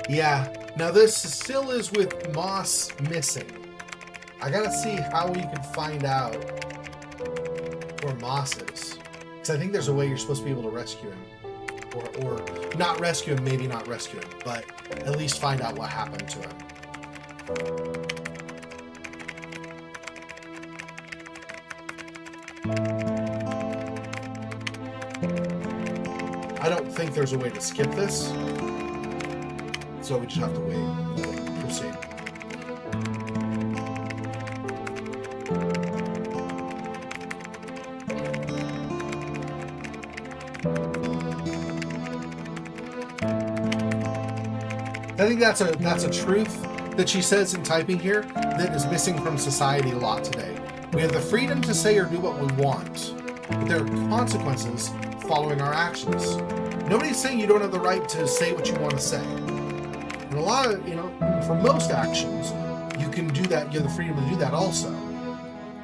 [SPEAKER 1] Yeah, now this still is with Moss missing. I gotta see how we can find out where Moss is. Because I think there's a way you're supposed to be able to rescue him. Or not rescue him, maybe not rescue him, but at least find out what happened to him. I don't think there's a way to skip this. So we just have to wait and proceed. I think that's a truth that she says in typing here that is missing from society a lot today. We have the freedom to say or do what we want, but there are consequences following our actions. Nobody's saying you don't have the right to say what you want to say. And a lot of, for most actions, you can do that, you have the freedom to do that also.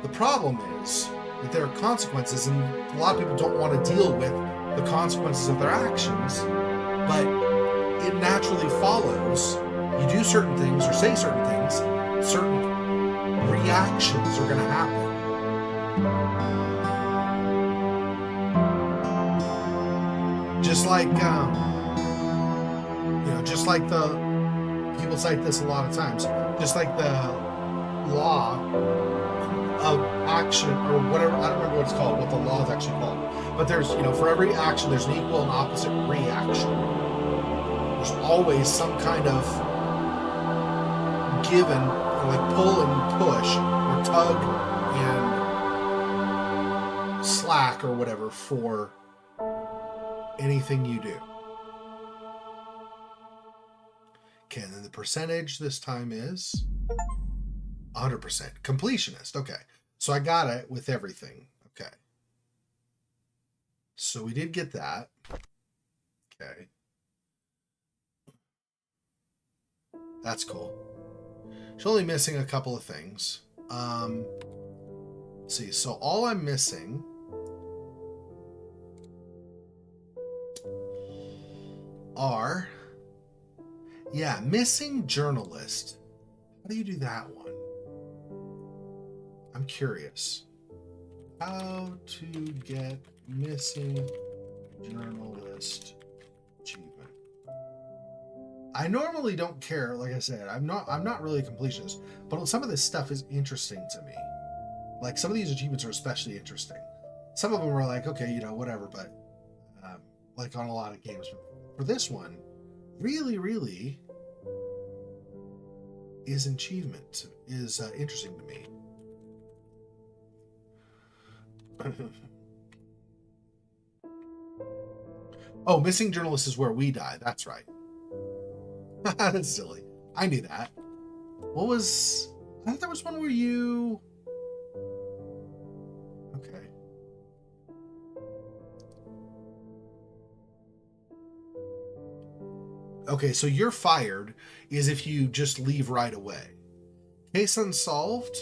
[SPEAKER 1] The problem is that there are consequences, and a lot of people don't want to deal with the consequences of their actions, but it naturally follows. You do certain things or say certain things, certain reactions are going to happen. Just like, just like people cite this a lot of times, just like the law of action or whatever, I don't remember what it's called, what the law is actually called. But there's, for every action, there's an equal and opposite reaction. There's always some kind of given, like pull and push, or tug and slack or whatever for anything you do. Okay, and then the percentage this time is 100%. Completionist. Okay, so I got it with everything. Okay. So we did get that. Okay. That's cool. She's only missing a couple of things. Let's see, so all I'm missing are, missing journalist. How do you do that one? I'm curious. How to get missing journalist achievement. I normally don't care, like I said, I'm not really a completionist, but some of this stuff is interesting to me. Like some of these achievements are especially interesting. Some of them are like, okay, you know, whatever, but like on a lot of games. For this one, really is achievement, is interesting to me. Oh, missing journalist is where we die. That's right. That's silly. I knew that. What was... I thought there was one where you... Okay. Okay, so you're fired is if you just leave right away. Case unsolved?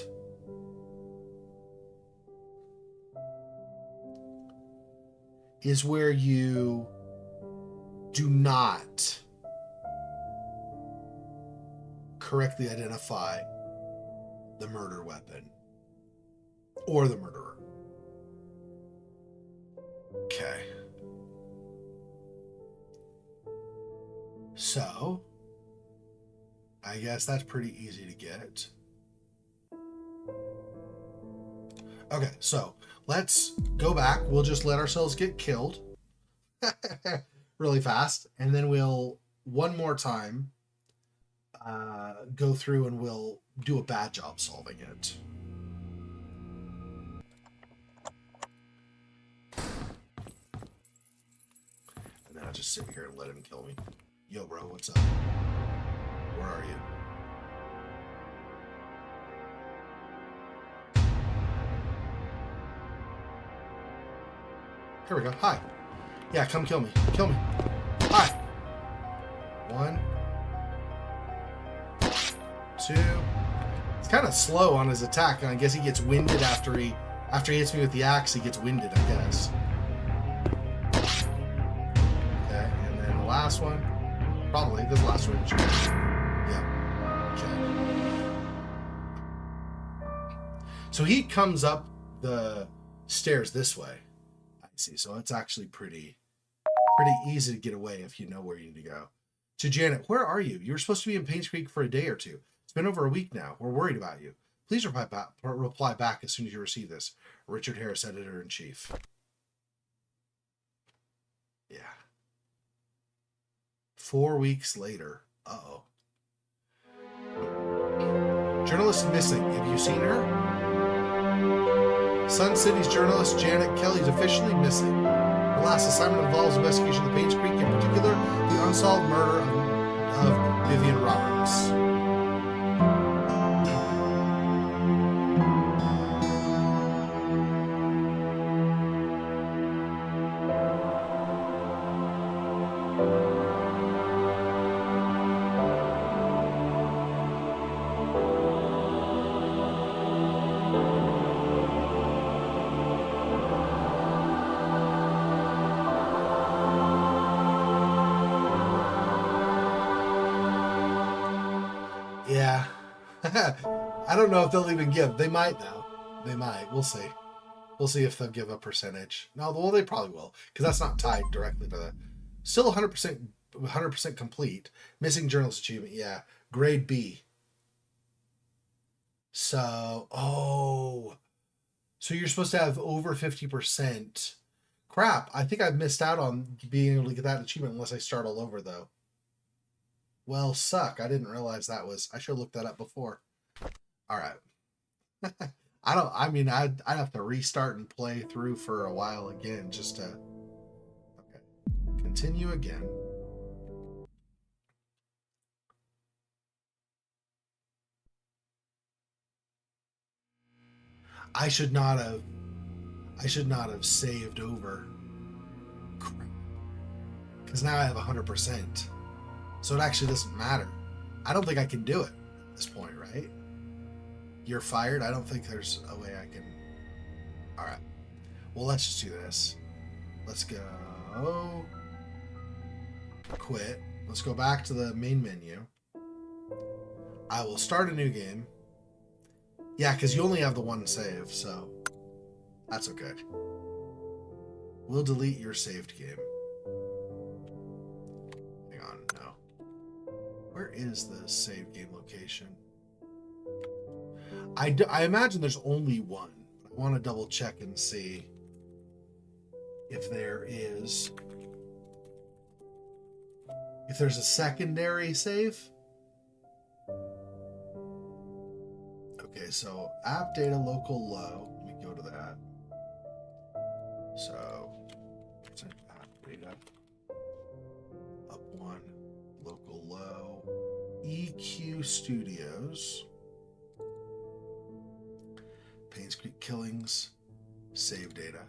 [SPEAKER 1] Is where you do not correctly identify the murder weapon or the murderer. Okay. So, I guess that's pretty easy to get. Okay, so let's go back. We'll just let ourselves get killed really fast, and then we'll one more time go through and we'll do a bad job solving it. And then I'll just sit here and let him kill me. Yo, bro, what's up? Where are you? Here we go. Hi. Yeah, come kill me. Kill me. Hi. 1, 2. It's kind of slow on his attack, and I guess he gets winded after he hits me with the axe. He gets winded, I guess. Okay, and then the last one. Probably this last one. Yeah. Okay. So he comes up the stairs this way. I see. So it's actually pretty easy to get away if you know where you need to go. To Janet, where are you? You were supposed to be in Painscreek for a day or two. It's been over a week now. We're worried about you. Please reply back as soon as you receive this. Richard Harris, Editor-in-Chief. Yeah. 4 weeks later. Uh-oh. Journalist missing. Have you seen her? Sun City's journalist Janet Kelly is officially missing. The last assignment involves investigation of the Painscreek, in particular, the unsolved murder of Vivian Roberts. Yeah. I don't know if they'll even give. They might, though. They might. We'll see. We'll see if they'll give a percentage. No, well, they probably will, because that's not tied directly to the... Still 100% complete. Missing journalist achievement, yeah. Grade B. So, so you're supposed to have over 50%. Crap, I think I've missed out on being able to get that achievement unless I start all over, though. Well, suck. I didn't realize that was... I should have looked that up before. All right. I'd have to restart and play through for a while again just to... Okay. Continue again. I should not have saved over. Because now I have 100%. So it actually doesn't matter. I don't think I can do it at this point, right? You're fired? I don't think there's a way I can... Alright. Well, let's just do this. Let's go... Quit. Let's go back to the main menu. I will start a new game. Yeah, because you only have the one save, so... That's okay. We'll delete your saved game. Hang on, no. is the save game location? I imagine there's only one. I want to double check and see if there's a secondary save. Okay, so app data local low. Let me go to that. So what's an app data? Up one, local low, EQ Studios, Painscreek Killings, save data.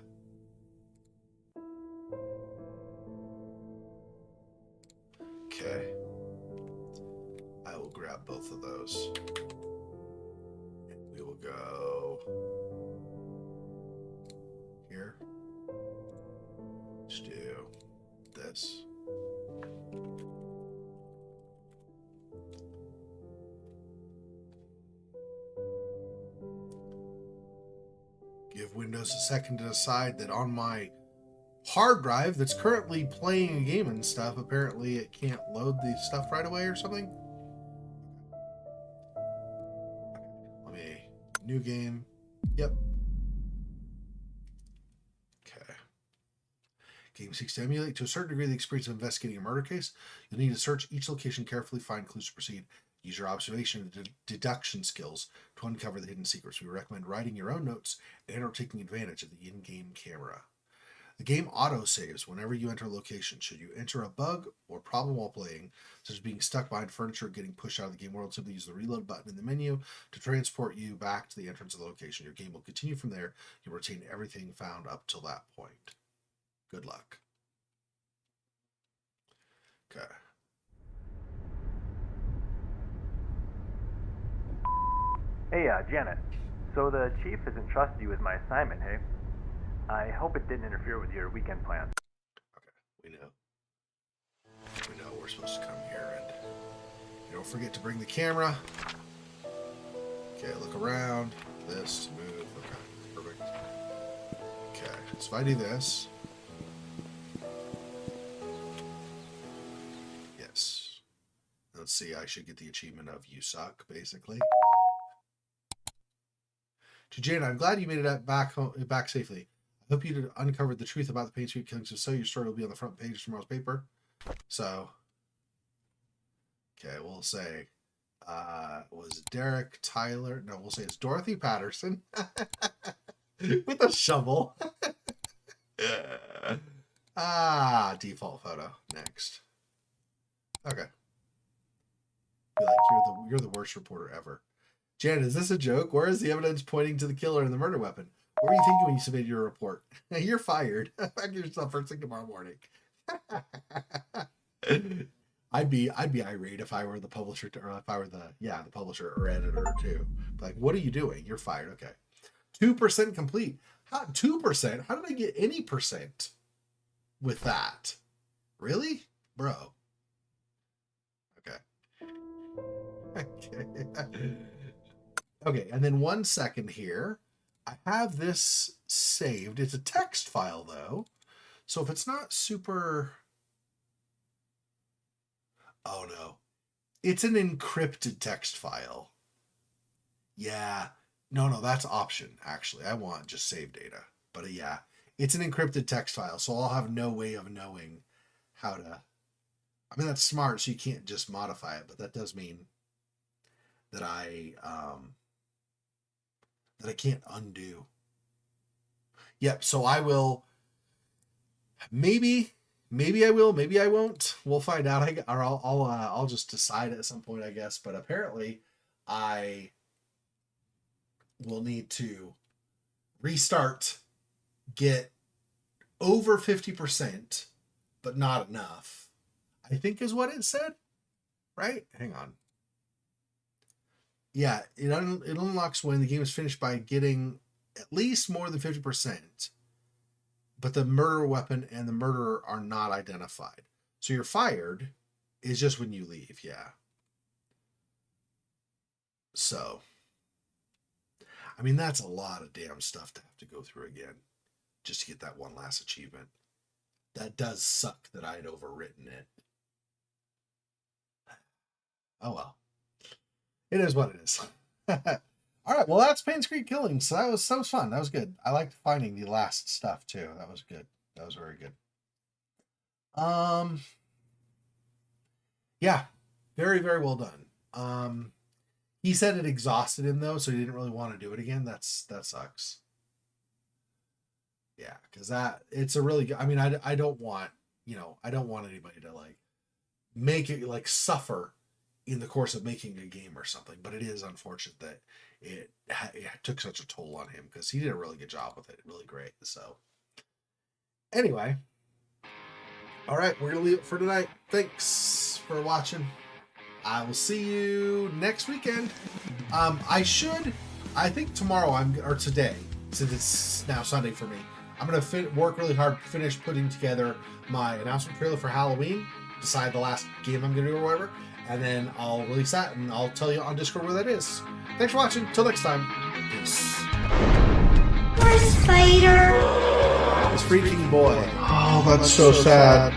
[SPEAKER 1] Okay. I will grab both of those. And we will go here. Let's do this. Give Windows a second to decide that on my hard drive that's currently playing a game and stuff, apparently it can't load the stuff right away or something. Let me, new game. Yep. Okay. Game seeks to emulate to a certain degree the experience of investigating a murder case. You'll need to search each location carefully, find clues to proceed. Use your observation and deduction skills to uncover the hidden secrets. We recommend writing your own notes and or taking advantage of the in-game camera. The game auto-saves whenever you enter a location. Should you enter a bug or problem while playing, such as being stuck behind furniture or getting pushed out of the game world, simply use the reload button in the menu to transport you back to the entrance of the location. Your game will continue from there. You'll retain everything found up till that point. Good luck. Okay.
[SPEAKER 3] Hey, Janet. So the chief has entrusted you with my assignment, hey? I hope it didn't interfere with your weekend plans.
[SPEAKER 1] Okay, we know. We know we're supposed to come here, and you don't forget to bring the camera. Okay, look around. This, move. Okay, perfect. Okay, so if I do this. Yes. Let's see, I should get the achievement of you suck, basically. To Jane, I'm glad you made it back safely. I hope you uncovered the truth about the Painscreek killings. If so, your story will be on the front page of tomorrow's paper. So, okay, we'll say, was Derek Tyler? No, we'll say it's Dorothy Patterson with a shovel. Default photo. Next. Okay. Be like, you're the worst reporter ever. Janet, is this a joke? Where is the evidence pointing to the killer and the murder weapon? What were you thinking when you submitted your report? You're fired. Back yourself first thing tomorrow morning. I'd be irate if I were the publisher, or if I were the publisher or editor too. Like, what are you doing? You're fired. Okay, 2% complete. How 2%? How did I get any percent with that? Really, bro? Okay. Okay. Okay, and then 1 second here. I have this saved. It's a text file, though. So if it's not super... Oh, no. It's an encrypted text file. Yeah. No, that's option, actually. I want just save data. But yeah, it's an encrypted text file, so I'll have no way of knowing how to... I mean, that's smart, so you can't just modify it, but that does mean that I can't undo. Yep, so I will, maybe I will, maybe I won't. We'll find out. I'll just decide at some point, I guess. But apparently I will need to restart, get over 50%, but not enough, I think is what it said, right? Hang on. Yeah, it unlocks when the game is finished by getting at least more than 50%, but the murder weapon and the murderer are not identified. So you're fired is just when you leave, yeah. So, I mean, that's a lot of damn stuff to have to go through again just to get that one last achievement. That does suck that I had overwritten it. Oh well. It is what it is. All right, well, that's Painscreek Killings. So that was fun. That was good. I liked finding the last stuff too. That was good. That was very good. Yeah, very, very well done. He said it exhausted him though, so he didn't really want to do it again. That sucks. Yeah, because it's a really good. I mean, I don't want I don't want anybody to like make it like suffer in the course of making a game or something. But it is unfortunate that it took such a toll on him because he did a really good job with it. Really great. So anyway, all right, we're gonna leave it for tonight. Thanks for watching. I will see you next weekend. I think tomorrow or today, since it's now Sunday for me, I'm gonna work really hard, finish putting together my announcement trailer for Halloween, decide the last game I'm gonna do or whatever, and then I'll release that and I'll tell you on Discord where that is. Thanks for watching. Till next time. Peace.
[SPEAKER 4] Poor Spider.
[SPEAKER 1] This freaking boy.
[SPEAKER 5] Oh, that's so sad.